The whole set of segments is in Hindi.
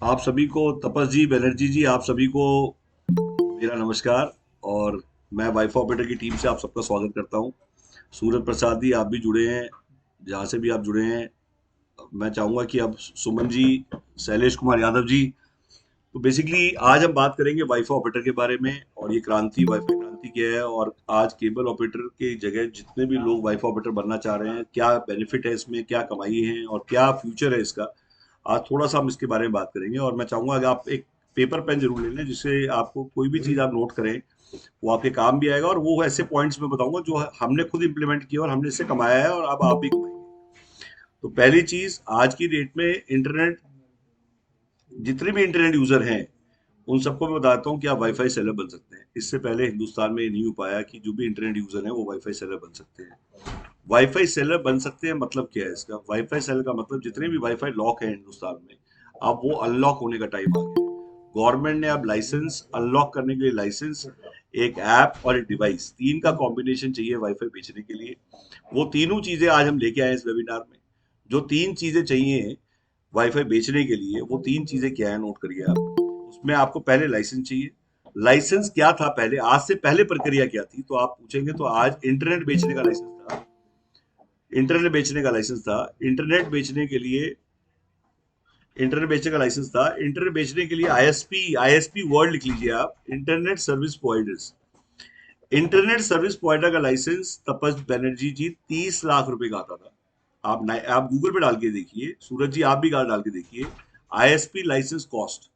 आप सभी को, तपस जी, बनर्जी जी, आप सभी को मेरा नमस्कार। और मैं वाइफा ऑपरेटर की टीम से आप सबका स्वागत करता हूं। सूरज प्रसाद जी, आप भी जुड़े हैं, जहां से भी आप जुड़े हैं। मैं चाहूंगा कि अब सुमन जी, शैलेश कुमार यादव जी। तो बेसिकली आज हम बात करेंगे वाइफा ऑपरेटर के बारे में, और ये क्रांति, वाईफाई क्रांति क्या है, और आज केबल ऑपरेटर की जगह जितने भी लोग वाइफा ऑपरेटर बनना चाह रहे हैं, क्या बेनिफिट है इसमें, क्या कमाई है और क्या फ्यूचर है इसका। आज थोड़ा सा हम इसके बारे में बात करेंगे, और मैं चाहूंगा कि आप एक पेपर पेन जरूर ले लें, जिससे आपको कोई भी चीज आप नोट करें, वो आपके काम भी आएगा। और वो ऐसे पॉइंट्स में बताऊंगा जो हमने खुद इंप्लीमेंट किया और हमने इससे कमाया है, और अब आप भी कमाएंगे। तो पहली चीज, आज की डेट में इंटरनेट, जितने भी इंटरनेट यूजर हैं उन सबको मैं बताता हूँ कि आप वाईफाई सेलर बन सकते हैं। इससे पहले हिंदुस्तान में ये नहीं हो पाया कि जो भी इंटरनेट यूजर है वो वाईफाई सेलर बन सकते हैं। वाईफाई सेलर बन सकते हैं मतलब क्या है इसका? वाईफाई सेलर का मतलब जितने भी वाईफाई लॉक है हिंदुस्तान में, अब वो अनलॉक होने का टाइम आ गया है। गवर्नमेंट ने अब लाइसेंस अनलॉक करने के लिए लाइसेंस, एक ऐप और एक डिवाइस, तीन का कॉम्बिनेशन चाहिए वाईफाई बेचने के लिए। वो तीनों चीजें आज हम लेके आए हैं इस वेबिनार में। जो तीन चीजें चाहिए वाईफाई बेचने के लिए, वो तीन चीजें क्या है, नोट करिए आप। उसमें आपको पहले लाइसेंस चाहिए। लाइसेंस क्या था पहले, आज से पहले प्रक्रिया क्या थी, तो आप पूछेंगे तो आज इंटरनेट बेचने का लाइसेंस था। इंटरनेट बेचने का लाइसेंस था। इंटरनेट बेचने के लिए इंटरनेट बेचने का लाइसेंस था। इंटरनेट बेचने के लिए आईएसपी, आईएसपी वर्ड लिख लीजिए आप, internet service providers. Internet service provider का लाइसेंस तपस बनर्जी जी 30 लाख रुपए का आता था। आप गूगल पे डाल के देखिए, सूरज जी आप भी डाल के देखिए, आईएसपी लाइसेंस कॉस्ट।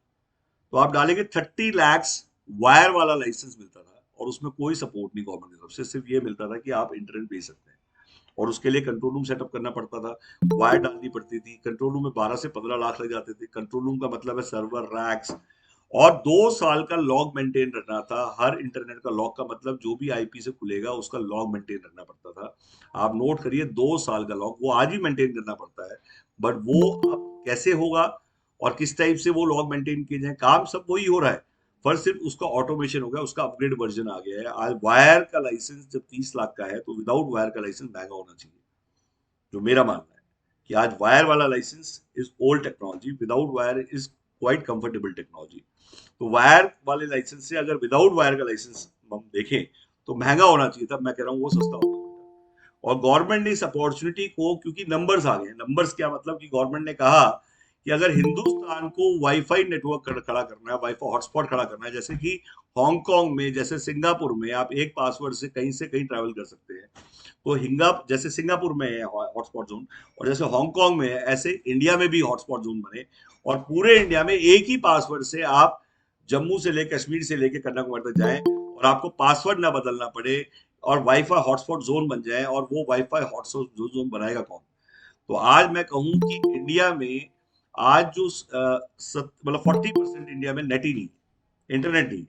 तो आप डालेंगे 30 लैक्स। वायर वाला लाइसेंस मिलता था, और उसमें कोई सपोर्ट नहीं गवर्नमेंट की तरफ से, सिर्फ ये मिलता था कि आप इंटरनेट भेज सकते हैं। और उसके लिए कंट्रोल रूम सेटअप करना पड़ता था, वायर डालनी पड़ती थी। कंट्रोल रूम में 12 से 15 लाख लग जाते थे। कंट्रोल रूम का मतलब है सर्वर, रैक्स। और 2 साल का लॉग मेंटेन रखना था। हर इंटरनेट का लॉग का मतलब जो भी आईपी से खुलेगा उसका लॉग मेंटेन रखना पड़ता था। आप नोट करिए, 2 साल का लॉग वो आज भी मेंटेन करना पड़ता है। बट वो अब कैसे होगा और किस टाइप से वो लॉग मेंटेन किए जाए, काम सब वही हो रहा है। फर्स्ट सिर्फ उसका ऑटोमेशन हो गया, उसका अपग्रेड वर्जन आ गया है। आज वायर का लाइसेंस जब 30 लाख का है, तो विदाउट वायर का लाइसेंस महंगा होना चाहिए, जो मेरा मानना है। कि आज वायर वाला license is old technology, without wire is quite comfortable technology. तो वायर वाले लाइसेंस से अगर विदाउट वायर का लाइसेंस हम देखें, तो महंगा होना चाहिए था। मैं कह रहा हूँ वो सस्ता होगा। और गवर्नमेंट ने इस अपॉर्चुनिटी को, क्योंकि नंबर्स आ गए, नंबर्स क्या मतलब कि गवर्नमेंट ने कहा कि अगर हिंदुस्तान को वाईफाई नेटवर्क खड़ा करना है, वाईफाई हॉटस्पॉट खड़ा करना है, जैसे कि हांगकांग में, जैसे सिंगापुर में आप एक पासवर्ड से कहीं ट्रैवल कर सकते हैं। तो हिंगा जैसे सिंगापुर में है हॉटस्पॉट जोन, और जैसे हांगकांग में है, ऐसे इंडिया में भी हॉटस्पॉट जोन बने। और पूरे इंडिया में एक ही पासवर्ड से आप जम्मू से लेकर, कश्मीर से लेकर कन्याकुमारी तक जाएं, और आपको पासवर्ड ना बदलना पड़े, और वाईफाई हॉटस्पॉट जोन बन जाए। और वो वाईफाई हॉटस्पॉट जोन बनाएगा कौन? तो आज मैं कहूं कि इंडिया में आज जो मतलब 40% इंडिया में नेट ही नहीं, इंटरनेट नहीं।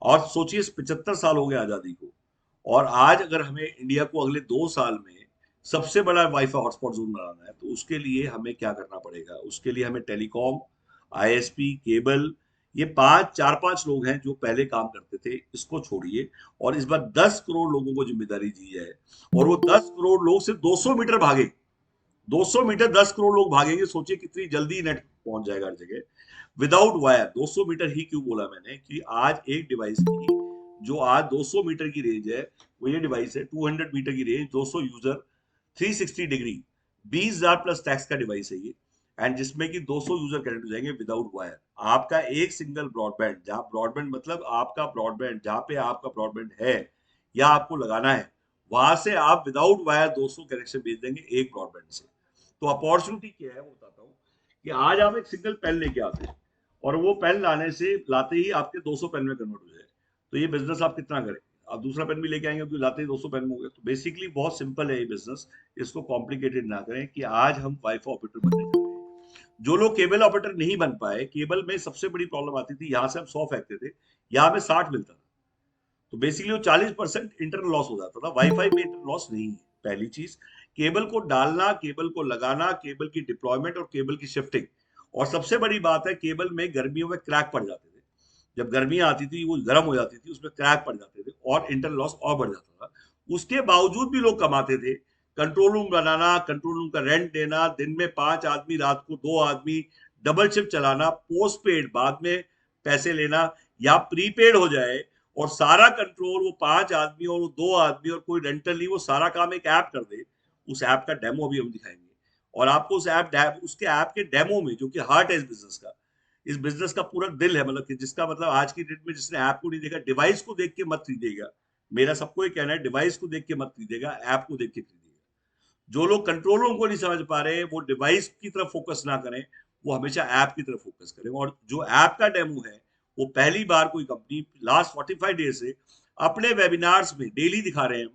और सोचिए, 75 साल हो गए आजादी को, और आज अगर हमें इंडिया को अगले 2 साल में सबसे बड़ा वाईफाई हॉटस्पॉट जोन बनाना है, तो उसके लिए हमें क्या करना पड़ेगा? उसके लिए हमें टेलीकॉम, आईएसपी, केबल, ये चार पांच लोग हैं जो पहले काम करते थे, इसको छोड़िए। और इस बार 10 करोड़ लोगों को जिम्मेदारी दी है, और वो 10 करोड़ लोग सिर्फ 200 मीटर भागे। 200 मीटर 10 करोड़ लोग भागेंगे, सोचिए कितनी जल्दी नेट पहुंच जाएगा हर जगह विदाउट वायर। 200 मीटर ही क्यों बोला मैंने, कि आज एक डिवाइस की, जो आज 200 मीटर की रेंज है, वो ये डिवाइस है। 200 मीटर की range, 200 user, 360 degree, 20,000 plus tax का डिवाइस है ये। एंड जिसमें कि 200 यूजर कनेक्ट हो जाएंगे विदाउट वायर। आपका एक सिंगल ब्रॉडबैंड, जहां ब्रॉडबैंड मतलब आपका ब्रॉडबैंड, जहां पे आपका ब्रॉडबैंड है या आपको लगाना है, वहां से आप विदाउट वायर 200 कनेक्शन भेज देंगे एक ब्रॉडबैंड से। तो अपॉर्चुनिटी क्या है वो बताता हूँ। कि आज आप एक सिंगल पेन लेके आते हैं, और वो पेन लाते ही आपके 200 पेन में कन्वर्ट हो जाए, तो ये बिजनेस आप कितना करेंगे? आप दूसरा पेन भी लेके आएंगे, तो लाते ही 200 पेन हो गए। तो बेसिकली बहुत सिंपल है ये बिजनेस, इसको कॉम्प्लिकेटेड ना करें। कि आज हम वाईफाई ऑपरेटर बनने जा रहे हैं। जो लोग केबल ऑपरेटर नहीं बन पाए, केबल में सबसे बड़ी प्रॉब्लम आती थी, यहाँ से हम 100 फेंकते थे, यहाँ हमें 60 मिलता था। तो बेसिकली वो 40% इंटरनल लॉस हो जाता था। वाईफाई में इंटरनल लॉस नहीं है, पहली चीज। केबल को डालना, केबल को लगाना, केबल की डिप्लॉयमेंट और केबल की शिफ्टिंग। और सबसे बड़ी बात है, केबल में गर्मियों में क्रैक पड़ जाते थे। जब गर्मियां आती थी, वो गर्म हो जाती थी, उसमें क्रैक पड़ जाते थे, और इंटरनल लॉस और बढ़ जाता था। उसके बावजूद भी लोग कमाते थे। कंट्रोल रूम बनाना, कंट्रोल रूम का रेंट देना, दिन में 5 आदमी, रात को 2 आदमी, डबल शिफ्ट चलाना, पोस्ट पेड बाद में पैसे लेना, या प्रीपेड हो जाए और सारा कंट्रोल वो 5 आदमी और वो 2 आदमी और कोई रेंटल नहीं, वो सारा काम एक ऐप कर दे। उस ऐप का डेमो भी हम दिखाएंगे और आपको उसके ऐप के डेमो में, जो कि हार्ट है इस बिजनेस का, इस बिजनेस का पूरा दिल है, मतलब कि जिसका मतलब आज की डेट में जिसने ऐप को नहीं देखा, डिवाइस को देख के मत खरीदेगा। मेरा सबको ये कहना है, डिवाइस को देख के मत खरीदेगा, ऐप को देख के खरीदेगा। जो लोग कंट्रोलर को नहीं समझ पा रहे, वो डिवाइस की तरफ फोकस ना करें, वो हमेशा ऐप की तरफ फोकस करें। और जो ऐप का डेमो है, वो पहली बार कोई कंपनी लास्ट 45 डेज से अपने वेबिनार्स में डेली दिखा रहे हैं।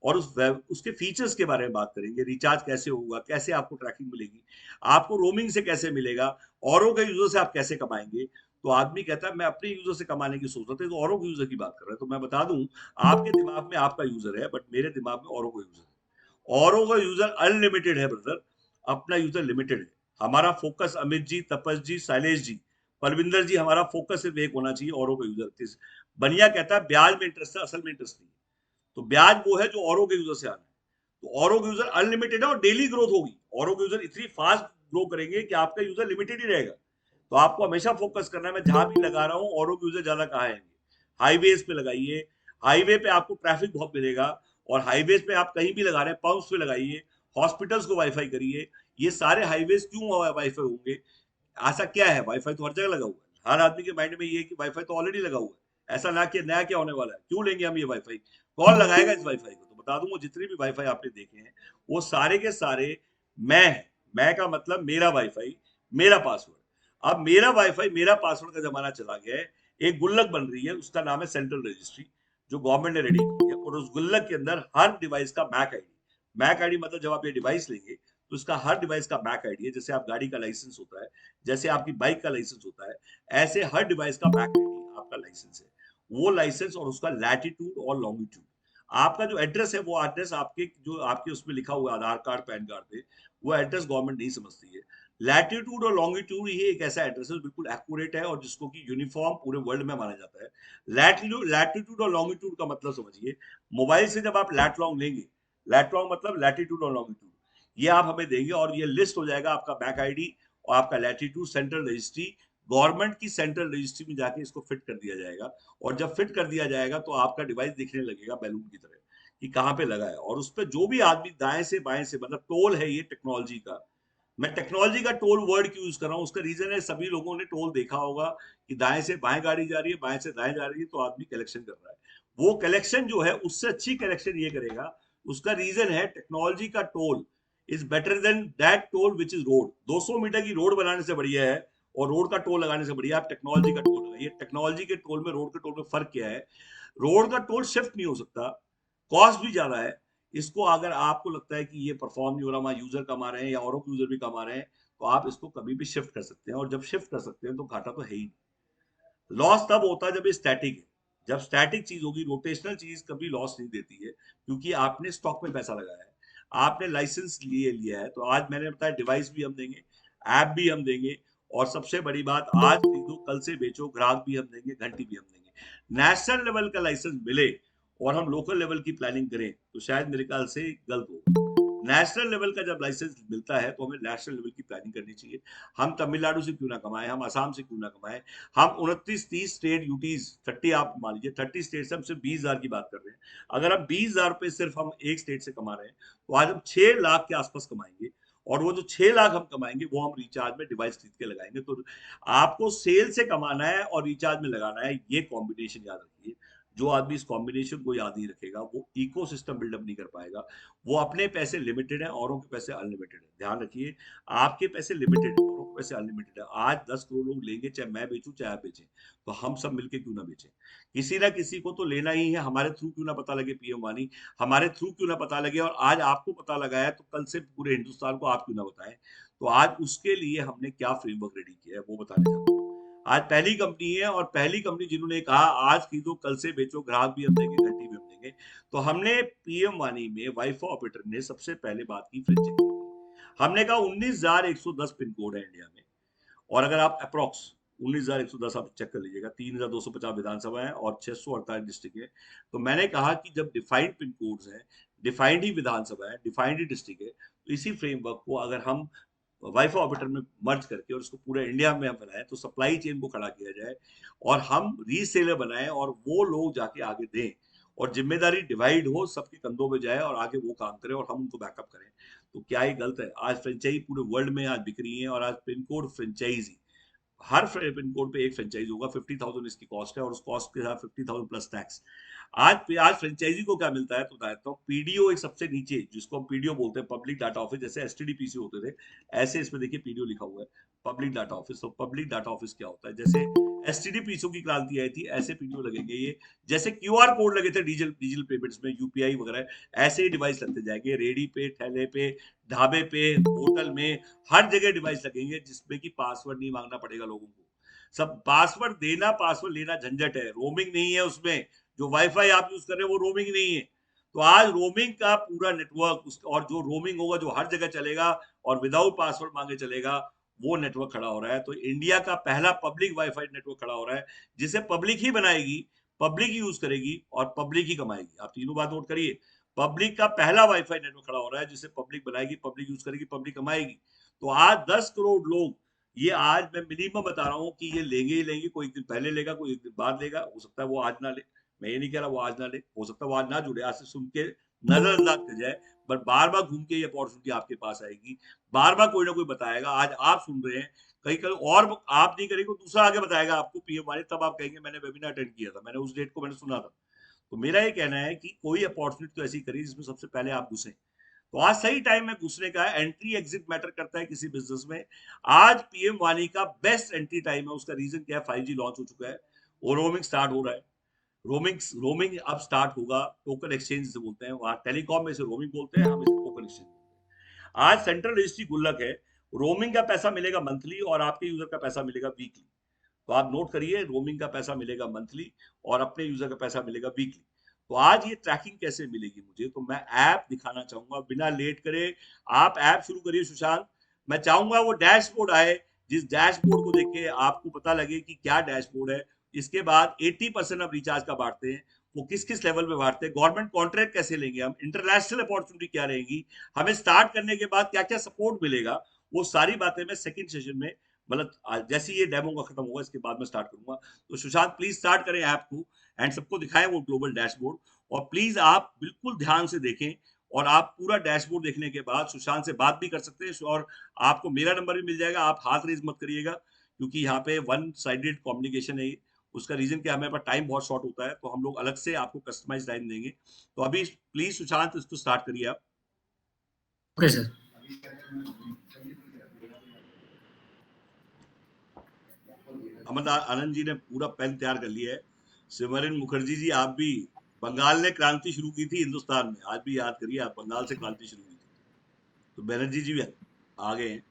और उसके फीचर्स के बारे में बात करेंगे, रिचार्ज कैसे होगा, कैसे आपको ट्रैकिंग मिलेगी, आपको रोमिंग से कैसे मिलेगा, औरों के यूजर से आप कैसे कमाएंगे। तो आदमी कहता है मैं अपने यूजर से कमाने की सोच रहा था, तो औरों के यूजर की बात कर रहे हैं। तो मैं बता दूं, आपके दिमाग में आपका यूजर है, बट मेरे दिमाग में औरों का यूजर है। औरों का यूजर अनलिमिटेड है ब्रदर, अपना यूजर लिमिटेड है। हमारा फोकस अमित जी, तपस जी, शैलेश जी, परविंदर जी, हमारा फोकस सिर्फ एक होना चाहिए, औरों का यूजर किस। बनिया कहता है ब्याज में इंटरेस्ट है, असल में इंटरेस्ट नहीं है। तो ब्याज वो है जो औरों के यूजर से आना है। तो औरों के यूजर अनलिमिटेड है और डेली ग्रोथ होगी। औरों के यूजर इतनी फास्ट ग्रो करेंगे कि आपका यूजर लिमिटेड ही रहेगा। तो आपको हमेशा फोकस करना है, मैं जहां भी लगा रहा हूँ औरों के यूजर ज्यादा कहाँ आएंगे। हाईवेज पे लगाइए, हाईवे पे आपको ट्रैफिक बहुत मिलेगा। और हाईवेज पे आप कहीं भी लगा रहे हैं, पंप्स पे लगाइए, हॉस्पिटल्स को वाईफाई करिए। ये सारे हाईवेज क्यों वाईफाई होंगे? ऐसा क्या है, वाईफाई तो हर जगह लगा हुआ है। हर आदमी के माइंड में ये है कि वाईफाई तो ऑलरेडी लगा हुआ है, ऐसा ना कि नया क्या होने वाला है, क्यों लेंगे हम ये वाईफाई, कौन लगाएगा इस वाईफाई को। तो बता दूं, जितने भी वाईफाई आपने देखे हैं, वो सारे के सारे मैं का मतलब मेरा वाईफाई, मेरा पासवर्ड। अब मेरा वाईफाई मेरा पासवर्ड का जमाना चला गया है। एक गुल्लक बन रही है, उसका नाम है सेंट्रल रजिस्ट्री, जो गवर्नमेंट ने रेडी की है। और उस गुल्लक के अंदर हर डिवाइस का मैक आईडी मतलब जब आप ये डिवाइस लेंगे, तो उसका हर डिवाइस का बैक आईडी है। जैसे आप गाड़ी का लाइसेंस होता है, जैसे आपकी बाइक का लाइसेंस होता है, ऐसे हर डिवाइस का बैक आईडी आपका लाइसेंस है। वो लाइसेंस और उसका लैटिट्यूड और लॉन्गिट्यूड, आपका जो एड्रेस है, वो एड्रेस आपके जो आपके उसमें लिखा हुआ है आधार कार्ड पैन कार्ड पे, वो एड्रेस गवर्नमेंट नहीं समझती है। लैटिट्यूड और लॉन्गिट्यूड ये एक ऐसा एड्रेस है जो बिल्कुल एक्यूरेट है और जिसको कि यूनिफॉर्म पूरे वर्ल्ड में माना जाता है। लैटिट्यूड और लॉन्गिट्यूड का मतलब समझिए, मोबाइल से जब आप लैट लॉन्ग लेंगे, लैट लॉन्ग मतलब लैटिट्यूड और लॉन्गिट्यूड, ये आप हमें देंगे और ये लिस्ट हो जाएगा आपका बैक आईडी और आपका लैटिट्यूड। सेंट्रल रजिस्ट्री, गवर्नमेंट की सेंट्रल रजिस्ट्री में जाके इसको फिट कर दिया जाएगा। और जब फिट कर दिया जाएगा तो आपका डिवाइस दिखने लगेगा बैलून की तरह कि कहाँ पे लगा है। और उस पर जो भी आदमी दाएं से बाएं से, मतलब टोल है ये टेक्नोलॉजी का। मैं टेक्नोलॉजी का टोल वर्ड क्यों यूज कर रहा हूँ, उसका रीजन है, सभी लोगों ने टोल देखा होगा कि दाएं से बाएं गाड़ी जा रही है, बाएं से दाएं जा रही है, तो आदमी कलेक्शन कर रहा है। वो कलेक्शन जो है उससे अच्छी कलेक्शन ये करेगा। उसका रीजन है टेक्नोलॉजी का toll is better than that toll which is road. 200 meter की रोड बनाने से बढ़िया है और रोड का टोल लगाने से बढ़िया आप टेक्नोलॉजी का टोल लगाइए। टेक्नोलॉजी के टोल में, रोड के टोल में फर्क क्या है? रोड का टोल शिफ्ट नहीं हो सकता, कॉस्ट भी ज्यादा है। इसको अगर आपको लगता है कि ये परफॉर्म नहीं हो रहा, हमारे यूजर कमा रहे हैं या औरों के यूजर भी कमा रहे हैं, तो आप इसको कभी भी शिफ्ट कर सकते हैं। और जब शिफ्ट कर सकते हैं तो घाटा तो है ही नहीं। लॉस तब होता है जब ये स्टैटिक है। जब स्टैटिक चीज होगी, रोटेशनल चीज कभी लॉस नहीं देती है, क्योंकि आपने स्टॉक में पैसा लगाया है, आपने लाइसेंस लिए लिया है। तो आज मैंने बताया डिवाइस भी हम देंगे, ऐप भी हम देंगे, और सबसे बड़ी बात, आज खरीदो कल से बेचो, ग्राहक भी हम देंगे, घंटी भी हम देंगे। नेशनल लेवल का लाइसेंस मिले और हम लोकल लेवल की प्लानिंग करें तो शायद मेरे ख्याल से गलत होगा। नेशनल लेवल का जब लाइसेंस मिलता है तो हमें नेशनल लेवल की प्लानिंग करनी चाहिए। हम तमिलनाडु से क्यों ना कमाएं, हम असम से क्यों ना कमाएं। हम 29-30 स्टेट यूटीज 30, आप मान लीजिए 30 स्टेट से हम सिर्फ 20,000 की बात कर रहे हैं। अगर हम 20,000 रुपए सिर्फ हम एक स्टेट से कमा रहे हैं, तो आज हम 6 लाख के आसपास कमाएंगे। और वो जो 6 लाख हम कमाएंगे, वो हम रिचार्ज में डिवाइस खरीद के लगाएंगे। तो आपको सेल से कमाना है और रिचार्ज में लगाना है, ये कॉम्बिनेशन याद रखिए। जो आदमी इस कॉम्बिनेशन को याद नहीं रखेगा, वो इकोसिस्टम बिल्डअप नहीं कर पाएगा। वो अपने पैसे लिमिटेड है, औरों के पैसे अनलिमिटेड है। ध्यान रखिए, आपके पैसे लिमिटेड है, औरों के पैसे अनलिमिटेड है। आज 10 करोड़ लोग लेंगे, चाहे मैं बेचूं चाहे आप बेचें, तो हम सब मिलके क्यों ना बेचें। किसी ना किसी को तो लेना ही है। हमारे थ्रू क्यों ना पता लगे पीएम वानी, हमारे थ्रू क्यों ना पता लगे। और आज आपको पता लगा है तो कल से पूरे हिंदुस्तान को आप क्यों ना बताएं। तो आज उसके लिए हमने क्या फ्रेमवर्क रेडी किया है वो बताने जा रहा हूं। आज पहली कंपनी है, और पहली कंपनी जिन्होंने कहा आज खरीदो कल से बेचो, ग्राहक भी हम देंगे, घंटी भी हम देंगे। तो हमने पीएम वानी में वाईफाई ऑपरेटर ने सबसे पहले बात की फ्रेंचाइजी। हमने कहा 19,110 पिन कोड है इंडिया में। और अगर आप अप्रोक्स 19,110 आप चेक कर लीजिएगा, 3,250 विधानसभा है और 648 डिस्ट्रिक्ट है। तो मैंने कहा कि जब डिफाइंड पिन कोड्स हैं, डिफाइंड ही विधानसभा है, डिफाइंड ही डिस्ट्रिक्ट है, तो इसी फ्रेमवर्क को अगर हम वाईफाई ऑपरेटर में मर्ज करके और उसको पूरे इंडिया में हम बनाए, तो सप्लाई चेन को खड़ा किया जाए और हम रीसेलर बनाए और वो लोग जाके आगे दें और जिम्मेदारी डिवाइड हो, सबके कंधों पे जाए और आगे वो काम करें और हम उनको बैकअप करें। तो क्या ये गलत है? आज फ्रेंचाइजी पूरे वर्ल्ड में आज बिक रही है और आज पिन कोड फ्रेंचाइजी, हर पिन कोड पे एक फ्रेंचाइज होगा, 50,000 इसकी कॉस्ट है और उस कॉस्ट के साथ 50,000 प्लस टैक्स। आज फ्रेंचाइजी को क्या मिलता है? तो बताता हूँ, पीडीओ एक सबसे नीचे, जिसको हम पीडीओ बोलते हैं, पब्लिक डाटा ऑफिस, जैसे एसटीडीपीसी होते थे, ऐसे इसमें देखिए पीडीओ लिखा हुआ है, पब्लिक डाटा ऑफिस। तो पब्लिक डाटा ऑफिस क्या होता है? जैसे एसटीडीपीसी की क्रांति आई थी, ऐसे पीडीओ लगेंगे ये, जैसे क्यूआर कोड लगे थे डिजिटल पेमेंट्स में, यूपीआई वगैरह, ऐसे ही डिवाइस लगते जाएंगे, रेडी पे, ठेले पे, ढाबे पे, होटल में, हर जगह डिवाइस लगेंगे, जिसमें कि पासवर्ड नहीं मांगना पड़ेगा लोगों को। सब पासवर्ड देना, पासवर्ड लेना झंझट है, रोमिंग नहीं है उसमें। जो वाईफाई आप यूज कर रहे हैं वो रोमिंग नहीं है। तो आज रोमिंग का पूरा नेटवर्क और जो रोमिंग होगा, जो हर जगह चलेगा और विदाउट पासवर्ड मांगे चलेगा, वो नेटवर्क खड़ा हो रहा है। तो इंडिया का पहला पब्लिक वाईफाई नेटवर्क खड़ा हो रहा है, जिसे पब्लिक ही बनाएगी, पब्लिक ही यूज करेगी और पब्लिक ही कमाएगी। आप तीनों बात नोट करिए, पब्लिक का पहला वाईफाई नेटवर्क खड़ा हो रहा है, जिसे पब्लिक बनाएगी, पब्लिक यूज करेगी, पब्लिक कमाएगी। तो आज 10 करोड़ लोग, ये आज मैं मिनिमम बता रहा हूँ कि ये लेंगे ही लेंगे, कोई एक दिन पहले लेगा, कोई एक दिन बाद लेगा, हो सकता है वो आज ना ले, मैं ये नहीं कह रहा वो आज ना ले, हो सकता है वो आज ना जुड़े, आज से सुन के नजरअंदाज कर जाए, पर बार बार घूम के ये अपॉर्चुनिटी आपके पास आएगी, बार बार कोई ना कोई बताएगा। आज आप सुन रहे हैं, कहीं कहीं और आप नहीं करेंगे, दूसरा आगे बताएगा आपको पीएम वाले, तब आप कहेंगे मैंने वेबिनार अटेंड किया था, मैंने उस डेट को मैंने सुना था। तो मेरा ये कहना है कि कोई अपॉर्चुनिटी तो ऐसी करिए जिसमें सबसे पहले आप घुसे। तो आज सही टाइम में घुसने का है, एंट्री एग्जिट मैटर करता है किसी बिजनेस में। आज पीएम वाणी का बेस्ट एंट्री टाइम है। उसका रीजन क्या है? 5G लॉन्च हो चुका है और रोमिंग स्टार्ट हो रहा है। रोमिंग रोमिंग अब स्टार्ट होगा, टोकन एक्सचेंज से बोलते हैं, वहां टेलीकॉम में से रोमिंग बोलते हैं, हम इसे टोकन एक्सचेंज बोलते हैं। आज सेंट्रल रजिस्ट्री गुल्लक है, रोमिंग का पैसा मिलेगा मंथली और आपके यूजर का पैसा मिलेगा वीकली। तो आप नोट करिए, रोमिंग का पैसा मिलेगा मंथली और अपने यूजर का पैसा मिलेगा वीकली। तो आज ये ट्रैकिंग कैसे मिलेगी मुझे? तो मैं ऐप दिखाना चाहूंगा, बिना लेट करे आप ऐप शुरू करिए सुशांत। मैं चाहूंगा वो डैशबोर्ड आए, जिस डैशबोर्ड को देख के आपको पता लगे कि क्या डैशबोर्ड है। इसके बाद 80% अब रिचार्ज का बांटते हैं, वो किस किस लेवल पे बांटते हैं, गवर्नमेंट कॉन्ट्रैक्ट कैसे लेंगे हम, इंटरनेशनल अपॉर्चुनिटी क्या रहेगी, हमें स्टार्ट करने के बाद क्या क्या सपोर्ट मिलेगा, वो सारी बातें मैं सेकंड सेशन में, मतलब जैसे ये डेमो का खत्म होगा इसके बाद में स्टार्ट करूंगा। तो सुशांत प्लीज स्टार्ट करें ऐप को एंड सबको दिखाएं वो ग्लोबल डैशबोर्ड, और प्लीज आप बिल्कुल ध्यान से देखें। और आप पूरा डैशबोर्ड देखने के बाद सुशांत से बात भी कर सकते हैं, और आपको मेरा नंबर भी मिल जाएगा। आप हाथ रेज मत करिएगा, क्योंकि यहाँ पे वन साइडेड कम्युनिकेशन है। उसका रीजन क्या है? हमारे पास टाइम बहुत शॉर्ट होता है, तो हम लोग अलग से आपको कस्टमाइज टाइम देंगे। तो अभी प्लीज सुशांत इसको स्टार्ट करिए आप। Okay sir. अमरनाथ आनंद जी ने पूरा पेन तैयार कर लिया है। सिमरन मुखर्जी जी, आप भी, बंगाल ने क्रांति शुरू की थी हिंदुस्तान में, आज भी याद करिए, आप बंगाल से क्रांति शुरू की थी। तो बनर्जी जी भी आ गए हैं।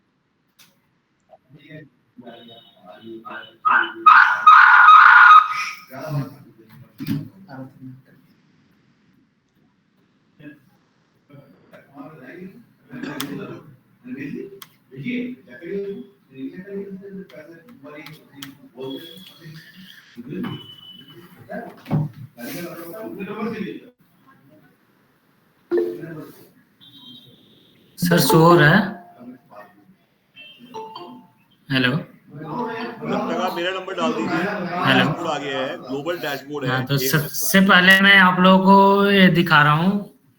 सर शोर है। हेलो, जब तक आप मेरा नंबर डाल दीजिए। डैशबोर्ड आ गया है, ग्लोबल डैशबोर्ड है। हाँ, तो सबसे पहले मैं आप लोगों को ये दिखा रहा हूँ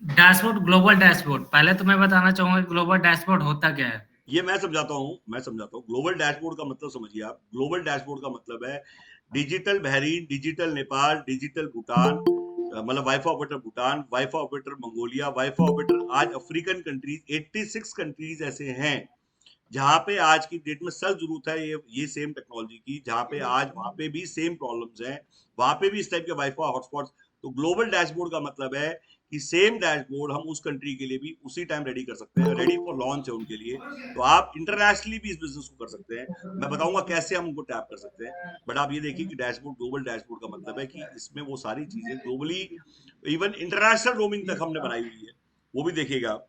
डैशबोर्ड, ग्लोबल डैशबोर्ड। पहले तो मैं बताना चाहूंगा ग्लोबल डैशबोर्ड होता क्या है। ये मैं समझाता हूँ। ग्लोबल डैशबोर्ड का मतलब समझिए आप। ग्लोबल डैशबोर्ड का मतलब है digital Bahrain, digital Nepal, digital Bhutan, मतलब wifi operator Bhutan, wifi operator Mongolia, wifi operator आज अफ्रीकन कंट्रीज, 86 कंट्रीज ऐसे हैं जहां पे आज की डेट में सख्त जरूरत है ये सेम टेक्नोलॉजी की, जहां पे आज वहां पे भी सेम प्रॉब्लम्स हैं, वहां पे भी इस टाइप के वाईफाई हॉटस्पॉट्स। तो ग्लोबल डैशबोर्ड का मतलब है कि सेम डैशबोर्ड हम उस कंट्री के लिए भी उसी टाइम रेडी कर सकते हैं, रेडी फॉर लॉन्च है उनके लिए। तो आप इंटरनेशनली भी इस बिजनेस को कर सकते हैं। मैं बताऊंगा कैसे हम उनको टैप कर सकते हैं। बट आप ये देखिए कि डैशबोर्ड, ग्लोबल डैशबोर्ड का मतलब है कि इसमें वो सारी चीजें ग्लोबली, इवन इंटरनेशनल रोमिंग तक हमने बनाई हुई है, वो भी देखिएगा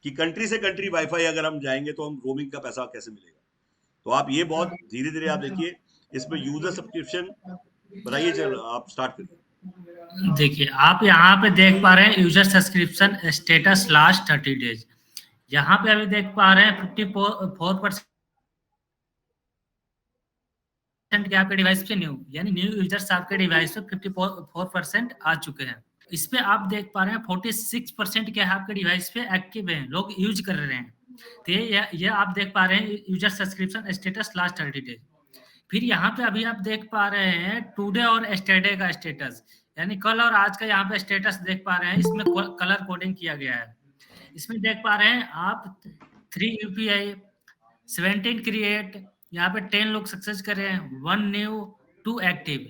कि कंट्री से कंट्री वाईफाई अगर हम जाएंगे तो हम रोमिंग का पैसा कैसे मिलेगा। तो आप ये बहुत धीरे धीरे आप देखिए, इसमें यूजर सब्सक्रिप्शन बताइए। चलो आप स्टार्ट करिए। देखिए, आप यहाँ पे देख पा रहे हैं user subscription status last 30 days. यहाँ पे अभी देख पा रहे हैं 54% के आपके डिवाइस पे न्यू, यानी न्यू यूजर्स आपके डिवाइस पे 54% आ चुके हैं। इस पे आप देख पा रहे हैं 46% के आपके डिवाइस पे एक्टिव हैं, लोग यूज कर रहे हैं। तो ये आप देख पा रहे हैं user subscription status last 30 days. फिर यहाँ पे अभी आप देख पा रहे हैं टुडे और यस्टरडे का स्टेटस, यानी कल और आज का यहाँ पे स्टेटस देख पा रहे हैं। इसमें कलर कोडिंग किया गया है। इसमें देख पा रहे हैं आप 3 यूपीआई, 17 क्रिएट, यहाँ पे 10 लोग सक्सेस करे हैं, 1 न्यू, 2 एक्टिव।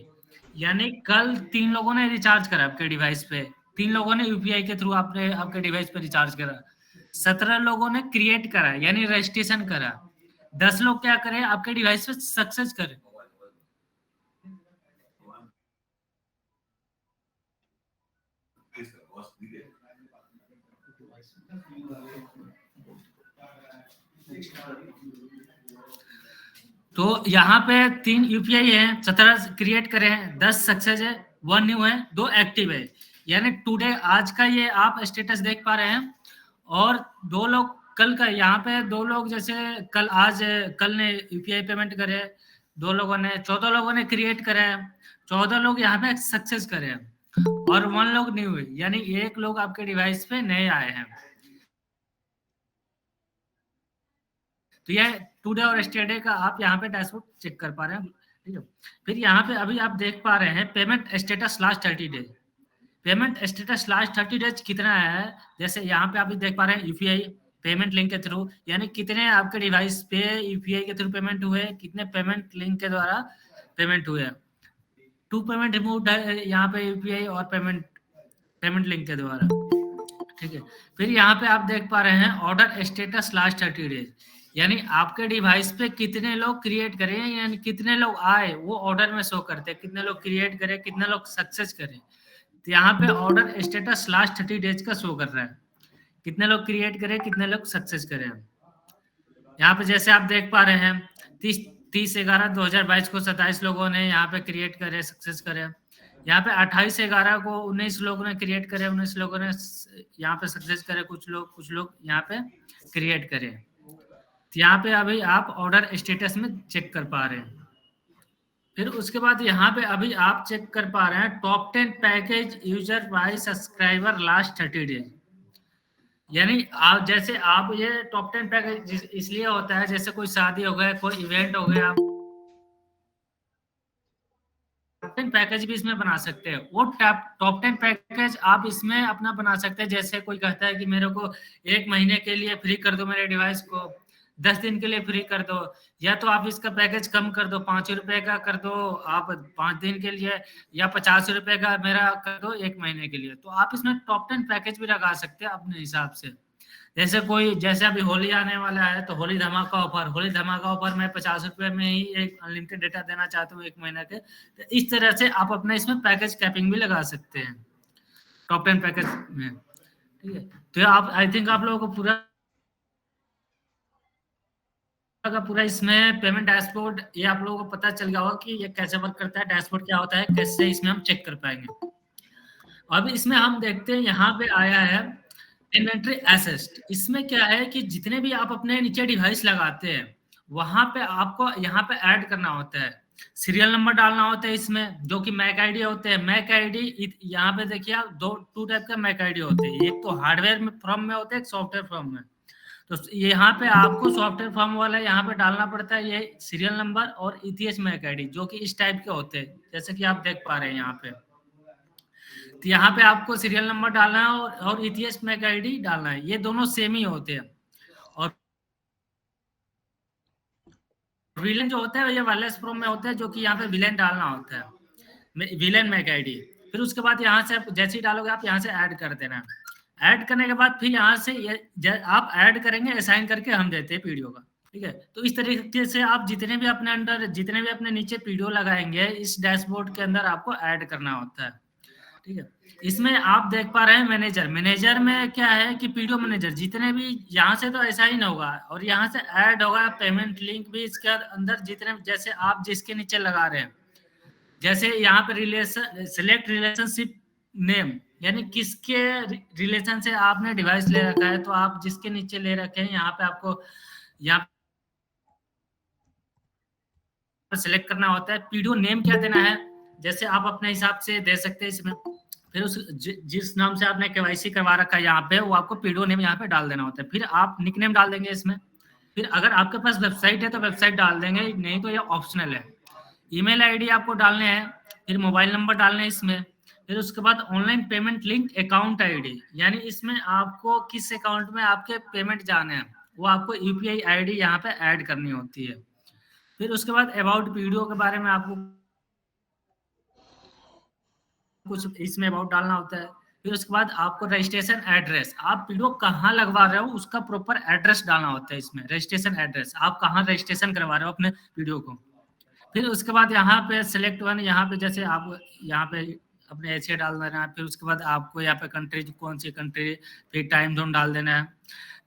यानी कल 3 लोगों ने रिचार्ज करा आपके डिवाइस पे, 3 लोगों ने यूपीआई के थ्रू आपने आपके डिवाइस पे रिचार्ज करा, 17 लोगों ने क्रिएट करा यानी रजिस्ट्रेशन करा, 10 लोग क्या करे आपके डिवाइस पे सक्सेस करे। तो यहाँ पे 3 यूपीआई है, 17 क्रिएट करे हैं, 10 सक्सेस है, 1 न्यू है, 2 एक्टिव है। यानी टुडे आज का ये आप स्टेटस देख पा रहे हैं। और 2 लोग कल का, यहाँ पे 2 लोग जैसे कल ने यूपीआई पेमेंट करे, 2 लोगों ने, 14 लोगों ने क्रिएट करे हैं, 14 लोग यहाँ पे सक्सेस करे हैं और 1 लोग न्यू है, यानी 1 लोग आपके डिवाइस पे नए आए हैं। तो ये टुडे और यस्टरडे का आप यहाँ पे डैशबोर्ड चेक कर पा रहे हैं, ठीक है। फिर यहाँ पे अभी आप देख पा रहे हैं payment status last 30 days. Payment status last 30 days कितना है, जैसे यहाँ पे आप देख पा रहे हैं यूपीआई पेमेंट लिंक के थ्रू, यानी कितने आपके डिवाइस पे यूपीआई के थ्रू पेमेंट हुए, कितने पेमेंट लिंक के द्वारा पेमेंट हुए। 2 पेमेंट रिमूव है यहाँ पे यूपीआई और पेमेंट लिंक के द्वारा, ठीक है। फिर यहाँ पे आप देख पा रहे हैं ऑर्डर स्टेटस लास्ट 30 डेज, यानी आपके डिवाइस पे कितने लोग क्रिएट करें, यानी कितने लोग आए वो ऑर्डर में शो करते हैं, कितने लोग क्रिएट करें, कितने लोग सक्सेस करें। तो यहाँ पे ऑर्डर स्टेटस लास्ट 30 डेज का शो कर रहा है, कितने लोग क्रिएट करें, कितने लोग सक्सेस करें। यहाँ पे जैसे आप देख पा रहे हैं 30/11/2022 को 27 लोगों ने यहाँ पे क्रिएट करे, सक्सेस करे। यहाँ पे 28/11 को 19 लोगों ने क्रिएट करे, 19 लोगों ने यहाँ पे सक्सेस करे, कुछ लोग यहाँ पे क्रिएट करे। तो यहाँ पे अभी आप ऑर्डर स्टेटस में चेक कर पा रहे हैं। फिर उसके बाद यहाँ पे अभी आप चेक कर पा रहे हैं top 10 package user by subscriber last 30 days. यानी आप जैसे आप ये टॉप 10 पैकेज इसलिए होता है, जैसे कोई शादी हो गया, कोई इवेंट हो गया, टॉप 10 पैकेज भी इसमें बना सकते हैं। वो टॉप 10 पैकेज आप इसमें अपना बना सकते हैं। जैसे कोई कहता है कि मेरे को 1 महीने के लिए फ्री कर दो मेरे डिवाइस को, 10 दिन के लिए फ्री कर दो, या तो आप इसका पैकेज कम कर दो, 5 रुपए का कर दो आप 5 दिन के लिए, या 50 रुपए का मेरा कर दो 1 महीने के लिए। तो आप इसमें टॉप 10 पैकेज भी लगा सकते हैं अपने हिसाब से। जैसे अभी होली आने वाला है, तो होली धमाका ऑफर मैं 50 रुपए में ही एक अनलिमिटेड डेटा देना चाहता हूँ 1 महीने के। तो इस तरह से आप अपना इसमें पैकेज कैपिंग भी लगा सकते हैं टॉप 10 पैकेज में, ठीक है। तो आप आई थिंक आप लोगों को पूरा का पूरा इसमें पेमेंट डैशबोर्ड ये आप लोगों को पता चल गया होगा कि ये कैसे वर्क करता है, डैशबोर्ड क्या होता है, कैसे इसमें हम चेक कर पाएंगे। अब इसमें हम देखते हैं यहाँ पे आया है इन्वेंटरी एसेट। इसमें क्या है कि जितने भी आप अपने नीचे डिवाइस लगाते हैं, वहां पे आपको यहाँ पे ऐड करना होता है, सीरियल नंबर डालना होता है इसमें, जो कि मैक आईडी होते हैं। मैक आईडी यहाँ पे देखिए आप 2 टाइप का मैक आईडी होते हैं, एक तो हार्डवेयर में फॉर्म में होता है, एक सॉफ्टवेयर फॉर्म में। तो यहाँ पे आपको सॉफ्टवेयर फॉर्म वाला यहाँ पे डालना पड़ता है, ये सीरियल नंबर और ईटीएच मैक आईडी, जो कि इस टाइप के होते हैं, जैसे कि आप देख पा रहे हैं यहाँ पे। तो यहाँ पे आपको सीरियल नंबर डालना है और ईटीएस मैक आईडी डालना है, ये दोनों सेम ही होते हैं। और विलेन जो होता है ये वायरलेस प्रो में होता है, जो कि यहाँ पे विलेन डालना होता है, विलेन मैक आईडी। फिर उसके बाद यहाँ से जैसे ही डालोगे आप यहाँ से ऐड कर देना। ऐड करने के बाद फिर यहाँ से आप ऐड करेंगे, असाइन करके हम देते हैं पीडीओ का, ठीक है। तो इस तरीके से आप जितने भी अपने नीचे पीडीओ लगाएंगे, इस डैशबोर्ड के अंदर आपको ऐड करना होता है, ठीक है। इसमें आप देख पा रहे हैं मैनेजर में क्या है कि पीडीओ मैनेजर जितने भी यहाँ से तो ऐसा ही ना होगा, और यहाँ से ऐड होगा पेमेंट लिंक भी इसके अंदर, जितने जैसे आप जिसके नीचे लगा रहे हैं, जैसे यहाँ पे सिलेक्ट रिलेशनशिप नेम, यानी किसके रिलेशन से आपने डिवाइस ले रखा है, तो आप जिसके नीचे ले रखे हैं यहाँ पे आपको यहाँ पर सिलेक्ट करना होता है। पीडीओ नेम क्या देना है, जैसे आप अपने हिसाब से दे सकते हैं इसमें। फिर उस जिस नाम से आपने केवाईसी करवा रखा है यहाँ पे, वो आपको पीडीओ नेम यहाँ पे डाल देना होता है। फिर आप निक नेम डाल देंगे इसमें। फिर अगर आपके पास वेबसाइट है तो वेबसाइट डाल देंगे, नहीं तो ये ऑप्शनल है। ईमेल आईडी आपको डालने हैं, फिर मोबाइल नंबर डालने हैं इसमें। फिर उसके बाद online payment link account ID, यानी इसमें आपको किस अकाउंट में आपके पेमेंट जाने हैं, वो आपको यूपीआई आईडी यहाँ पे ऐड करनी होती है। फिर उसके बाद अबाउट वीडियो के बारे में आपको कुछ इसमें अबाउट डालना होता है। फिर उसके बाद आपको रजिस्ट्रेशन एड्रेस, आप वीडियो कहाँ लगवा रहे हो उसका प्रॉपर एड्रेस डालना होता है इसमें। रजिस्ट्रेशन एड्रेस, आप कहाँ रजिस्ट्रेशन करवा रहे हो अपने वीडियो को। फिर उसके बाद यहाँ पे सिलेक्ट वन, यहाँ पे जैसे आप यहाँ पे अपने एशिया डाल देना है। फिर उसके बाद आपको यहाँ पे कंट्री कौन सी कंट्री, फिर टाइम जोन डाल देना है।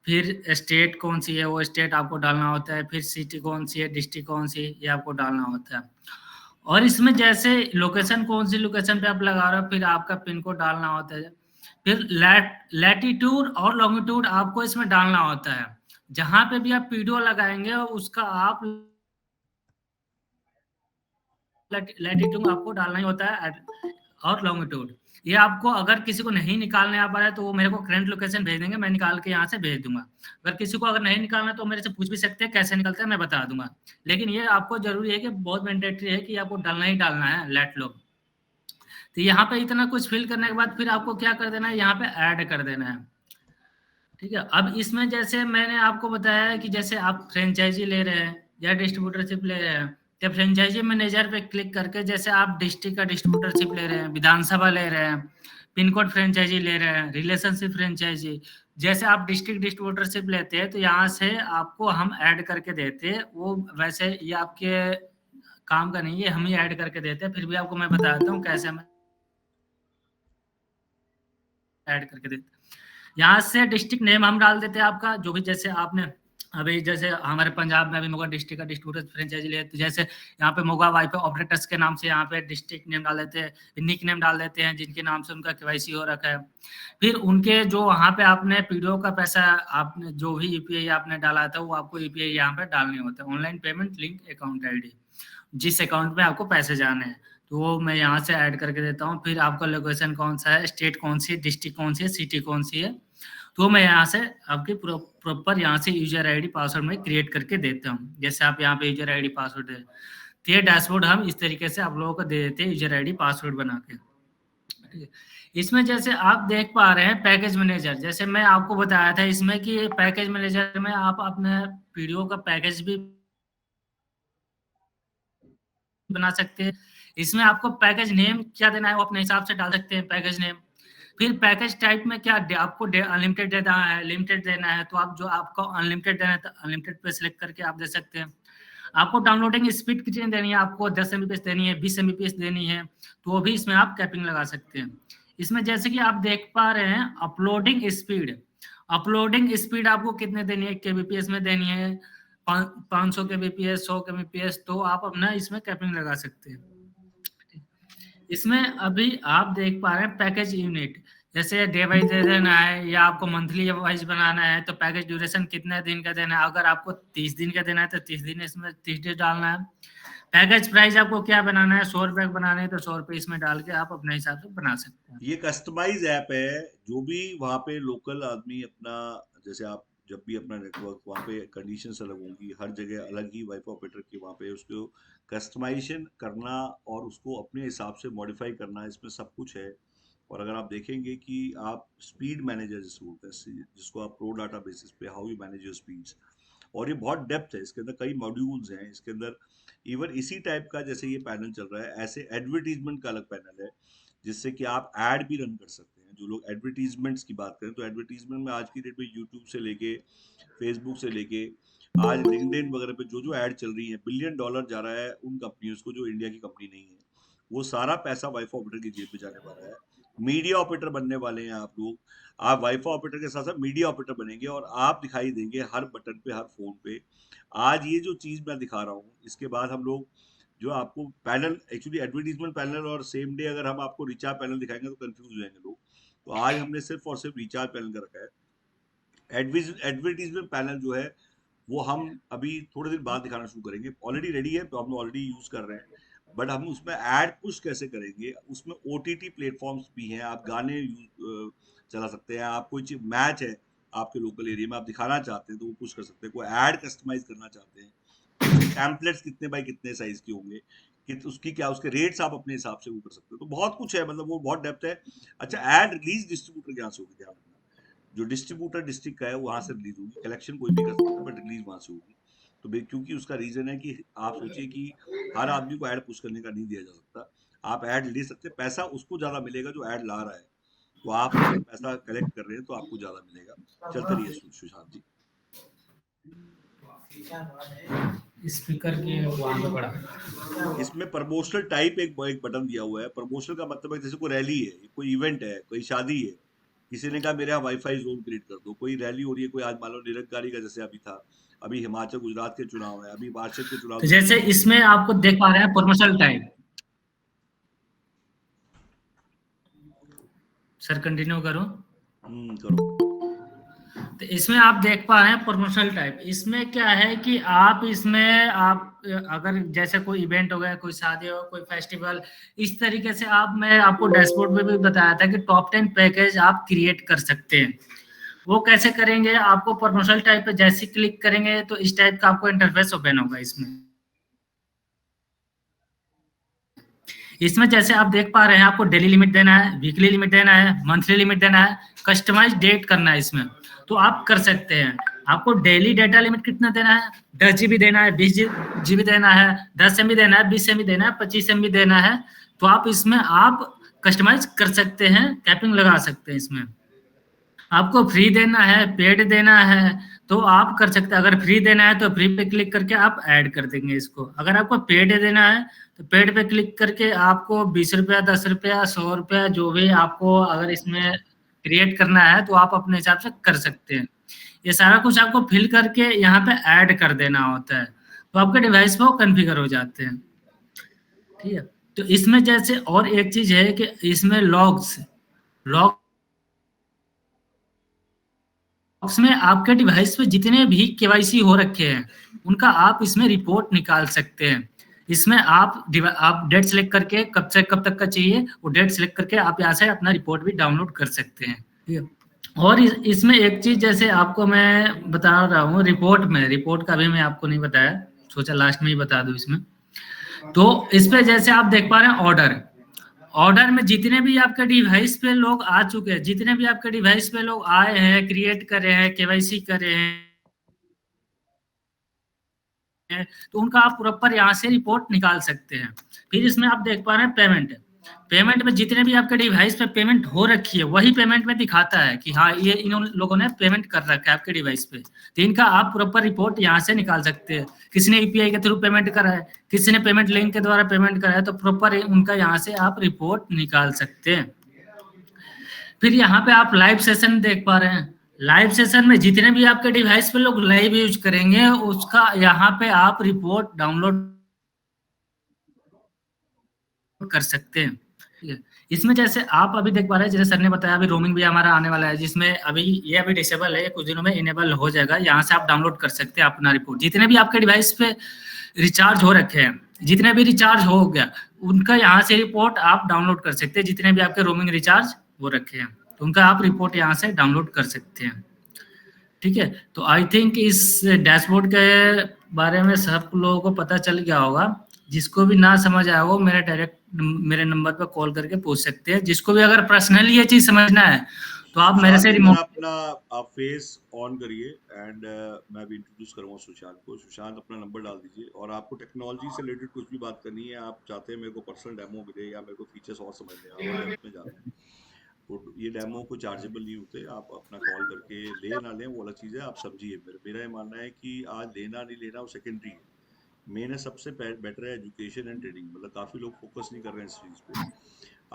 फिर स्टेट कौन सी है वो स्टेट आपको डालना होता है। फिर सिटी कौन सी है, डिस्ट्रिक्ट कौन सी, ये आपको डालना होता है। और इसमें जैसे लोकेशन कौन सी लोकेशन पे आप लगा रहे हो, फिर आपका पिन कोड डालना होता है। फिर लैटिट्यूड और लॉन्गिट्यूड आपको इसमें डालना होता है। जहां पे भी आप वीडियो लगाएंगे उसका आप लैटिट्यूड आपको डालना ही होता है और लॉन्गिट्यूड। ये आपको अगर किसी को नहीं निकालने आ पा रहा है तो वो मेरे को करंट लोकेशन भेज देंगे, मैं निकाल के यहाँ से भेज दूंगा। अगर किसी को अगर नहीं निकालना तो मेरे से पूछ भी सकते हैं कैसे निकलता है, मैं बता दूंगा। लेकिन ये आपको जरूरी है कि बहुत मैंडेटरी है कि आपको डालना ही डालना है लेट लोग। तो यहाँ पे इतना कुछ फिल करने के बाद फिर आपको क्या कर देना है, यहाँ पे ऐड कर देना है। ठीक है। अब इसमें जैसे मैंने आपको बताया है कि जैसे आप फ्रेंचाइजी ले रहे हैं या डिस्ट्रीब्यूटरशिप ले रहे हैं, तो फ्रेंचाइजी मैनेजर पे क्लिक करके जैसे आप डिस्ट्रिक्ट का डिस्ट्रीब्यूटरशिप ले रहे हैं, विधानसभा ले रहे हैं, पिन कोड फ्रेंचाइजी ले रहे हैं, रिलेशनशिप फ्रेंचाइजी, जैसे आप डिस्ट्रिक्ट डिस्ट्रीब्यूटरशिप लेते हैं तो यहाँ से आपको हम ऐड करके देते हैं। वो वैसे ये आपके काम का नहीं है, हम ही ऐड करके देते हैं। फिर भी आपको मैं बताता हूँ कैसे हम ऐड करके देते हैं। यहाँ से डिस्ट्रिक्ट नेम हम डाल देते हैं आपका, जो भी जैसे आपने अभी जैसे हमारे पंजाब में अभी मोगा डिस्ट्रिक्ट का डिस्ट्रीब्यूटर फ्रेंचाइजी लिया, तो जैसे यहाँ पे मोगा वाईफाई ऑपरेटर्स के नाम से यहाँ पे डिस्ट्रिक्ट नेम डाल देते हैं, निक नेम डाल देते हैं जिनके नाम से उनका केवाईसी हो रखा है। फिर उनके जो वहाँ पे आपने पीडीओ का पैसा आपने जो भी यूपीआई आपने डाला था वो आपको यूपीआई यहाँ पे डालने होता है। Online payment link account ID, जिस अकाउंट में आपको पैसे जाने हैं, तो वो मैं यहाँ से ऐड करके देता हूँ। फिर आपका लोकेशन कौन सा है, स्टेट कौन सी है, डिस्ट्रिक्ट कौन सी है, सिटी कौन सी है, तो मैं यहाँ से आपकी प्रॉपर यहाँ से यूजर आईडी पासवर्ड में क्रिएट करके देता हूँ। जैसे आप यहाँ पे यूजर आईडी पासवर्ड दे, तो ये डैशबोर्ड हम इस तरीके से आप लोगों को दे देते हैं यूजर आईडी पासवर्ड बना के। ठीक है। इसमें जैसे आप देख पा रहे हैं पैकेज मैनेजर, जैसे मैं आपको बताया था इसमें कि पैकेज मैनेजर में आप अपने वीडियो का पैकेज भी बना सकते हैं। इसमें आपको पैकेज नेम क्या देना है वो अपने हिसाब से डाल सकते हैं पैकेज नेम। फिर पैकेज टाइप में क्या आपको अनलिमिटेड देना है, लिमिटेड देना है, तो आप जो आपको अनलिमिटेड देना है तो अनलिमिटेड पे सिलेक्ट करके आप दे सकते हैं। आपको डाउनलोडिंग स्पीड कितनी देनी है, आपको 10 एमबीपीएस देनी है, 20 एमबीपीएस देनी है, तो वो भी इसमें आप कैपिंग लगा सकते हैं। इसमें जैसे कि आप देख पा रहे हैं अपलोडिंग स्पीड आपको कितने देनी है, केबीपीएस में देनी है, 500 के बीपीएस, 100 के बीपीएस, तो आप अपना इसमें कैपिंग लगा सकते हैं। इसमें अभी आप देख पा रहे हैं पैकेज यूनिट, जैसे डे वाइज दे देना है या आपको मंथली वाइज बनाना है, तो पैकेज ड्यूरेशन कितने दिन का देना है। अगर आपको 30 दिन का देना है तो 30 दिन इसमें 30 डेज डालना है। पैकेज प्राइस आपको क्या बनाना है, 100 रुपए बनाने हैं तो 100 रुपए इसमें डाल के आप अपने हिसाब से बना सकते हैं। ये कस्टमाइज ऐप है, जो भी वहाँ पे लोकल आदमी अपना, जैसे आप जब भी अपना नेटवर्क, वहाँ पे कंडीशंस अलग होंगी, हर जगह अलग ही वाईफाई ऑपरेटर की वहाँ पे उसको कस्टमाइजेशन करना और उसको अपने हिसाब से मॉडिफाई करना, इसमें सब कुछ है। और अगर आप देखेंगे कि आप स्पीड मैनेजर जिसको बोलते हैं, जिसको आप प्रो डाटा बेसिस पे how you manage your speeds, और ये बहुत डेप्थ है, इसके अंदर कई मॉड्यूल्स हैं इसके अंदर। इवन इसी टाइप का जैसे ये पैनल चल रहा है, ऐसे एडवर्टीजमेंट का अलग पैनल है, जिससे कि आप ऐड भी रन कर सकते हैं। जो लोग एडवर्टीजमेंट्स की बात करें, तो एडवर्टीजमेंट में आज की डेट में यूट्यूब से लेके फेसबुक से लेके आज लिंक्डइन वगैरह पे जो जो ऐड चल रही है, बिलियन डॉलर जा रहा है उन कंपनियों को, जो इंडिया की कंपनी नहीं है। वो सारा पैसा वाईफाई ऑपरेटर की जेब में जाने वाला है। मीडिया ऑपरेटर बनने वाले हैं आप लोग। आप वाईफाई ऑपरेटर के साथ साथ मीडिया ऑपरेटर बनेंगे और आप दिखाई देंगे हर बटन पे, हर फोन पे। आज ये जो चीज मैं दिखा रहा हूँ, इसके बाद हम लोग जो आपको पैनल, एक्चुअली एडवर्टीजमेंट पैनल और सेम डे अगर हम आपको रिचार्ज पैनल दिखाएंगे तो कंफ्यूज हो जाएंगे लोग। तो आज हमने सिर्फ और सिर्फ रिचार्ज पैनल का रखा है। एडवर्टीजमेंट पैनल जो है वो हम अभी थोड़े दिन बाद दिखाना शुरू करेंगे। ऑलरेडी रेडी है, तो हम ऑलरेडी यूज कर रहे हैं, बट हम उसमें ऐड पुश कैसे करेंगे। उसमें ओटीटी प्लेटफॉर्म्स भी हैं, आप गाने चला सकते हैं, आप कोई चीज मैच है आपके लोकल एरिया में आप दिखाना चाहते हैं तो वो पुश कर सकते हैं, कोई ऐड कस्टमाइज करना चाहते हैं तो उसके पैम्पलेट्स कितने बाई कितने साइज के होंगे, कि उसकी क्या उसके रेट्स आप अपने हिसाब से वो कर सकते हो। तो बहुत कुछ है, मतलब वो बहुत डेप्थ है। अच्छा, ऐड रिलीज डिस्ट्रीब्यूटर के यहाँ से होगी, ध्यान रखना, जो डिस्ट्रीब्यूटर डिस्ट्रिक्ट का है वहां से रिलीज होगी। कलेक्शन कोई भी कर सकता है बट रिलीज वहां से होगी। तो क्योंकि उसका रीजन है कि आप सोचिए कि हर आदमी को ऐड पुश करने का नहीं दिया जा सकता। आप ऐड ले सकते हैं, पैसा उसको ज्यादा मिलेगा जो ऐड ला रहा है, तो आप अगर पैसा कलेक्ट कर रहे हैं तो आपको ज्यादा मिलेगा। चलते रहिए सुशांत जी। स्पीकर के वहां पे पड़ा। इसमें प्रमोशनल टाइप एक बटन दिया हुआ है। प्रमोशनल का मतलब है जैसे कोई रैली है, कोई इवेंट है, कोई शादी है, किसी ने कहा मेरे यहाँ वाईफाई जोन क्रिएट कर दो, कोई रैली हो रही है, कोई आज मान लो निरंकारी का जैसे अभी था, अभी हिमाचल गुजरात के चुनाव है, अभी वार्षिक के चुनाव। तो जैसे इसमें आपको देख पा रहे हैं प्रमोशनल टाइप। सर कंटिन्यू करो। करो। तो इसमें आप देख पा रहे हैं प्रमोशनल टाइप। इसमें क्या है कि आप इसमें आप अगर जैसे कोई इवेंट हो गया, कोई शादी हो, कोई फेस्टिवल, इस तरीके से आप, मैं आपको डैशबोर्ड में भी बताया था कि टॉप 10 पैकेज आप क्रिएट कर सकते हैं। वो कैसे करेंगे, आपको प्रमोशनल टाइप पे जैसे क्लिक करेंगे तो इस टाइप का आपको इंटरफेस ओपन होगा। इसमें जैसे आप देख पा रहे हैं, आपको डेली लिमिट देना है, वीकली लिमिट देना है, मंथली लिमिट देना है, कस्टमाइज डेट करना है इसमें, तो आप कर सकते हैं। आपको डेली डेटा लिमिट कितना देना है, 10 जीबी देना है, 20 जीबी देना है, 10 एमबी देना है, 20 एमबी देना है, 25 एमबी देना है, तो आप इसमें आप कस्टमाइज कर सकते हैं, कैपिंग लगा सकते हैं। इसमें आपको फ्री देना है, पेड देना है, तो आप कर सकते हैं। अगर फ्री देना है तो फ्री पे क्लिक करके आप ऐड कर देंगे इसको। अगर आपको पेड देना है तो पेड पे क्लिक करके आपको 20 रुपया, 10 रुपया, 100 रुपया, जो भी आपको अगर इसमें क्रिएट करना है तो आप अपने हिसाब से कर सकते हैं। ये सारा कुछ आपको फिल करके यहाँ पे ऐड कर देना होता है, तो आपके डिवाइस पे वो कॉन्फ़िगर हो जाते हैं। ठीक है, तो इसमें जैसे और एक चीज है कि इसमें लॉग्स में आपके डिवाइस पे जितने भी केवाईसी हो रखे हैं उनका आप इसमें रिपोर्ट निकाल सकते हैं। इसमें आप डेट सेलेक्ट करके कब से कब तक का चाहिए वो डेट सेलेक्ट करके आप यहाँ से अपना रिपोर्ट भी डाउनलोड कर सकते हैं। ठीक है, और इसमें एक चीज जैसे आपको मैं बता रहा हूँ, रिपोर्ट का भी मैं आपको नहीं बताया, सोचा लास्ट में ही बता दूं इसमें। तो इस पे जैसे आप देख पा रहे हैं ऑर्डर में जितने भी आपके डिवाइस पे लोग आ चुके हैं, जितने भी आपके डिवाइस पे लोग आए हैं, क्रिएट करे हैं, केवाईसी करे हैं, तो उनका आप प्रॉपर यहाँ से रिपोर्ट निकाल सकते हैं। फिर इसमें आप देख पा रहे हैं पेमेंट में जितने भी आपके डिवाइस पे पेमेंट हो रखी है वही पेमेंट में दिखाता है कि हाँ ये इन लोगों ने पेमेंट कर रखा है आपके डिवाइस पे, तो इनका आप प्रॉपर रिपोर्ट यहाँ से निकाल सकते हैं। किसी ने यूपीआई के थ्रू पेमेंट करा है, किसी ने पेमेंट लिंक के द्वारा पेमेंट करा है, तो प्रॉपर उनका यहाँ से आप रिपोर्ट निकाल सकते हैं। फिर यहाँ पे आप लाइव सेशन देख पा रहे हैं। लाइव सेशन में जितने भी आपके डिवाइस पे लोग लाइव यूज करेंगे उसका यहाँ पे आप रिपोर्ट डाउनलोड कर सकते हैं। ठीक है, इसमें जैसे आप अभी देख पा रहे हैं, जैसे सर ने बताया अभी रोमिंग भी हमारा आने वाला है, जिसमें अभी ये अभी डिसेबल है, कुछ दिनों में इनेबल हो जाएगा। यहाँ से आप डाउनलोड कर सकते हैं अपना रिपोर्ट। जितने भी आपके डिवाइस पे रिचार्ज हो रखे हैं, जितने भी रिचार्ज हो गया उनका यहाँ से रिपोर्ट आप डाउनलोड कर सकते हैं। जितने भी आपके रोमिंग रिचार्ज हो रखे हैं तो उनका आप रिपोर्ट यहाँ से डाउनलोड कर सकते हैं। ठीक है, तो आई थिंक इस डैशबोर्ड के बारे में सब लोगों को पता चल गया होगा। जिसको भी ना समझ आया वो मेरे नंबर पर कॉल करके पूछ सकते हैं। जिसको भी अगर पर्सनली ये चीज समझना है तो आप मेरे से रिमोट अपना आप फेस ऑन करिए एंड मैं भी इंट्रोड्यूस करूंगा सुशांत को। सुशांत अपना नंबर डाल दीजिए, और आपको टेक्नोलॉजी से रिलेटेड कुछ भी बात करनी है, आप चाहते हैं मेरे को पर्सनल डेमो मिले या मेरे को फीचर्स और समझने हैं और डेप्थ में जाना है, तो ये डेमो को चार्जेबल नहीं होते। आप अपना कॉल करके ले ना लें वो अलग चीज़ है, आप समझिए। मेरा ये मानना है कि आज लेना नहीं लेना वो सेकेंडरी है। मेन है सबसे बेटर है एजुकेशन एंड ट्रेनिंग। मतलब काफ़ी लोग फोकस नहीं कर रहे हैं इस चीज़ पे।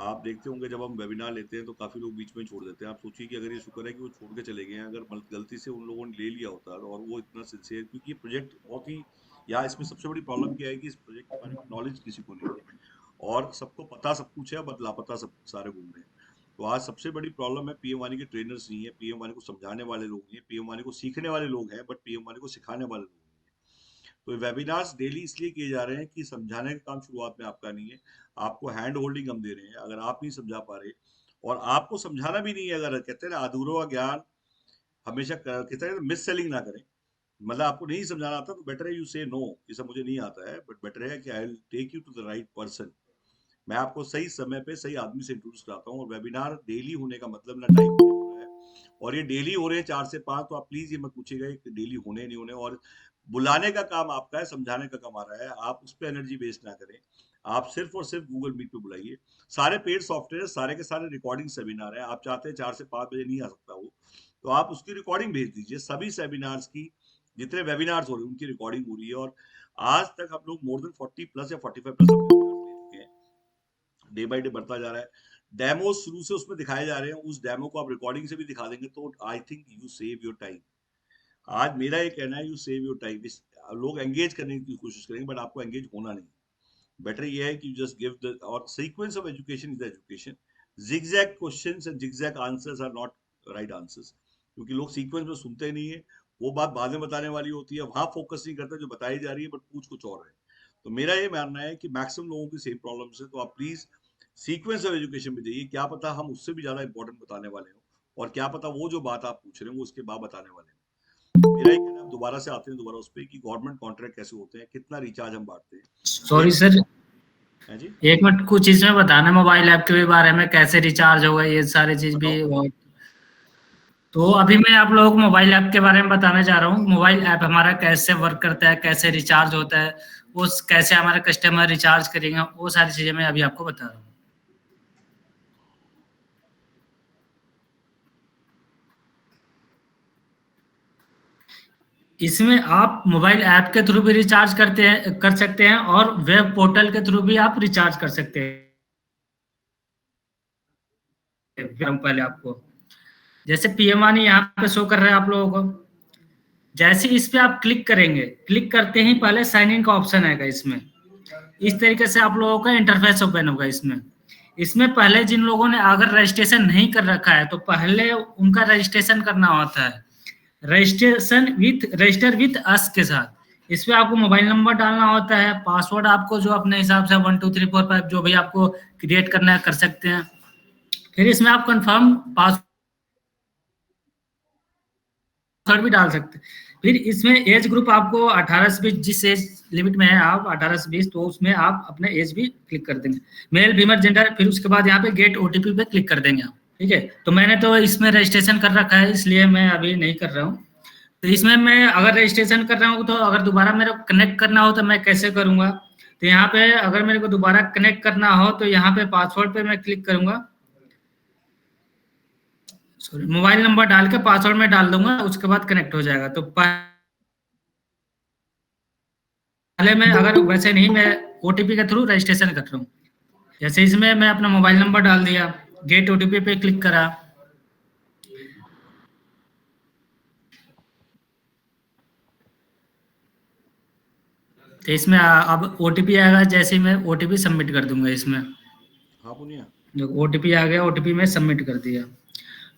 आप देखते होंगे जब हम वेबिनार लेते हैं तो काफ़ी लोग बीच में छोड़ देते हैं। आप सोचिए कि अगर ये शुक्र है कि वो छोड़ के चले गए हैं, अगर गलती से उन लोगों ने ले लिया होता और वो इतना सिंसियर, क्योंकि ये प्रोजेक्ट बहुत ही, या इसमें सबसे बड़ी प्रॉब्लम क्या है कि इस प्रोजेक्ट के बारे में नॉलेज किसी को नहीं है, और सबको पता सब कुछ है बट लापता सब सारे घूम रहे हैं। तो आज सबसे बड़ी प्रॉब्लम है पीएम वानी के ट्रेनर्स नहीं है, पीएम वानी को समझाने वाले लोग नहीं है, पीएम वानी को सीखने वाले लोग हैं बट पीएम वानी को सिखाने वाले लोग नहीं है। तो वेबिनार्स डेली इसलिए किए जा रहे हैं कि समझाने का काम शुरुआत में आपका नहीं है, आपको हैंड होल्डिंग हम दे रहे हैं। अगर आप नहीं समझा पा रहे और आपको समझाना भी नहीं है, अगर कहते हैं ना अधूरा ज्ञान हमेशा कहते हैं मिस सेलिंग ना करें, मतलब आपको नहीं समझाना आता तो बेटर है यू से नो, ये सब मुझे नहीं आता है, बट बेटर है कि I will take you to the right person. मैं आपको सही समय पे सही आदमी से इंट्रोड्यूस कराता हूँ। और वेबिनार डेली होने का मतलब ना टाइम पे हो रहा है, और ये डेली हो रहे हैं 4 से 5, तो आप प्लीज ये मत पूछिएगा कि डेली होने नहीं होने। और बुलाने का काम आपका है, समझाने का काम आ रहा है, आप उस पर एनर्जी वेस्ट ना करें। आप सिर्फ और सिर्फ गूगल मीट पे बुलाइए। सारे पेड सॉफ्टवेयर सारे के सारे रिकॉर्डिंग सेमिनार है। आप चाहते हैं 4 से 5 बजे नहीं आ सकता वो, तो आप उसकी रिकॉर्डिंग भेज दीजिए। सभी सेमिनार्स की जितने वेबिनार्स हो रहे हैं उनकी रिकॉर्डिंग हो रही है। और आज तक हम लोग मोर देन 40+ या 45+ वेबिनार्स ले चुके हैं, डे बाय डे बढ़ता जा रहा है। डेमो शुरू से उसमें दिखाए जा रहे हैं, उस डेमो को आप रिकॉर्डिंग से भी दिखा देंगे तो I think you save your time. आज मेरा ये कहना है यू सेव योर टाइम। लोग एंगेज करने की कोशिश करेंगे बट आपको एंगेज होना नहीं। बेटर ये है कि यू जस्ट गिव द, और sequence of education is education. Zigzag questions and zigzag answers are not right answers, क्योंकि लोग सीक्वेंस में सुनते नहीं है। वो बात बाद में बताने वाली होती है, वहां फोकस नहीं करते जो बताई जा रही है, बट पूछ कुछ और है। तो मेरा ये मानना है कि मैक्सिमम लोगों की सेम प्रॉब्लम्स है, तो आप प्लीज सीक्वेंस ऑफ एजुकेशन में जाइए। क्या पता हम उससे भी ज्यादा इंपॉर्टेंट बताने वाले हो, और क्या पता वो जो बात आप पूछ रहे हो वो उसके बाद बताने वाले हो। मेरा ये कहना है, दोबारा से आते हैं दोबारा उस पर कि गवर्नमेंट कॉन्ट्रैक्ट कैसे होते हैं, कितना रिचार्ज हम बांटते हैं। सॉरी सर, है जी। एक मिनट कुछ इसमें बताना मोबाइल ऐप के बारे में, कैसे रिचार्ज होगा ये सारी चीज भी। बताओ बताओ। तो अभी मैं आप लोगों को मोबाइल ऐप के बारे में बताना चाह रहा हूँ। मोबाइल ऐप हमारा कैसे वर्क करता है, कैसे रिचार्ज होता है, वो कैसे हमारे कस्टमर रिचार्ज करेंगे, वो सारी चीजें मैं अभी आपको बता रहा हूँ। इसमें आप मोबाइल ऐप के थ्रू भी रिचार्ज कर सकते हैं और वेब पोर्टल के थ्रू भी आप रिचार्ज कर सकते हैं। पहले आपको जैसे पीएमआनी यहाँ पे शो कर रहा है आप लोगों को, जैसे इस पे आप क्लिक करेंगे, क्लिक करते ही पहले साइन इन का ऑप्शन आएगा इसमें। इस तरीके से आप लोगों का इंटरफेस ओपन होगा इसमें। इसमें पहले जिन लोगों ने अगर रजिस्ट्रेशन नहीं कर रखा है तो पहले उनका रजिस्ट्रेशन करना होता है, रजिस्टर विथ अस के साथ। इसमें आपको मोबाइल नंबर डालना होता है, पासवर्ड आपको जो अपने हिसाब से 1 2 3 4 5 जो भी आपको क्रिएट करना है कर सकते हैं। फिर इसमें आप कंफर्म पासवर्ड भी डाल सकते हैं। फिर इसमें एज ग्रुप आपको 18 से 20, जिस एज लिमिट में है आप 18 से 20, तो उसमें आप अपने एज भी क्लिक कर देंगे, मेल फीमेल जेंडर। फिर उसके बाद यहाँ पे गेट ओटीपी पे क्लिक कर देंगे आप। ठीक है, तो मैंने तो इसमें रजिस्ट्रेशन कर रखा है इसलिए मैं अभी नहीं कर रहा हूँ। तो इसमें मैं अगर रजिस्ट्रेशन कर रहा हूँ तो अगर दोबारा मेरे को कनेक्ट करना हो तो मैं कैसे करूंगा? तो यहाँ पे अगर मेरे को दोबारा कनेक्ट करना हो तो यहाँ पे पासवर्ड पे मैं क्लिक करूंगा, सॉरी मोबाइल नंबर डाल के पासवर्ड में डाल दूंगा, उसके बाद कनेक्ट हो जाएगा। तो पहले मैं अगर वैसे नहीं, मैं ओटीपी के थ्रू रजिस्ट्रेशन कर रहा हूँ। जैसे इसमें मैं अपना मोबाइल नंबर डाल दिया, गेट ओटीपी पे क्लिक करा, तो इसमें अब ओटीपी आएगा। जैसे ही मैं ओटीपी सबमिट कर दूंगा इसमें, हाँ पुनिया। जो ओटीपी आ गया, ओटीपी में सबमिट कर दिया।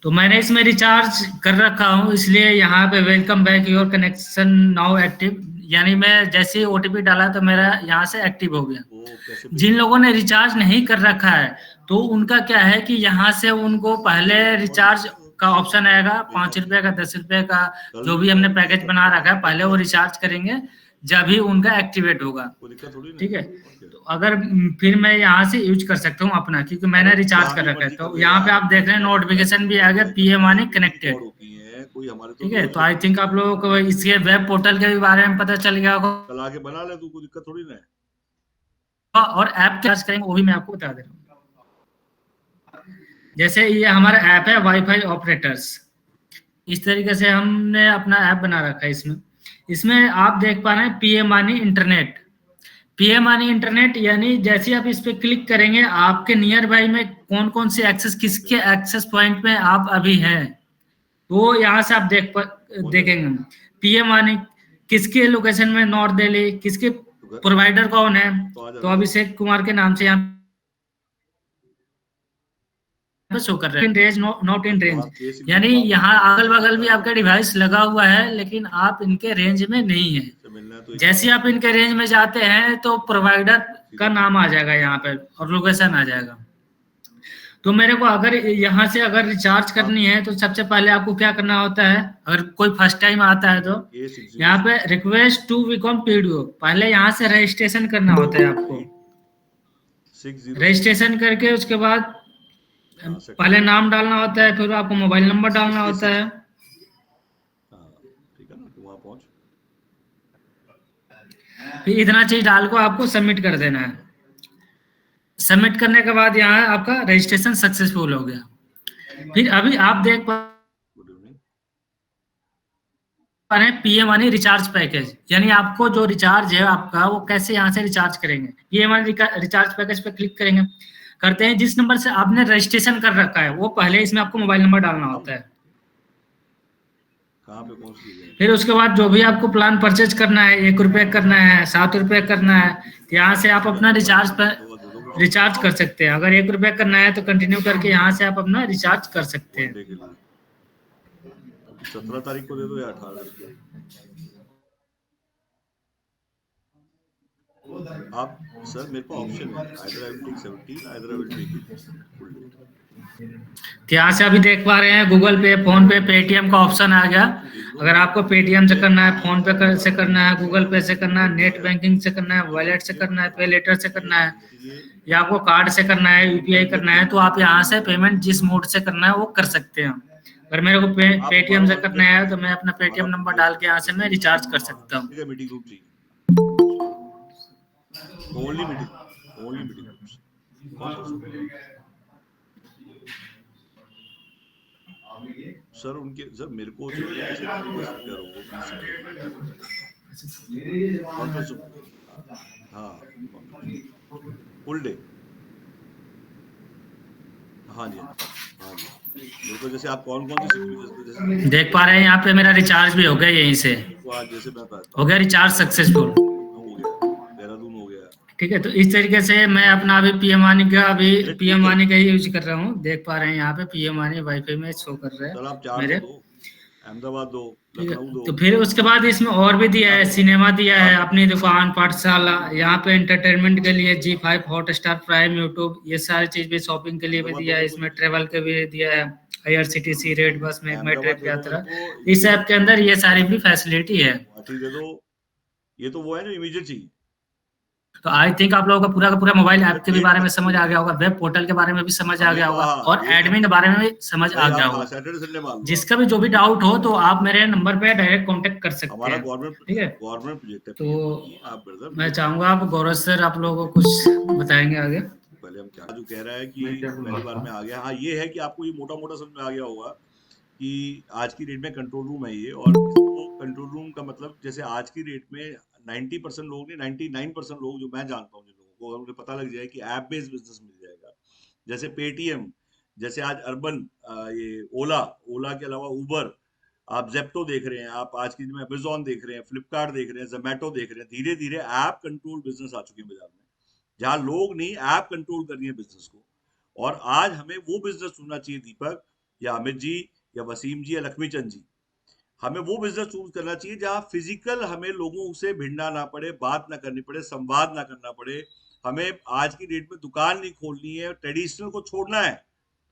तो मैंने इसमें रिचार्ज कर रखा हूँ, इसलिए यहाँ पे welcome back your connection now active, यानी मैं जैसे ही ओटीपी डाला तो मेरा यहाँ से एक्टिव हो गया। वो कैसे जिन भेजना लोगों ने रिचार्ज नहीं कर रखा है तो उनका क्या है कि यहाँ से उनको पहले रिचार्ज का ऑप्शन आएगा, 5 रुपए का, 10 रुपए का, जो भी हमने पैकेज बना रखा है, पहले वो रिचार्ज करेंगे जब ही उनका एक्टिवेट होगा। कोई दिक्कत थोड़ी ना ठीक है, है। तो अगर फिर मैं यहाँ से यूज कर सकता हूँ अपना, क्योंकि मैंने रिचार्ज कर रखा है। तो यहाँ पे आप देख रहे हैं नोटिफिकेशन भी आ गया, पीएम मनी कनेक्टेड। होती है कोई हमारे तो ठीक है, तो आई थिंक आप लोगों को इसके वेब पोर्टल के बारे में पता चल गया होगा, चला के बना ले तू, कोई दिक्कत थोड़ी ना है। और ऐप क्या करेंगे वो भी मैं आपको बता दे रहा हूँ। जैसे ये हमारा ऐप है वाईफाई ऑपरेटर्स, इस तरीके से हमने अपना ऐप बना रखा है। इसमें इसमें आप देख पा रहे हैं पीएम मानी इंटरनेट। पीएम मानी इंटरनेट यानी जैसे आप इस पे क्लिक करेंगे, आपके नियर बाई में कौन कौन से एक्सेस, किसके एक्सेस पॉइंट में आप अभी हैं, तो यहाँ से आप देखेंगे पीएम मानी किसके लोकेशन में, नॉर्थ दिल्ली, किसके प्रोवाइडर कौन है, तो अभिषेक कुमार के नाम से यहाँ पे शो कर रहा है इन रेंज नॉट इन तो रेंज, आप केस यानी एग्जीक्यूटिव यहाँ अगल बगल भी आपका डिवाइस लगा हुआ है लेकिन आप इनके रेंज में नहीं है। से मिलना है तो एक जैसे ही आप इनके रेंज में जाते हैं तो प्रोवाइडर ठीक का है। नाम आ जाएगा यहाँ पे और लोकेशन आ जाएगा। तो मेरे को अगर यहाँ से अगर रिचार्ज आप करनी है तो सबसे पहले आपको क्या करना होता है, अगर कोई फर्स्ट टाइम आता है तो केस यहाँ एग्जीक्यूटिव पे रिक्वेस्ट टू बिकम पीडीओ पहले यहाँ से रजिस्ट्रेशन करना होता है आपको। 606 रजिस्ट्रेशन करके उसके बाद हाँ पहले सेटलमेंट नाम डालना होता है, फिर आपको मोबाइल नंबर डालना होता 66 है। हाँ ठीक है ना, तो वहाँ पहुँच फिर इतना चीज डाल को आपको सबमिट कर देना है। सबमिट करने के बाद यहाँ आपका रजिस्ट्रेशन सक्सेसफुल हो गया। फिर अभी आप देख पा गुड इवनिंग। रहे हैं पीएम मनी रिचार्ज पैकेज, यानी आपको जो रिचार्ज है आपका वो कैसे यहाँ से रिचार्ज करेंगे। पीएम मनी रिचार्ज पैकेज पे क्लिक करेंगे, करते हैं जिस नंबर से आपने रजिस्ट्रेशन कर रखा है वो पहले इसमें आपको मोबाइल नंबर डालना होता है। कहाँ पे पहुँच गए? फिर उसके बाद जो भी आपको प्लान परचेज करना है, 1 रुपये करना है, 7 रुपये करना है, तो यहाँ से आप अपना रिचार्ज पर रिचार्ज कर सकते हैं। अगर 1 रुपये करना है तो कंटिन्यू करके यहाँ से आप अपना रिचार्ज कर सकते हैं। 1 डे के लिए 17 तारीख को दे दो या 18 तारीख को। आप सर मेरे पास ऑप्शन है, either I will take 17 either I will take it full day. तो यहाँ से अभी देख पा रहे हैं गूगल पे, फोन पे, पेटीएम का ऑप्शन आ गया। अगर आपको पेटीएम से करना है, फोन पे से करना है, गूगल पे से करना है, नेट बैंकिंग से करना है, वॉलेट से करना है, पे लेटर से करना है, या आपको कार्ड से करना है, यूपीआई करना है, तो आप यहाँ से पेमेंट जिस मोड से करना है वो कर सकते हैं। अगर मेरे को पेटीएम से करना है तो मैं अपना पेटीएम नंबर डाल के यहाँ से मैं रिचार्ज कर सकता हूँ। ठीक है, मीटिंग ग्रुप चाहिए, ओनली मीटिंग ग्रुप्स। सर उनके सर मेरे को चाहिए जैसे 10 सीटर हो, 20 सीटर कॉन्फ्रेंस रूम। हाँ फुल डे। हाँ जी हाँ जी, मेरे को जैसे आप कौन कौन सी जैसे देख पा रहे हैं यहाँ पे मेरा रिचार्ज भी हो गया यहीं से, तो आज जैसे मैं हो गया रिचार्ज सक्सेसफुल। हो गया, देहरादून हो गया। ठीक है, तो इस तरीके से मैं अपना अभी पीएम वानी का ही यूज कर रहा हूँ। देख पा रहे हैं यहाँ पे पीएम वानी वाईफाई में शो कर रहा सर है आप 4 मेरे। दो, अहमदाबाद दो, ठीक है, लखनऊ दो। तो फिर उसके बाद इसमें और भी दिया है, सिनेमा दिया है, अपनी दुकान, पाठशाला, यहाँ पे एंटरटेनमेंट के लिए जी5, हॉटस्टार, प्राइम, यूट्यूब, ये सारी चीज भी शॉपिंग के लिए भी दिया है। इसमें ट्रेवल के भी दिया है, आईआरसीटीसी, रेड बस में ट्रिप यात्रा, इस ऐप के अंदर ये सारी भी फैसिलिटी है। दे दो, ये तो वो है ना इमीडिएट चाहिए। तो आई थिंक आप लोगों का पूरा मोबाइल ऐप के भी बारे में समझ आ गया होगा, वेब पोर्टल के बारे में भी समझ आ गया होगा, और एडमिन के बारे में भी समझ आ गया होगा। सैटरडे संडे मान लो, जिसका भी जो भी डाउट हो तो आप मेरे नंबर पे डायरेक्ट कांटेक्ट कर सकते हमारा हैं। गवर्नमेंट ठीक है, गवर्नमेंट प्रोजेक्ट है। तो आप ब्रदर मैं चाहूंगा आप गौरव सर आप लोगों को कुछ बताएंगे आगे। पहले हम क्या जो कह रहा है कि पहली बार में आ गया। हाँ ये है कि आपको ये मोटा मोटा समझ में आ गया होगा कि आज की डेट में कंट्रोल रूम है ये, और इसको कंट्रोल रूम का मतलब जैसे आज की डेट में 90% लोग नहीं 99% लोग जो मैं जानता हूँ, जिन लोगों को अगर उन्हें पता लग जाए कि ऐप बेस्ड बिजनेस मिल जाएगा, जैसे पेटीएम, जैसे आज अर्बन, ये ओला के अलावा उबर, आप जेप्टो देख रहे हैं, आप आज की में अमेजोन देख रहे हैं, फ्लिपकार्ट देख रहे हैं, जोमेटो देख रहे हैं, धीरे धीरे ऐप कंट्रोल बिजनेस आ चुके हैं बाजार में, जहां लोग नहीं ऐप कंट्रोल कर रही है बिजनेस को। और आज हमें वो बिजनेस चुनना चाहिए, दीपक या अमित जी या वसीम जी या लक्ष्मी चंद जी, हमें वो बिजनेस चूज करना चाहिए जहां फिजिकल हमें लोगों से भिड़ना ना पड़े, बात ना करनी पड़े, संवाद ना करना पड़े। हमें आज की डेट में दुकान नहीं खोलनी है, ट्रेडिशनल को छोड़ना है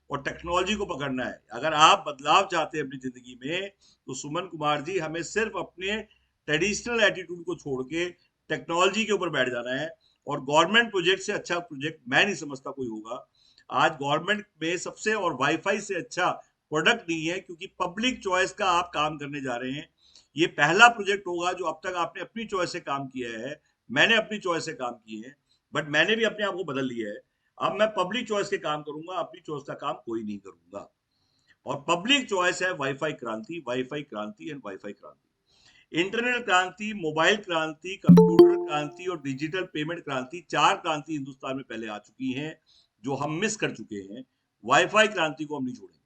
और टेक्नोलॉजी को पकड़ना है। अगर आप बदलाव चाहते हैं अपनी जिंदगी में तो सुमन कुमार जी, हमें सिर्फ अपने ट्रेडिशनल एटीट्यूड को छोड़ के टेक्नोलॉजी के ऊपर बैठ जाना है। और गवर्नमेंट प्रोजेक्ट से अच्छा प्रोजेक्ट मैं नहीं समझता कोई होगा आज गवर्नमेंट में सबसे, और वाईफाई से अच्छा प्रोडक्ट नहीं है, क्योंकि पब्लिक चॉइस का आप काम करने जा रहे हैं। ये पहला प्रोजेक्ट होगा जो अब तक आपने अपनी चॉइस से काम किया है, मैंने अपनी चॉइस से काम किए हैं, बट मैंने भी अपने आप को बदल लिया है। अब मैं पब्लिक चॉइस के काम करूंगा, अपनी चॉइस का काम कोई नहीं करूंगा। और पब्लिक चॉइस है वाईफाई क्रांति, वाईफाई क्रांति एंड वाईफाई क्रांति, इंटरनेट क्रांति, मोबाइल क्रांति, कंप्यूटर क्रांति और डिजिटल पेमेंट क्रांति। 4 क्रांति हिंदुस्तान में पहले आ चुकी हैं जो हम मिस कर चुके हैं। वाईफाई क्रांति को हम नहीं छोड़ेंगे।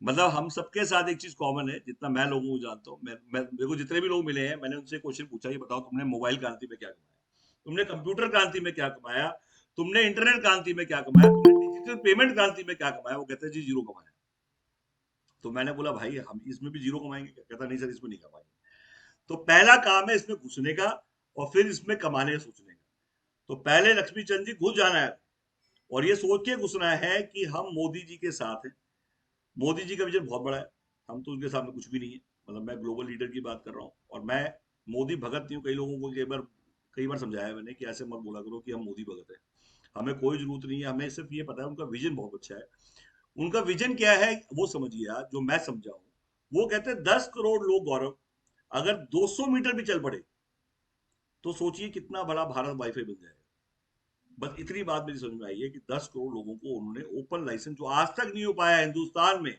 मतलब हम सबके साथ एक चीज कॉमन है, जितना मैं लोगों को जानता हूँ, मेरे को जितने भी लोग मिले हैं, मैंने उनसे क्वेश्चन पूछा, ये बताओ तुमने मोबाइल क्रांति में क्या कमाया, तुमने कंप्यूटर क्रांति में क्या कमाया, तुमने इंटरनेट क्रांति में क्या कमाया, तुमने डिजिटल पेमेंट क्रांति में क्या कमाया? वो कहते हैं जी जीरो कमाया। तो मैंने बोला भाई हम इसमें भी जीरो कमाएंगे क्या? कहता नहीं सर इसमें नहीं कमाएंगे। तो पहला काम है इसमें घुसने का और फिर इसमें कमाने का सोचने का। तो पहले लक्ष्मी चंद जी घुस जाना है और ये सोच के घुसना है कि हम मोदी जी के साथ हैं। मोदी जी का विजन बहुत बड़ा है, हम तो उनके सामने कुछ भी नहीं है। मतलब मैं ग्लोबल लीडर की बात कर रहा हूँ और मैं मोदी भगत नहीं हूँ। कई लोगों को कई बार समझाया मैंने कि ऐसे मत बोला करो कि हम मोदी भगत है। हमें कोई जरूरत नहीं है, हमें सिर्फ ये पता है उनका विजन बहुत अच्छा है। उनका विजन क्या है वो समझिए आप, जो मैं समझा हूँ। वो कहते हैं 10 करोड़ लोग, गौरव, अगर 200 मीटर भी चल पड़े तो सोचिए कितना बड़ा भारत वाईफाई बन जाएगा। बस इतनी बात मेरी समझ में आई है कि 10 करोड़ लोगों को उन्होंने ओपन लाइसेंस, जो आज तक नहीं हो पाया हिंदुस्तान में,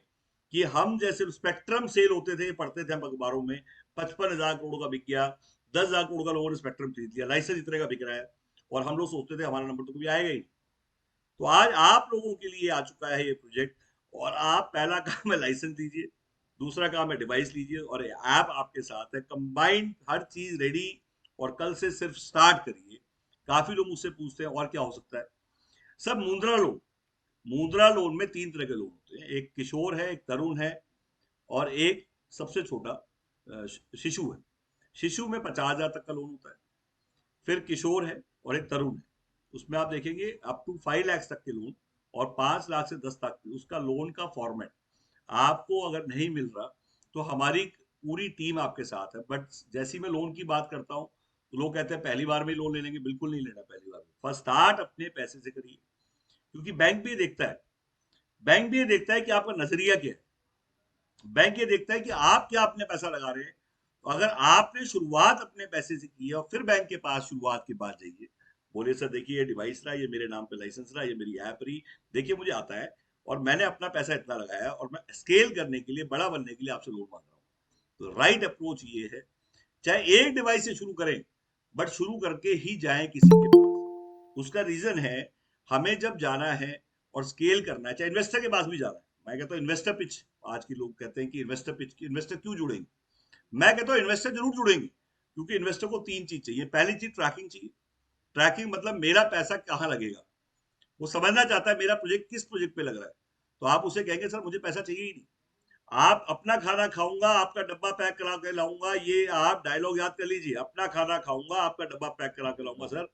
कि हम जैसे स्पेक्ट्रम सेल होते थे, पढ़ते थे हम अखबारों में, 55,000 करोड़ का बिक गया, 10,000 करोड़ का लोगों ने स्पेक्ट्रम खरीद लिया, लाइसेंस इतने का बिक रहा है और हम लोग सोचते थे हमारा नंबर तो कभी आएगा ही। तो आज आप लोगों के लिए आ चुका है ये प्रोजेक्ट और आप पहला काम है लाइसेंस लीजिए, दूसरा काम है डिवाइस लीजिए और ऐप आपके साथ है, कंबाइंड हर चीज रेडी। और कल से सिर्फ स्टार्ट करिए। काफी लोग मुझसे पूछते हैं और क्या हो सकता है। सब मुद्रा लोन। मुद्रा लोन में 3 तरह के लोन होते हैं, एक किशोर है, एक तरुण है और एक सबसे छोटा शिशु है। शिशु में 50,000 तक का लोन होता है, फिर किशोर है और एक तरुण है। उसमें आप देखेंगे अप टू 5 लाख तक के लोन और 5 लाख से 10 लाख उसका लोन का फॉर्मेट। आपको अगर नहीं मिल रहा तो हमारी पूरी टीम आपके साथ है। बट जैसी मैं लोन की बात करता हूँ तो लोग कहते हैं पहली बार में ही लोन ले लेंगे। बिल्कुल नहीं लेना पहली बार में, फर्स्ट स्टार्ट अपने पैसे से करिए, क्योंकि बैंक भी देखता है, बैंक भी ये देखता है कि आपका नजरिया क्या है। बैंक ये देखता है कि आप क्या अपने पैसा लगा रहे हैं। तो अगर आपने शुरुआत अपने पैसे से की है और फिर बैंक के पास शुरुआत के बाद जाइए, बोले सर देखिए ये डिवाइस रहा, ये मेरे नाम पे लाइसेंस रहा, ये मेरी ऐप रही, देखिए मुझे आता है और मैंने अपना पैसा इतना लगाया और मैं स्केल करने के लिए, बड़ा बनने के लिए आपसे लोन मांग रहा हूँ। तो राइट अप्रोच ये है, चाहे एक डिवाइस से शुरू करें बट शुरू करके ही जाएं किसी के पास। उसका रीजन है, हमें जब जाना है और स्केल करना है, चाहे इन्वेस्टर के पास भी जाना है। मैं कहता हूँ इन्वेस्टर पिच, आज के लोग कहते हैं कि इन्वेस्टर पिच, इन्वेस्टर क्यों जुड़ेंगे? मैं कहता हूँ इन्वेस्टर जरूर जुड़ेंगे, क्योंकि इन्वेस्टर को 3 चीज चाहिए। पहली चीज ट्रैकिंग चाहिए। ट्रैकिंग मतलब मेरा पैसा कहाँ लगेगा, वो समझना चाहता है मेरा प्रोजेक्ट किस प्रोजेक्ट पे लग रहा है। तो आप उसे कहेंगे सर मुझे पैसा चाहिए ही नहीं, आप अपना खाना खाऊंगा आपका डब्बा पैक करा के लाऊंगा, ये आप डायलॉग याद कर लीजिए, अपना खाना खाऊंगा आपका डब्बा पैक करा के लाऊंगा सर।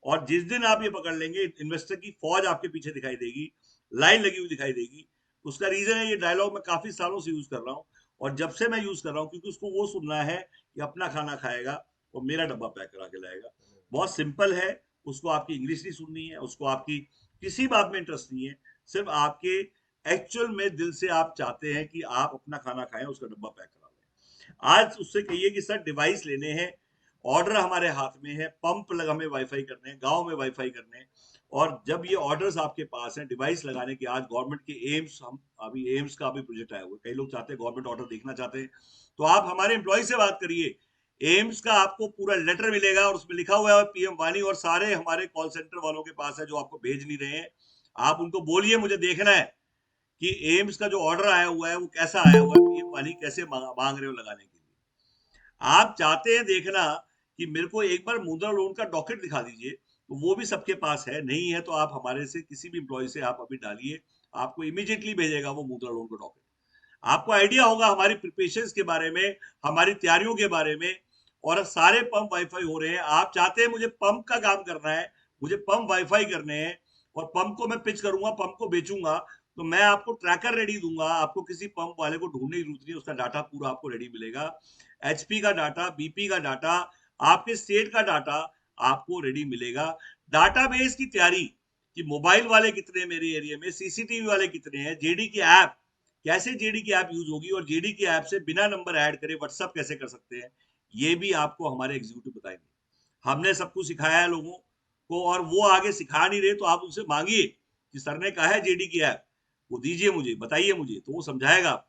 और जिस दिन आप ये पकड़ लेंगे, इन्वेस्टर की फौज आपके पीछे दिखाई देगी, लाइन लगी हुई दिखाई देगी। उसका रीजन है, ये डायलॉग मैं काफी सालों से यूज कर रहा हूँ और जब से मैं यूज कर रहा हूँ, क्योंकि उसको वो सुनना है कि अपना खाना खाएगा और मेरा डब्बा पैक करा के लाएगा। बहुत सिंपल है। उसको आपकी इंग्लिश नहीं सुननी है, उसको आपकी किसी बात में इंटरेस्ट नहीं है, सिर्फ आपके एक्चुअल में दिल से आप चाहते हैं कि आप अपना खाना खाएं, उसका डब्बा पैक करा लें। आज उससे कहिए कि सर डिवाइस लेने हैं, ऑर्डर हमारे हाथ में है, पंप लगा, हमें वाईफाई करने हैं, गांव में वाईफाई करने हैं। और जब ये ऑर्डर्स आपके पास हैं डिवाइस लगाने के, आज गवर्नमेंट के एम्स, हम अभी एम्स का भी प्रोजेक्ट आया हुआ है, कई लोग चाहते हैं गवर्नमेंट ऑर्डर देखना चाहते हैं, तो आप हमारे एम्प्लॉय से बात करिए। एम्स का आपको पूरा लेटर मिलेगा और उसमें लिखा हुआ है पीएम वानी, और सारे हमारे कॉल सेंटर वालों के पास है जो आपको भेज नहीं रहे हैं। आप उनको बोलिए मुझे देखना है कि एम्स का जो ऑर्डर आया हुआ है वो कैसा आया हुआ है, पीएम वानी कैसे मांग रहे हो लगाने के लिए। आप चाहते हैं देखना कि मेरे को एक बार मुद्रा लोन का डॉक्यूमेंट दिखा दीजिए, तो वो भी सबके पास है। नहीं है तो आप हमारे से किसी भी एम्प्लॉय से आप अभी डालिए, आपको इमीडिएटली भेजेगा वो मुद्रा लोन का डॉक्यूमेंट। आपको आइडिया होगा हमारी प्रिपरेशंस के बारे में, हमारी तैयारियों के बारे में। और सारे पंप वाईफाई हो रहे हैं, आप चाहते हैं मुझे पंप का काम करना है, मुझे पंप वाईफाई करने हैं और पंप को मैं पिच करूंगा, पंप को बेचूंगा, तो मैं आपको ट्रैकर रेडी दूंगा। आपको किसी पंप वाले को ढूंढने की जरूरत नहीं, उसका डाटा पूरा आपको रेडी मिलेगा। एचपी का डाटा, बीपी का डाटा, आपके स्टेट का डाटा आपको रेडी मिलेगा। डाटाबेस की तैयारी कि मोबाइल वाले कितने मेरे एरिया में, सीसीटीवी वाले कितने हैं, जेडी की ऐप कैसे, जेडी की ऐप यूज होगी और जेडी की ऐप से बिना नंबर ऐड करे व्हाट्सअप कैसे कर सकते हैं, ये भी आपको हमारे एग्जीक्यूटिव बताएंगे। हमने सब कुछ सिखाया है लोगों को और वो आगे सिखा नहीं रहे तो आप उनसे मांगिए कि सर ने कहा है जेडी की ऐप, वो दीजिए मुझे, बताइए मुझे, तो वो समझाएगा आपको।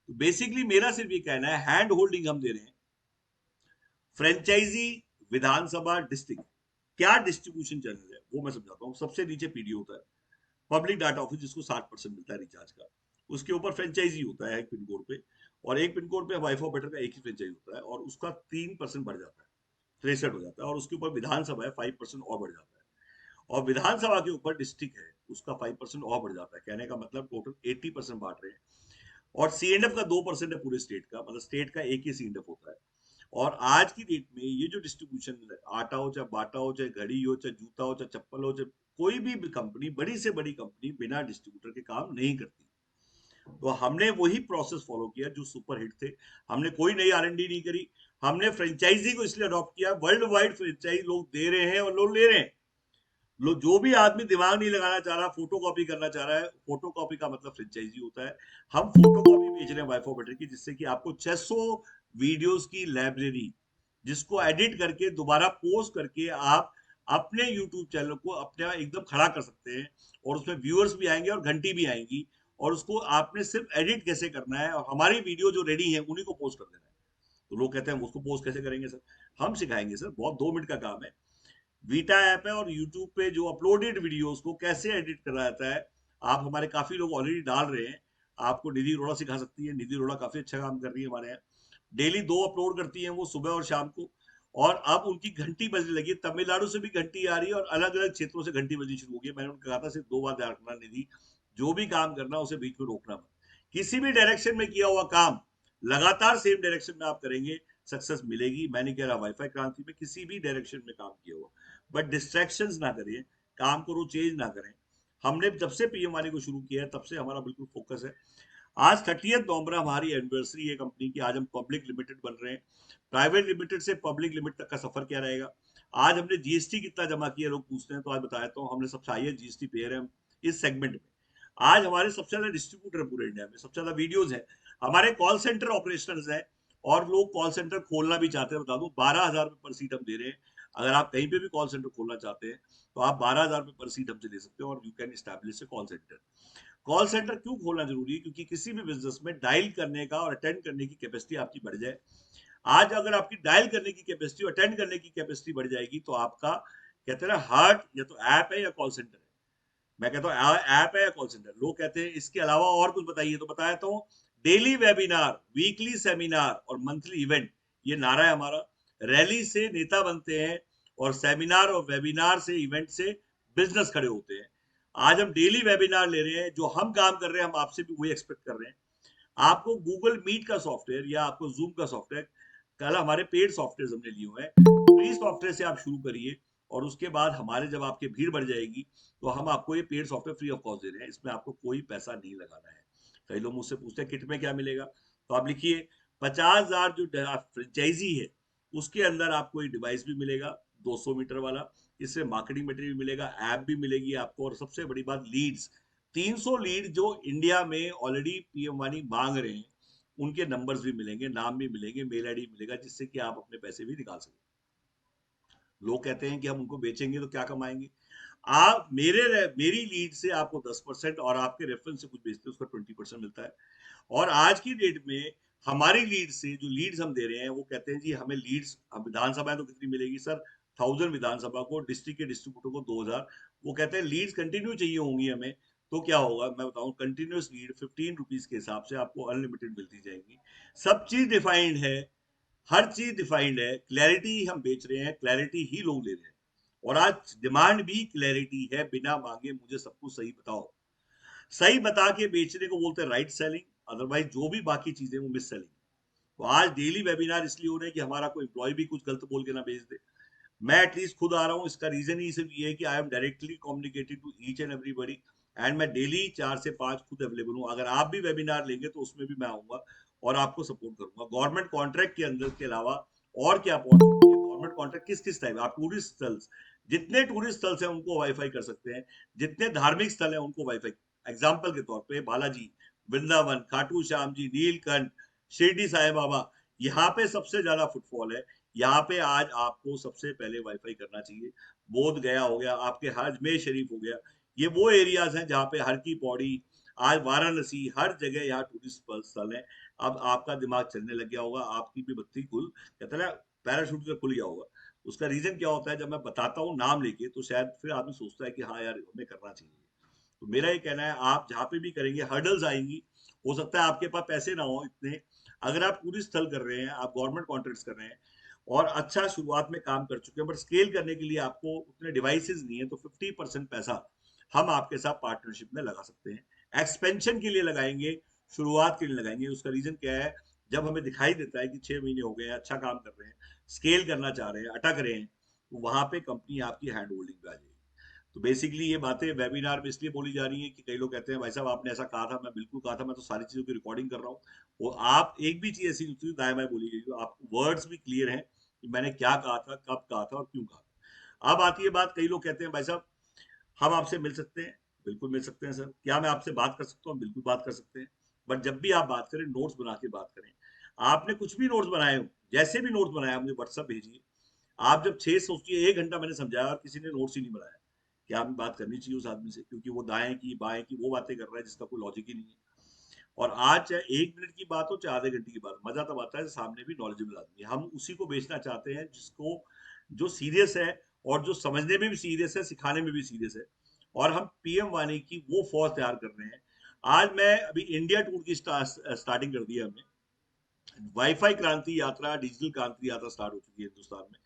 तो बेसिकली मेरा सिर्फ ये कहना है, हैंड होल्डिंग हम दे रहे हैं। फ्रेंचाइजी, विधानसभा, डिस्ट्रिक्ट, क्या डिस्ट्रीब्यूशन चैनल है वो मैं समझाता हूँ। सबसे नीचे पीडीओ होता है, पब्लिक डाटा ऑफिस, जिसको 60% मिलता है रिचार्ज का। उसके ऊपर फ्रेंचाइजी होता है एक पिन कोड पे, और एक पिन कोड पे वाईफाई ऑपरेटर का एक ही फ्रेंचाइजी होता है और उसका 3% बढ़ जाता है, 63 हो जाता है। और उसके ऊपर विधानसभा है, 5% और बढ़ जाता है। और विधानसभा के ऊपर डिस्ट्रिक्ट है उसका 5% और बढ़ जाता है। कहने का मतलब टोटल 80% बांट रहे हैं। और सीएनएफ का 2% है पूरे स्टेट का, मतलब स्टेट का एक ही सीएनएफ होता है। और आज की डेट में ये जो डिस्ट्रीब्यूशन, आटा हो चाहे बाटा हो चाहे घड़ी हो चाहे जूता हो चाहे चप्पल हो चाहे कोई भी कंपनी, बड़ी से बड़ी कंपनी बिना डिस्ट्रीब्यूटर के काम नहीं करती। तो हमने वही प्रोसेस फॉलो किया जो सुपर हिट थे। हमने कोई नई आर&डी नहीं करी। हमने फ्रेंचाइजी को इसलिए अडॉप्ट किया, वर्ल्ड वाइड फ्रेंचाइज लोग दे रहे हैं और लोग ले रहे हैं। लोग, जो भी आदमी दिमाग नहीं लगाना चाह रहा, फोटो कॉपी करना चाह रहा है, फोटो कॉपी का मतलब फ्रेंचाइजी होता है। हम फोटो कॉपी बेच रहे हैं वाइफो बेटर की, जिससे कि आपको 600 वीडियोस की लाइब्रेरी, जिसको एडिट करके दोबारा पोस्ट करके आप अपने यूट्यूब चैनल को अपने एकदम खड़ा कर सकते हैं। और उसमें व्यूअर्स भी आएंगे और घंटी भी आएंगी। और उसको आपने सिर्फ एडिट कैसे करना है और हमारी वीडियो जो रेडी है उन्हीं को पोस्ट कर देना है। तो लोग कहते हैं उसको पोस्ट कैसे करेंगे सर? हम सिखाएंगे सर, बहुत 2 मिनट का काम है। वीटा ऐप है और यूट्यूब पे जो अपलोडेड वीडियोस को कैसे एडिट करा जाता है, आप हमारे काफी लोग ऑलरेडी डाल रहे हैं। आपको निधि अरोड़ा सिखा सकती है। निधि अरोड़ा काफी अच्छा काम कर रही है हमारे यहाँ। डेली 2 अपलोड करती हैं वो, सुबह और शाम को। और अब उनकी घंटी बजने लगी है, तमिलनाडु से भी घंटी आ रही है और अलग अलग क्षेत्रों से घंटी बजनी शुरू हो गई है। मैंने उनको कहा था सिर्फ 2 बात ध्यान रखना निधि, जो भी काम करना उसे बीच में रोकना मत। किसी भी डायरेक्शन में किया हुआ काम लगातार सेम डायरेक्शन में आप करेंगे, सक्सेस मिलेगी। मैं नहीं कह रहा वाईफाई क्रांति में किसी भी डायरेक्शन में काम किया हुआ, बट डिस्ट्रैक्शंस ना करिए, काम करो, चेंज ना करें। हमने जब से पीएम वाणी को शुरू किया है तब से हमारा बिल्कुल फोकस है। आज 30 नवंबर हमारी एनिवर्सरी है कंपनी की। आज हम पब्लिक लिमिटेड बन रहे हैं। प्राइवेट लिमिटेड से पब्लिक लिमिटेड तक का सफर क्या रहेगा? आज हमने जीएसटी कितना जमा किया, लोग पूछते हैं, तो आज बताया तो हमने सबसे हाईएस्ट जीएसटी पेयर है इस सेगमेंट में। आज हमारे सबसे ज्यादा डिस्ट्रीब्यूटर है पूरे इंडिया में, सबसे ज्यादा वीडियोज है। हमारे कॉल सेंटर ऑपरेशन है और लोग कॉल सेंटर खोलना भी चाहते हैं। बता दूं 12,000 पर सीट हम दे रहे हैं। अगर आप कहीं पे भी कॉल सेंटर खोलना चाहते हैं तो आप 12,000 पर सीट हमसे ले सकते हो और you can establish A call centre. Call centre क्यों खोलना जरूरी है? क्योंकि किसी भी बिजनेस में डायल करने का और अटेंड करने की कैपेसिटी आपकी बढ़ जाए। आज अगर आपकी डायल करने की कैपेसिटी और अटेंड करने की कैपेसिटी बढ़ जाएगी तो आपका, कहते हैं ना, हार्ट या तो ऐप है या कॉल सेंटर है। मैं कहता हूँ ऐप है या कॉल सेंटर। लोग कहते हैं इसके अलावा और कुछ बताइए, तो बताया तो डेली वेबिनार, वीकली सेमिनार और मंथली इवेंट, ये नारा है हमारा। रैली से नेता बनते हैं और सेमिनार और वेबिनार से, इवेंट से बिजनेस खड़े होते हैं। आज हम डेली वेबिनार ले रहे हैं, जो हम काम कर रहे हैं हम आपसे भी वही एक्सपेक्ट कर रहे हैं। आपको गूगल मीट का सॉफ्टवेयर या आपको जूम का सॉफ्टवेयर, कल हमारे पेड सॉफ्टवेयर हमने लिए हुए हैं, फ्री सॉफ्टवेयर से आप शुरू करिए। और उसके बाद हमारे जब आपकी भीड़ बढ़ जाएगी तो हम आपको ये paid software free of cost दे रहे हैं। इसमें आपको कोई पैसा नहीं लगाना है। कई लोग मुझसे पूछते हैं किट में क्या मिलेगा, तो आप लिखिए 50,000 जो फ्रेंचाइजी है उसके अंदर आपको एक डिवाइस भी मिलेगा 200 मीटर वाला। इससे मार्केटिंग मटेरियल भी मिलेगा, ऐप भी मिलेगी आपको, और सबसे बड़ी बात लीड्स, 300 लीड जो इंडिया में ऑलरेडी पीएम वानी मांग रहे हैं उनके नंबर्स भी मिलेंगे, नाम भी मिलेंगे, मेल आईडी मिलेगा, जिससे कि आप अपने पैसे भी निकाल सकें। लोग कहते हैं कि हम उनको बेचेंगे तो क्या कमाएंगे? आप मेरी लीड से आपको 10% और आपके रेफरेंस से कुछ बेचते हैं उसका 20% मिलता है। और आज की डेट में हमारी लीड से, जो लीड्स हम दे रहे हैं, वो कहते हैं जी हमें लीड्स, अब विधानसभा तो कितनी मिलेगी सर? 1000 विधानसभा को, डिस्ट्रिक्ट के डिस्ट्रीब्यूटर को 2000। वो कहते हैं लीड्स कंटिन्यू चाहिए होंगी हमें। तो क्या होगा मैं बताऊं, कंटिन्यूस लीड 15 रुपीज के हिसाब से आपको अनलिमिटेड मिलती जाएंगी। सब चीज डिफाइंड है, हर चीज डिफाइंड है। क्लैरिटी हम बेच रहे हैं, क्लैरिटी ही लोग ले रहे हैं। और आज डिमांड भी क्लैरिटी है, बिना मांगे मुझे सब कुछ सही बताओ। सही बता के बेचने को बोलते हैं राइट सेलिंग, अदरवाइज जो भी बाकी चीजें वो मिस सेलिंग। तो आज डेली वेबिनार इसलिए हो रहे हैं कि हमारा कोई एम्प्लॉय भी कुछ गलत बोल के ना बेच दे। मैं एटलीस्ट खुद आ रहा हूँ, इसका रीजन ही सिर्फ ये है कि I am directly communicating to each and everybody. And मैं डेली 4 से 5 खुद अवेलेबल हूँ। अगर आप भी वेबिनार लेंगे तो उसमें भी मैं आऊंगा और आपको सपोर्ट करूंगा। गवर्नमेंट कॉन्ट्रैक्ट के अंदर के अलावा और क्या अपॉर्चुनिटी है? गवर्नमेंट कॉन्ट्रैक्ट किस किस टाइप? आप टूरिस्ट स्थल, जितने टूरिस्ट स्थल हैं उनको वाईफाई कर सकते हैं, जितने धार्मिक स्थल हैं उनको वाईफाई। एग्जाम्पल के तौर पे बालाजी, वृंदावन, खाटू श्याम जी, नीलकंठ, शिरडी साई बाबा, यहाँ पे सबसे ज्यादा फुटफॉल है। यहाँ पे आज आपको सबसे पहले वाईफाई करना चाहिए। बोध गया हो गया, आपके अजमेर शरीफ हो गया, ये वो एरियाज हैं जहाँ पे हर की पौड़ी, आज वाराणसी, हर जगह यहाँ टूरिस्ट स्थल है। अब आपका दिमाग चलने लग गया होगा, आपकी भी बत्ती खुल, कहते ना, पैराशूट का खुल गया होगा। उसका रीजन क्या होता है, जब मैं बताता हूँ नाम लेके तो शायद फिर आदमी सोचता है कि हाँ यार हमें करना चाहिए। तो मेरा ये कहना है, आप जहाँ पे भी करेंगे हर्डल्स आएंगी। हो सकता है आपके पास पैसे ना हो इतने। अगर आप टूरिस्ट स्थल कर रहे हैं, आप गवर्नमेंट कॉन्ट्रैक्ट्स कर रहे हैं, और अच्छा शुरुआत में काम कर चुके हैं, बट स्केल करने के लिए आपको उतने डिवाइसेस नहीं है, तो 50% पैसा हम आपके साथ पार्टनरशिप में लगा सकते हैं। एक्सपेंशन के लिए लगाएंगे, शुरुआत के लिए लगाएंगे। उसका रीजन क्या है, जब हमें दिखाई देता है कि 6 महीने हो गए हैं, अच्छा काम कर रहे हैं, स्केल करना चाह रहे हैं, अटक रहे हैं, तो वहां पे कंपनी आपकी हैंड होल्डिंग पे आ जाएगी। तो बेसिकली ये बातें वेबिनार में इसलिए बोली जा रही हैं कि कई लोग कहते हैं भाई साहब आपने ऐसा कहा था, मैं बिल्कुल कहा था, मैं तो सारी चीजों की रिकॉर्डिंग कर रहा हूँ। वो आप एक भी चीज ऐसी नहीं दाएं बाएं बोली गई, तो आपको वर्ड्स भी क्लियर हैं कि मैंने क्या कहा था, कब कहा था और क्यों कहा था। अब आती है बात, कई लोग कहते हैं भाई साहब हम आपसे मिल सकते हैं। बिल्कुल मिल सकते हैं सर। क्या मैं आपसे बात कर सकता हूँ? बिल्कुल बात कर सकते हैं। बट जब भी आप बात करें, नोट्स बना के बात करें। आपने कुछ भी नोट्स बनाए हो, जैसे भी नोट्स बनाया, मुझे व्हाट्सअप भेजिए। आप जब 1 घंटा मैंने समझाया और किसी ने नोट्स ही नहीं बनाया, क्या हमें बात करनी चाहिए उस आदमी से? क्योंकि वो दाएं की बाएं की वो बातें कर रहा है जिसका कोई लॉजिक ही नहीं है। और आज चाहे 1 मिनट की बात हो, चाहे आधे घंटे की बात, मजा तब आता है सामने भी नॉलेजेबल आदमी है। हम उसी को बेचना चाहते हैं जिसको, जो सीरियस है, और जो समझने में भी सीरियस है, सिखाने में भी सीरियस है। और हम पीएम वाणी की वो फौज तैयार कर रहे हैं। आज मैं अभी इंडिया टूर की स्टार्टिंग कर दी है हमने। वाईफाई क्रांति यात्रा, डिजिटल क्रांति यात्रा स्टार्ट हो चुकी है हिंदुस्तान में।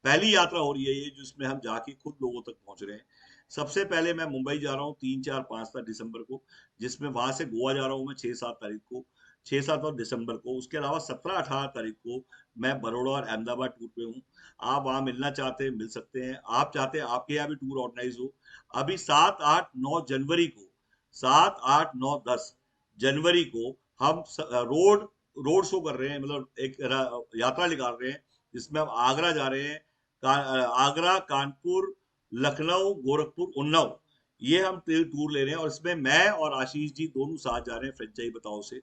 पहली यात्रा हो रही है ये, जिसमें हम जाके खुद लोगों तक पहुंच रहे हैं। सबसे पहले मैं मुंबई जा रहा हूँ 3, 4, 5 दिसंबर को, जिसमें वहां से गोवा जा रहा हूँ मैं 6, 7 तारीख को, 6, 7 और दिसंबर को। उसके अलावा 17, 18 तारीख को मैं बड़ौदा और अहमदाबाद टूर पे हूँ। आप वहां मिलना चाहते हैं मिल सकते हैं, आप चाहते हैं आपके यहाँ भी टूर ऑर्गेनाइज हो। अभी 7, 8, 9 जनवरी को, 7, 8, 9, 10 जनवरी को हम रोड रोड शो कर रहे हैं, मतलब एक यात्रा निकाल रहे हैं, जिसमें हम आगरा जा रहे हैं। आगरा, कानपुर, लखनऊ, गोरखपुर, उन्नाव, ये हम टूर ले रहे हैं। और इसमें मैं और आशीष जी दोनों साथ जा रहे हैं फ्रेंचाइजी बताओ से।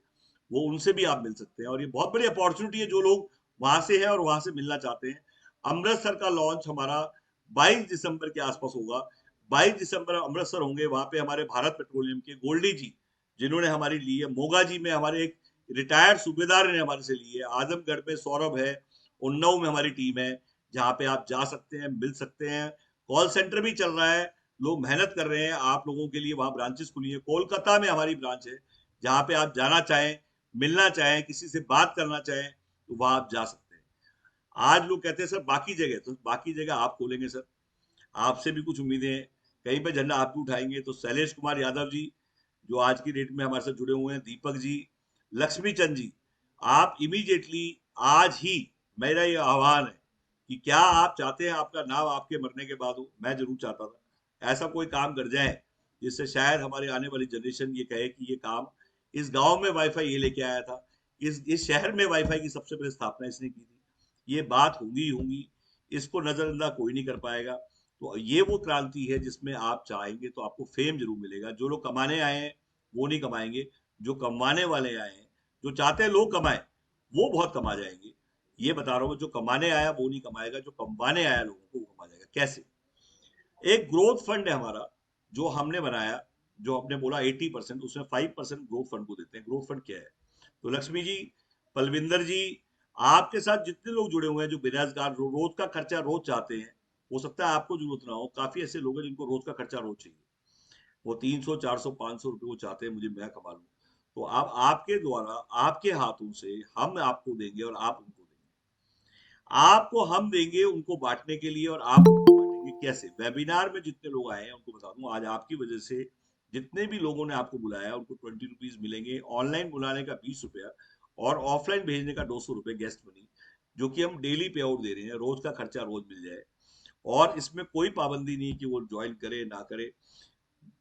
वो उनसे भी आप मिल सकते हैं, और ये बहुत बड़ी अपॉर्चुनिटी है जो लोग वहां से हैं और वहां से मिलना चाहते हैं। अमृतसर का लॉन्च हमारा 22 दिसंबर के आसपास होगा। 22 दिसंबर अमृतसर होंगे। वहां पे हमारे भारत पेट्रोलियम के गोल्डी जी, जिन्होंने हमारी ली है, मोगा जी में हमारे एक रिटायर्ड सूबेदार ने हमारे से ली है, आजमगढ़ में सौरभ है, उन्नाव में हमारी टीम है, जहाँ पे आप जा सकते हैं, मिल सकते हैं। कॉल सेंटर भी चल रहा है, लोग मेहनत कर रहे हैं आप लोगों के लिए, वहां ब्रांचेस खुली है। कोलकाता में हमारी ब्रांच है, जहाँ पे आप जाना चाहें, मिलना चाहें, किसी से बात करना चाहें, तो वहां आप जा सकते हैं। आज लोग कहते हैं सर बाकी जगह, तो बाकी जगह आप खोलेंगे सर, आपसे भी कुछ उम्मीदें हैं। कहीं पे झंडा आप भी उठाएंगे। तो शैलेश कुमार यादव जी, जो आज की डेट में हमारे साथ जुड़े हुए हैं, दीपक जी, लक्ष्मी चंद जी, आप इमीडिएटली आज ही, मेरा ये आह्वान है कि क्या आप चाहते हैं आपका नाम आपके मरने के बाद हो? मैं जरूर चाहता था ऐसा कोई काम कर जाए जिससे शायद हमारी आने वाली जनरेशन ये कहे कि ये काम, इस गांव में वाईफाई ये लेके आया था, इस शहर में वाईफाई की सबसे पहले स्थापना इसने की थी। ये बात होगी होगी, इसको नजरअंदाज कोई नहीं कर पाएगा। तो ये वो क्रांति है जिसमें आप चाहेंगे तो आपको फेम जरूर मिलेगा। जो लोग कमाने आए हैं वो नहीं कमाएंगे, जो कमाने वाले आए हैं, जो चाहते हैं लोग कमाए, वो बहुत कमा जाएंगे। ये बता रहा हूँ, जो कमाने आया वो नहीं कमाएगा, जो कमाने आया लोगों को वो कमा जाएगा। कैसे? एक ग्रोथ फंड है हमारा, जो हमने बनाया, जो हमने बोला 80%, उसमें 5% ग्रोथ फंड को देते हैं। ग्रोथ फंड क्या है? तो लक्ष्मी जी, पलविंदर जी, आपके साथ जितने लोग जुड़े हुए हैं जो बेरोजगार, रोज का खर्चा रोज चाहते हैं, हो सकता है आपको जरूरत ना हो, काफी ऐसे लोग हैं जिनको रोज का खर्चा रोज चाहिए। वो 300, 400, 500 रुपये वो चाहते हैं मुझे मैं कमा लूं। तो अब आपके द्वारा, आपके हाथों से हम आपको देंगे और आप उनको देंगे। आपको हम देंगे उनको बांटने के लिए, और आप उनको बांटेंगे कैसे? वेबिनार में जितने लोग आए हैं उनको बता दूं, आज आपकी वजह से जितने भी लोगों ने आपको बुलाया उनको 20 रुपीज मिलेंगे, ऑनलाइन बुलाने का 20 रुपया, और ऑफलाइन भेजने का 200 रुपये गेस्ट मनी, जो कि हम डेली पे आउट दे रहे हैं, रोज का खर्चा रोज मिल जाए। और इसमें कोई पाबंदी नहीं कि वो ज्वाइन करे ना करे।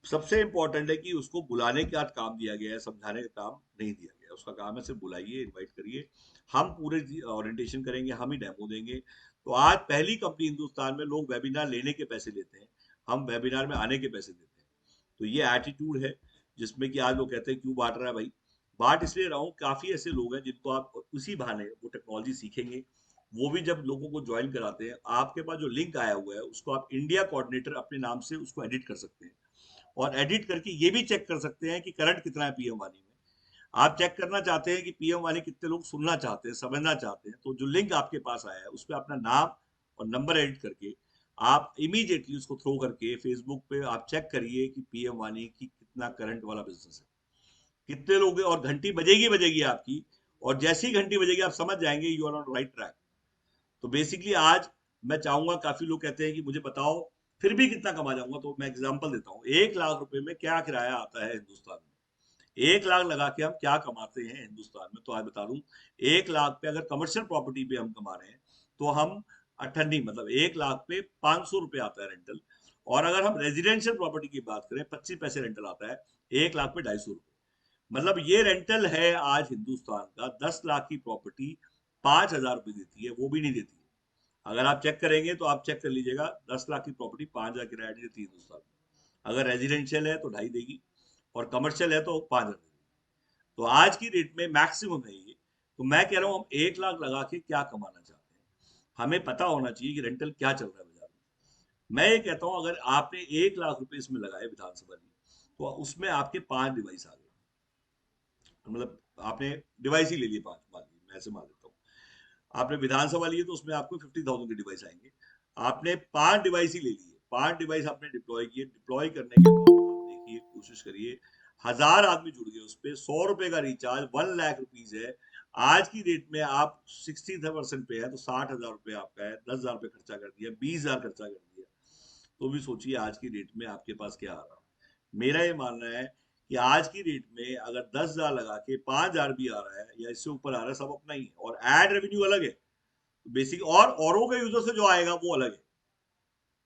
सबसे इंपॉर्टेंट है कि उसको बुलाने का काम दिया गया है, समझाने का काम नहीं दिया गया। उसका काम है सिर्फ बुलाइए, इनवाइट करिए, हम पूरे ओरिएंटेशन करेंगे, हम ही डेमो देंगे। तो आज पहली कंपनी हिंदुस्तान में, लोग वेबिनार लेने के पैसे लेते हैं, हम वेबिनार में आने के पैसे देते हैं। तो ये एटीट्यूड है जिसमें कि आज लोग कहते हैं क्यों बांट रहा है भाई? बांट इसलिए रहा हूँ, काफी ऐसे लोग हैं जिनको आप उसी बहाने वो टेक्नोलॉजी सीखेंगे। वो भी जब लोगों को ज्वाइन कराते हैं, आपके पास जो लिंक आया हुआ है उसको आप इंडिया कोऑर्डिनेटर अपने नाम से उसको एडिट कर सकते हैं, और एडिट करके ये भी चेक कर सकते हैं कि करंट कितना है पीएम वाणी में। आप चेक करना चाहते हैं कि पीएम वाणी कितने लोग सुनना चाहते हैं, समझना चाहते हैं, तो जो लिंक आपके पास आया है उस पर अपना नाम और नंबर एडिट करके आप इमीडिएटली उसको थ्रो करके फेसबुक पे आप चेक करिए कि पीएम वाणी की कितना करंट वाला बिजनेस है, कितने लोग हैं, और घंटी बजेगी बजेगी आपकी। और जैसी घंटी बजेगी आप समझ जाएंगे you are on right track. तो बेसिकली आज मैं चाहूंगा, काफी लोग कहते हैं कि मुझे बताओ फिर भी कितना कमा जाऊंगा, तो मैं एग्जांपल देता हूँ। 1 लाख रुपए में क्या किराया आता है हिंदुस्तान में? 1 लाख लगा के हम क्या कमाते हैं हिंदुस्तान में, तो आज बता दूं। 1 लाख पे अगर कमर्शियल प्रॉपर्टी पे हम कमा रहे हैं तो हम अठन्नी मतलब 1 लाख पे 500 रुपये आता है रेंटल। और अगर हम रेजिडेंशियल प्रॉपर्टी की बात करें 25 पैसे रेंटल आता है, 1 लाख पे 250 रुपये। मतलब ये रेंटल है आज हिंदुस्तान का। 10 लाख की प्रॉपर्टी 5,000 रुपये देती है, वो भी नहीं देती है। अगर आप चेक करेंगे तो आप चेक कर लीजिएगा, 10 लाख की प्रॉपर्टी 5,000 किराया नहीं देती हिंदुस्तान में। अगर रेजिडेंशियल है तो 2.5 देगी, और कमर्शियल है तो 5,000 देगी। तो आज की डेट में मैक्सिमम है ये। तो मैं कह रहा हूँ हम 1 लाख लगा के क्या कमाना चाहते हैं, हमें पता होना चाहिए कि रेंटल क्या चल रहा है बाजार में। मैं ये कहता हूँ अगर आपने 1 लाख रुपए इसमें लगाए विधानसभा में, तो उसमें आपके 5 डिवाइस आ गए। मतलब आपने डिवाइस ही ले लिए 5, मान लीजिए, मैं ऐसे मान लेता हूँ। आपने विधानसभा लिए तो उसमें आपको 50,000 के डिवाइस आएंगे। आपने 5 डिवाइस ही ले लिए, 5 डिवाइस आपने डिप्लॉय किए। डिप्लॉय करने के बाद आप देखिए, कोशिश करिए, 1,000 आदमी जुड़ गए उस पर। 100 रुपए का रिचार्ज, 1 लाख रुपीज है। आज की डेट में आप 60% पे है तो 60,000 रुपये आपका है। 10,000 रुपये खर्चा कर दिया, 20,000 खर्चा कर दिया, तो भी सोचिए आज की डेट में आपके पास क्या आ रहा है। मेरा ये मानना है कि आज की डेट में अगर 10,000 लगा के 5,000 भी आ रहा है या इससे ऊपर आ रहा है, सब अपना ही है। और एड रेवेन्यू अलग है, तो बेसिक और औरों के यूजर से जो आएगा वो अलग है।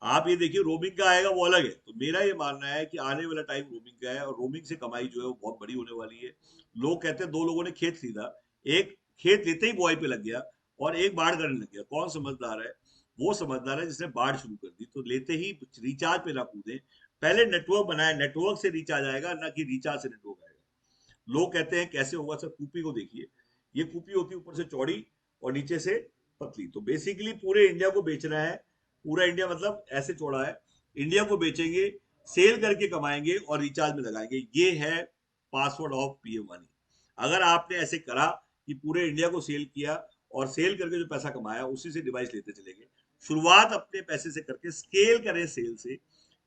आप ये देखिए, रोमिंग का आएगा वो अलग है। तो मेरा ये मानना है कि आने वाला टाइम रोमिंग का है, और रोमिंग से कमाई जो है वो बहुत बड़ी होने वाली है। लोग कहते हैं 2 लोगों ने खेत खरीदा, एक खेत लेते ही बुआई पे लग गया और एक बाढ़ करने लग गया। कौन समझदार है? वो समझदार है जिसने बाढ़ शुरू कर दी। तो लेते ही रिचार्ज पे ना कूदे, पहले नेटवर्क बनाए, नेटवर्क से रिचार्ज आएगा, ना कि रिचार्ज से नेटवर्क आएगा। लोग कहते हैं कैसे होगा सर? कूपी को देखिए, ये कूपी होती है ऊपर से चौड़ी और नीचे से पतली। तो बेसिकली पूरे इंडिया को बेचना है। पूरा इंडिया मतलब ऐसे चौड़ा है, इंडिया को बेचेंगे, सेल करके कमाएंगे और रिचार्ज में लगाएंगे। ये है पासवर्ड ऑफ पीएम वानी। अगर आपने ऐसे करा कि पूरे इंडिया को सेल किया और सेल करके जो पैसा कमाया उसी से डिवाइस लेते चलेंगे, शुरुआत अपने पैसे से करके स्केल करें सेल से,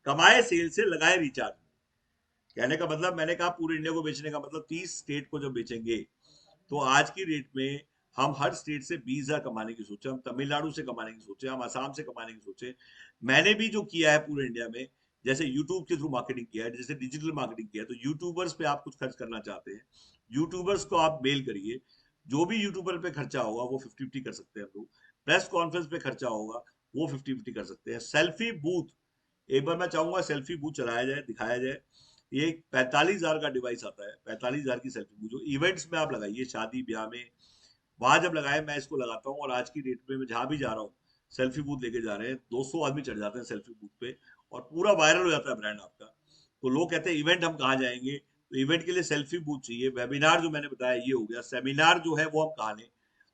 कमाए सेल से, लगाए रिचार्ज में। कहने का मतलब, मैंने कहा पूरे इंडिया को बेचने का मतलब 30 स्टेट को जब बेचेंगे, तो आज की रेट में हम हर स्टेट से 20,000 कमाने की सोचे, हम तमिलनाडु से कमाने की सोचे, हम आसाम से कमाने की सोचे। मैंने भी जो किया है पूरे इंडिया में, जैसे यूट्यूब के थ्रू मार्केटिंग किया है, जैसे डिजिटल मार्केटिंग किया है। तो यूट्यूबर्स पे आप कुछ खर्च करना चाहते हैं, यूट्यूबर्स को आप मेल करिए। जो भी यूट्यूबर पे खर्चा होगा वो 50-50 कर सकते हैं हम लोग। प्रेस कॉन्फ्रेंस पे खर्चा होगा वो 50-50 कर सकते हैं। सेल्फी बूथ, एक बार मैं चाहूंगा सेल्फी बूथ चलाया जाए, दिखाया जाए। ये 45,000 का डिवाइस आता है, 45,000 की सेल्फी बूथ जो इवेंट्स में आप लगाइए, शादी ब्याह में, वहां जब लगाए, मैं इसको लगाता हूँ। और आज की डेट में मैं जहां भी जा रहा हूँ, सेल्फी बूथ लेके जा रहे हैं, 200 आदमी चढ़ जाते हैं सेल्फी बूथ पे, और पूरा वायरल हो जाता है ब्रांड आपका। तो लोग कहते हैं इवेंट हम कहाँ जाएंगे? तो इवेंट के लिए सेल्फी बूथ चाहिए। वेबिनार जो मैंने बताया ये हो गया। सेमिनार जो है वो हम कहाँ लें?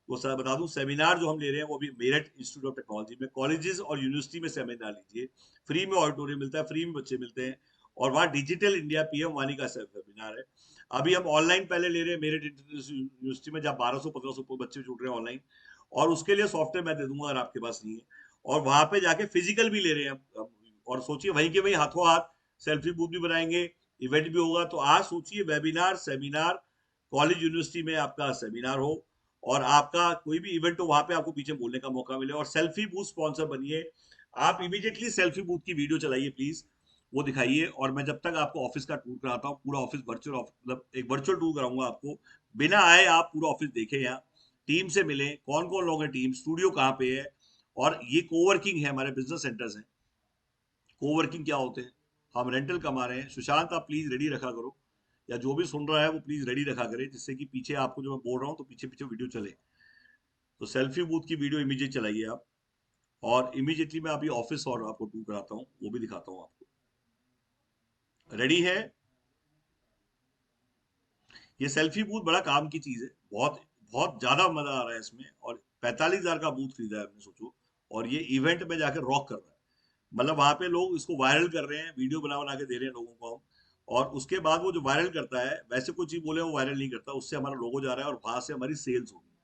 वो सर बता दूं, सेमिनार जो हम ले रहे हैं वो भी मेरठ इंस्टीट्यूट ऑफ टेक्नोलॉजी में, कॉलेजेस और यूनिवर्सिटी में सेमिनार लीजिए। फ्री में ऑडिटोरियम मिलता है, फ्री में बच्चे मिलते हैं। और वहाँ डिजिटल इंडिया पीएम वानी का वेबिनार है। अभी हम ऑनलाइन पहले ले रहे हैं मेरठ यूनिवर्सिटी में, जहाँ 1,200-1,500 बच्चे जुड़ रहे हैं ऑनलाइन। और उसके लिए सॉफ्टवेयर मैं दे दूंगा अगर आपके पास नहीं है। और वहां पे जाके फिजिकल भी ले रहे हैं हम। और सोचिए वहीं के वहीं हाथों हाथ सेल्फी बूथ भी बनाएंगे, इवेंट भी होगा। तो आज सोचिए वेबिनार, सेमिनार, कॉलेज यूनिवर्सिटी में आपका सेमिनार हो, और आपका कोई भी इवेंट हो, वहां पे आपको पीछे बोलने का मौका मिले। और सेल्फी बूथ स्पॉन्सर बनिए। आप इमीडिएटली सेल्फी बूथ की वीडियो चलाइए प्लीज, वो दिखाइए। और मैं जब तक आपको ऑफिस का टूर कराता हूँ, पूरा ऑफिस वर्चुअल, मतलब एक वर्चुअल टूर कराऊंगा आपको, बिना आए आप पूरा ऑफिस देखें, यहाँ टीम से मिले, कौन कौन लोग हैं टीम, स्टूडियो कहाँ पे है। और ये कोवर्किंग है, हमारे बिजनेस सेंटर्स हैं। कोवर्किंग क्या होते हैं? हम रेंटल कमा रहे हैं। सुशांत आप प्लीज रेडी रखा करो, या जो भी सुन रहा है वो प्लीज रेडी रखा करे, जिससे कि पीछे आपको जो मैं बोल रहा हूँ तो पीछे पीछे वीडियो चले। तो सेल्फी बूथ की वीडियो इमीडिएट चलाइए आप। और इमीडिएटली मैं अभी ऑफिस और आपको टूर कराता हूँ, वो भी दिखाता हूँ आपको। रेडी है? ये सेल्फी बूथ बड़ा काम की चीज है, बहुत बहुत ज्यादा मजा आ रहा है इसमें। और 45,000 का बूथ खरीदा है आपने, सोचो। और ये इवेंट में जाकर रॉक कर रहा है। मतलब वहां पे लोग इसको वायरल कर रहे हैं, वीडियो बना बना के दे रहे हैं लोगों को हम। और उसके बाद वो जो वायरल करता है, वैसे कोई चीज बोले वो वायरल नहीं करता, उससे हमारा लोगो जा रहा है और वहां से हमारी सेल्स होगी।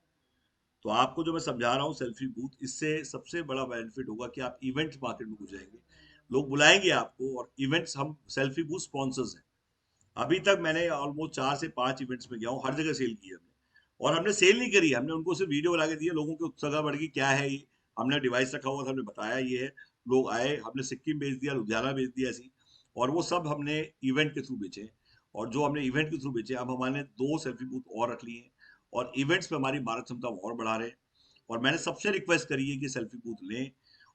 तो आपको जो मैं समझा रहा हूँ सेल्फी बूथ, इससे सबसे बड़ा बेनिफिट होगा कि आप इवेंट मार्केट में घुस जाएंगे, लोग बुलाएंगे आपको। और इवेंट्स, हम सेल्फी बूथ स्पॉन्सर्स हैं। अभी तक मैंने ऑलमोस्ट 4 से 5 इवेंट्स में गया हूँ, हर जगह सेल की है हमने। और हमने सेल नहीं करी, हमने उनको सिर्फ वीडियो बना के दिए, लोगों की उत्सुकता बढ़ गई क्या है ये, हमने डिवाइस रखा हुआ था, हमने बताया ये है, लोग आए, हमने सिक्किम भेज दिया, लुधियाना भेज दिया ऐसी, और वो सब हमने इवेंट के थ्रू बेचे। और जो हमने इवेंट के थ्रू बेचे, अब हमने 2 सेल्फी बूथ और रख लिए हैं और इवेंट्स में हमारी भारत क्षमता और बढ़ा रहे हैं। और मैंने सबसे रिक्वेस्ट करी है कि सेल्फी बूथ लें।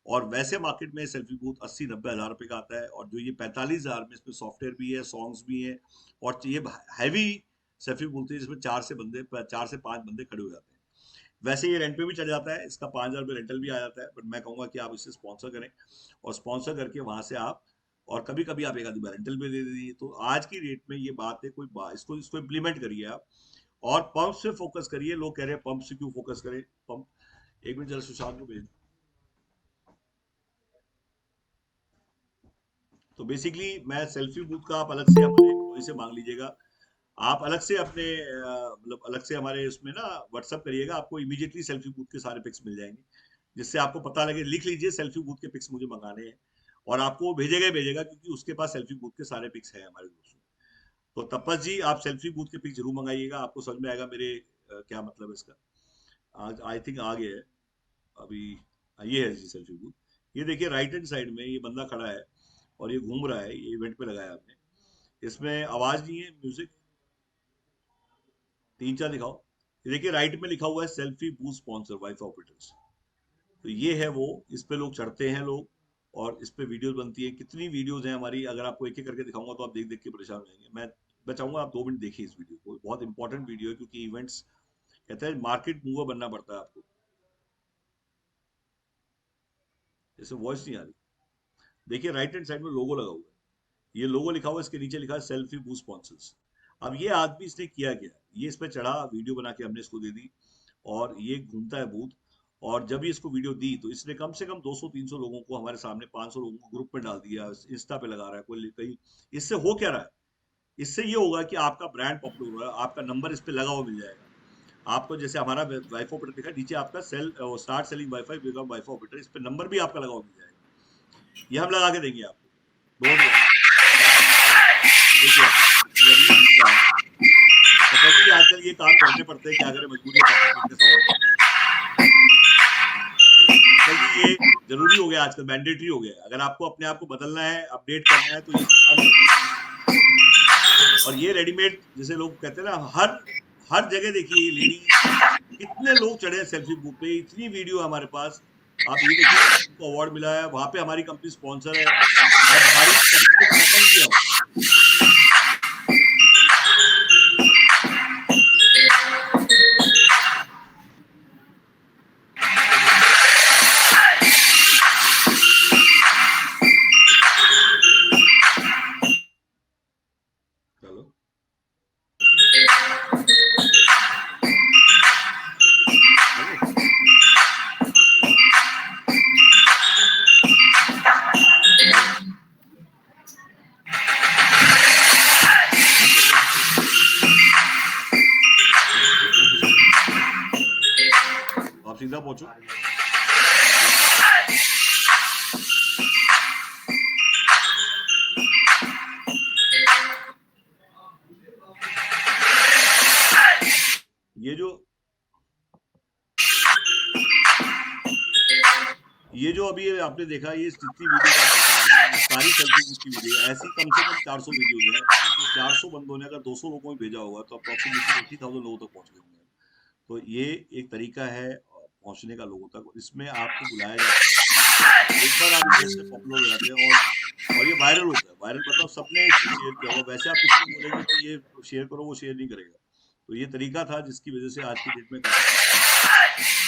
और वैसे मार्केट में सेल्फी बूथ 80-90 हज़ार रुपए का आता है, और जो ये 45,000 में, इसमें सॉफ्टवेयर भी है, सॉन्ग्स भी है, और ये हैवी सेल्फी बूथ है जिसमें 4 से 5 बंदे खड़े हो जाते हैं। वैसे ये रेंट पे भी चल जाता है, इसका 5,000 रुपये रेंटल भी आ जाता है, बट मैं कहूंगा कि आप इसे स्पॉन्सर करें, और स्पॉन्सर करके वहां से आप, और कभी कभी आप एक आधी बार रेंटल भी दे दीजिए। तो आज की डेट में ये बात है, कोई इसको इसको इम्प्लीमेंट करिए आप, और पंप से फोकस करिए। लोग कह रहे हैं पंप से क्यों फोकस करें, पंप, एक मिनट जरा सुशांत को भेज। तो बेसिकली मैं सेल्फी बूथ का आप अलग से हमारे एम्प्लॉय से मांग लीजिएगा, आप अलग से अपने मतलब अलग से हमारे उसमें ना व्हाट्सअप करिएगा, आपको इमीडिएटली सेल्फी बूथ के सारे पिक्स मिल जाएंगे, जिससे आपको पता लगे, लिख लीजिए सेल्फी बूथ के पिक्स मुझे मंगाने हैं, और आपको भेजेगा ही भेजेगा, क्योंकि उसके पास सेल्फी बूथ के सारे पिक्स हैं हमारे दोस्तों। तो तपस जी, आप सेल्फी बूथ के पिक्स जरूर मंगाइएगा, आपको समझ में आएगा मेरे क्या मतलब है इसका। आज आई थिंक आ गया है अभी। ये है जी सेल्फी बूथ, ये देखिए राइट हैंड साइड में ये बंदा खड़ा है और ये घूम रहा है, ये इवेंट पे लगाया आपने, इसमें आवाज नहीं है, म्यूजिक, 3-4 दिखाओ। ये देखिए राइट में लिखा हुआ है selfie booth sponsor wife operators. तो ये है वो, इस पे लोग चढ़ते हैं लोग, और इस पे वीडियोस बनती है, कितनी वीडियोस हैं हमारी, अगर आपको एक एक करके दिखाऊंगा तो आप देख देख के परेशान हो जाएंगे। मैं चाहूंगा आप 2 मिनट देखिए इस वीडियो को, बहुत इंपॉर्टेंट वीडियो है, क्योंकि इवेंट्स, कहते हैं मार्केट मूवर बनना पड़ता है आपको। जैसे वॉइस नहीं आ रही, देखिए राइट हैंड साइड में लोगो लगा हुआ है, ये लोगो लिखा हुआ है, इसके नीचे लिखा है सेल्फी बूथ स्पॉन्सर्स। अब ये आदमी, इसने किया क्या, ये इस पे चढ़ा, वीडियो बना के हमने इसको दे दी, और ये घूमता है बूथ, और जब ये इसको वीडियो दी तो इसने कम से कम 200-300 लोगों को हमारे सामने, 500 लोगों को ग्रुप में डाल दिया, इंस्टा पे लगा रहा है कोई कहीं। इससे हो क्या रहा है, इससे ये होगा कि आपका ब्रांड पॉपुलर हो रहा है, आपका नंबर इस पे लगा हुआ मिल जाएगा आपको। जैसे हमारा वाईफाई ऑपरेटर दिखा नीचे, आपका start selling wifi become wifi operator, इस पे नंबर भी आपका लगा हुआ मिल जाएगा। ये हम लगा के देंगे आपको, डोंट वरी। देखिए पता कि आजकल ये काम करने पड़ते हैं, क्या करें, मजबूरी है, पैसे पेट के सवाल है। ये जरूरी हो गया आजकल, मैंडेटरी हो गया, अगर आपको अपने आप को बदलना है, अपडेट करना है, तो ये सब काम करना है। और ये रेडीमेड, जैसे लोग कहते हैं ना, हर हर जगह देखिए ये लेडी, कितने लोग चढ़े हैं सेल्फी बूथ पे, इतनी वीडियो हमारे पास। आप ये देखिए उनको अवार्ड मिला है, वहां पे हमारी कंपनी स्पॉन्सर है, और हमारी कंपनी को पैसा नहीं दिया। चलो, आप सीधा पहुंचो। ये जो अभी आपने देखा, ये जितनी वीडियो आप देख रहे हैं, ये सारी सेल्फी बूथ की वीडियो है। ऐसी कम से कम 400 वीडियोज है, इसमें 400 बंदों ने अगर 200 लोगों में भेजा होगा तो अप्रोक्सीमेटली 80,000 लोगों तक पहुंच गए होंगे। तो ये एक तरीका है पहुंचने का लोगों तक, इसमें आपको बुलाया जाता है, एक बार आप इवेंट से पॉपुलर हो जाते हैं, और ये वायरल होता है। वायरल मतलब सबने इसको शेयर किया होगा, वैसे आप किसी को बोलेंगे कि ये शेयर करो, वो शेयर नहीं करेगा। तो ये तरीका था जिसकी वजह से आज की डेट में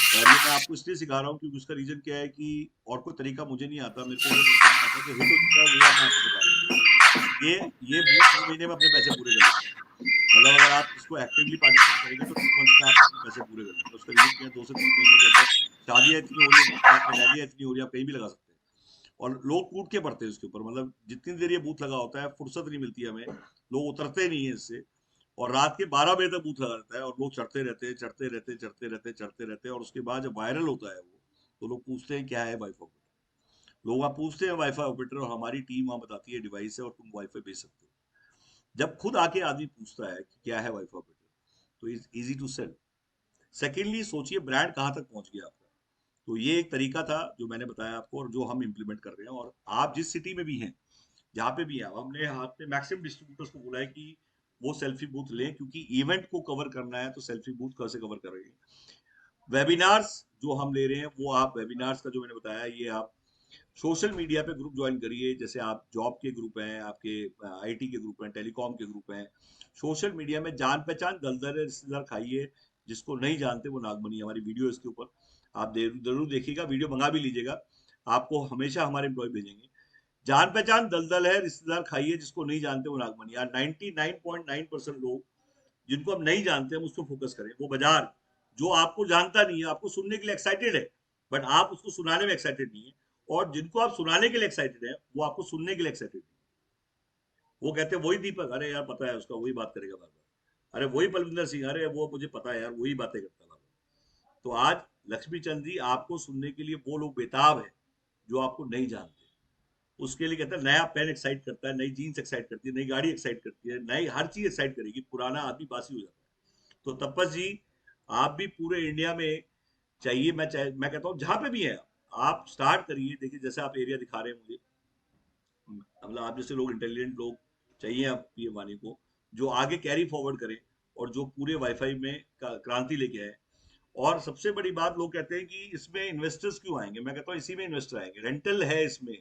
और ये मैं आपको इसलिए सिखा रहा हूँ क्योंकि उसका रीजन क्या है कि और कोई तरीका मुझे नहीं आता, मेरे को वो नहीं आता जो हिट हो चुका है वो मैं आपको बता रहा हूँ। ये 2 महीने में अपने पैसे पूरे कर लेते हैं, मतलब अगर आप इसको एक्टिवली पार्टिसिपेट करेंगे तो 2 मंथ में आप अपने पैसे पूरे कर लेंगे। उसका रीजन क्या है, 2 से 3 महीने के अंदर शादियां इतनी हो रही है, रैलियां इतनी हो रही है, आप कहीं भी लगा सकते हैं, और लोग कूद के पड़ते हैं उसके ऊपर। मतलब जितनी देर ये बूथ लगा होता है, फुर्सत नहीं मिलती हमें, लोग उतरते नहीं है इससे, और रात के 12 बजे तक बूथ लगा रहता है, और लोग चढ़ते रहते हैं, चढ़ते रहते हैं, चढ़ते रहते हैं, चढ़ते रहते हैं, और उसके बाद जब वायरल होता है वो, तो लोग पूछते हैं क्या है वाईफाई ऑपरेटर। लोग वहाँ पूछते हैं वाईफाई ऑपरेटर, और हमारी टीम वहाँ बताती है डिवाइस है और तुम वाईफाई भेज सकते हो। जब खुद आके आदमी पूछता है कि क्या है वाईफाई ऑपरेटर, तो is easy to sell. Secondly सोचिए ब्रांड कहाँ तक पहुंच गया आपका। तो ये एक तरीका था जो मैंने बताया आपको और जो हम इम्प्लीमेंट कर रहे हैं। और आप जिस सिटी में भी हैं, जहाँ पे भी है, हमने हाथ में मैक्सिमम डिस्ट्रीब्यूटर्स को बोला है कि वो सेल्फी बूथ लें, क्योंकि इवेंट को कवर करना है तो सेल्फी बूथ कैसे कवर करेंगे। वेबिनार्स जो हम ले रहे हैं, वो आप वेबिनार्स का जो मैंने बताया, ये आप सोशल मीडिया पे ग्रुप ज्वाइन करिए। जैसे आप जॉब के ग्रुप हैं, आपके आईटी के ग्रुप हैं, टेलीकॉम के ग्रुप हैं। सोशल मीडिया में जान पहचान दलदल रिश्तेदार खाइए, जिसको नहीं जानते वो नागमनी। हमारी वीडियो है इसके ऊपर, आप जरूर देखिएगा, वीडियो मंगा भी लीजिएगा, आपको हमेशा हमारे एम्प्लॉय भेजेंगे। जान पहचान दलदल है, रिश्तेदार खाइए, जिसको नहीं जानते वो नागमनी। यार 99.9% लोग जिनको हम नहीं जानते, हम उस पर फोकस करें। वो बाजार जो आपको जानता नहीं है, आपको सुनने के लिए एक्साइटेड है, बट आप उसको सुनाने में एक्साइटेड नहीं है। और जिनको आप सुनाने के लिए एक्साइटेड है, वो आपको सुनने के लिए एक्साइटेड नहीं है। वो कहते हैं वही दीपक, अरे यार पता है उसका, वही बात करेगा बार बार। अरे वही बलविंदर सिंह, अरे वो मुझे पता है यार, वही बातें करता है बार बार। तो आज लक्ष्मी चंद जी आपको सुनने के लिए वो लोग बेताब है जो आपको नहीं जानते। उसके लिए कहते हैं नया पेन एक्साइट करता है, नई जीन्स एक्साइट करती है, नई गाड़ी एक्साइट करती है, नई हर चीज एक्साइट करेगी, पुराना आदमी बासी हो जाता है। तो तपस जी, आप भी पूरे इंडिया में चाहिए, मैं कहता हूँ जहां पे भी है, आप स्टार्ट करिए। देखिए जैसे आप एरिया दिखा रहे हैं मुझे, मतलब आप जैसे लोग, इंटेलिजेंट लोग चाहिए आप पीएम वानी को, जो आगे कैरी फॉरवर्ड करें और जो पूरे वाईफाई में क्रांति लेके आए। और सबसे बड़ी बात, लोग कहते हैं कि इसमें इन्वेस्टर्स क्यों आएंगे, मैं कहता हूँ इसी में इन्वेस्टर आएंगे। रेंटल है इसमें,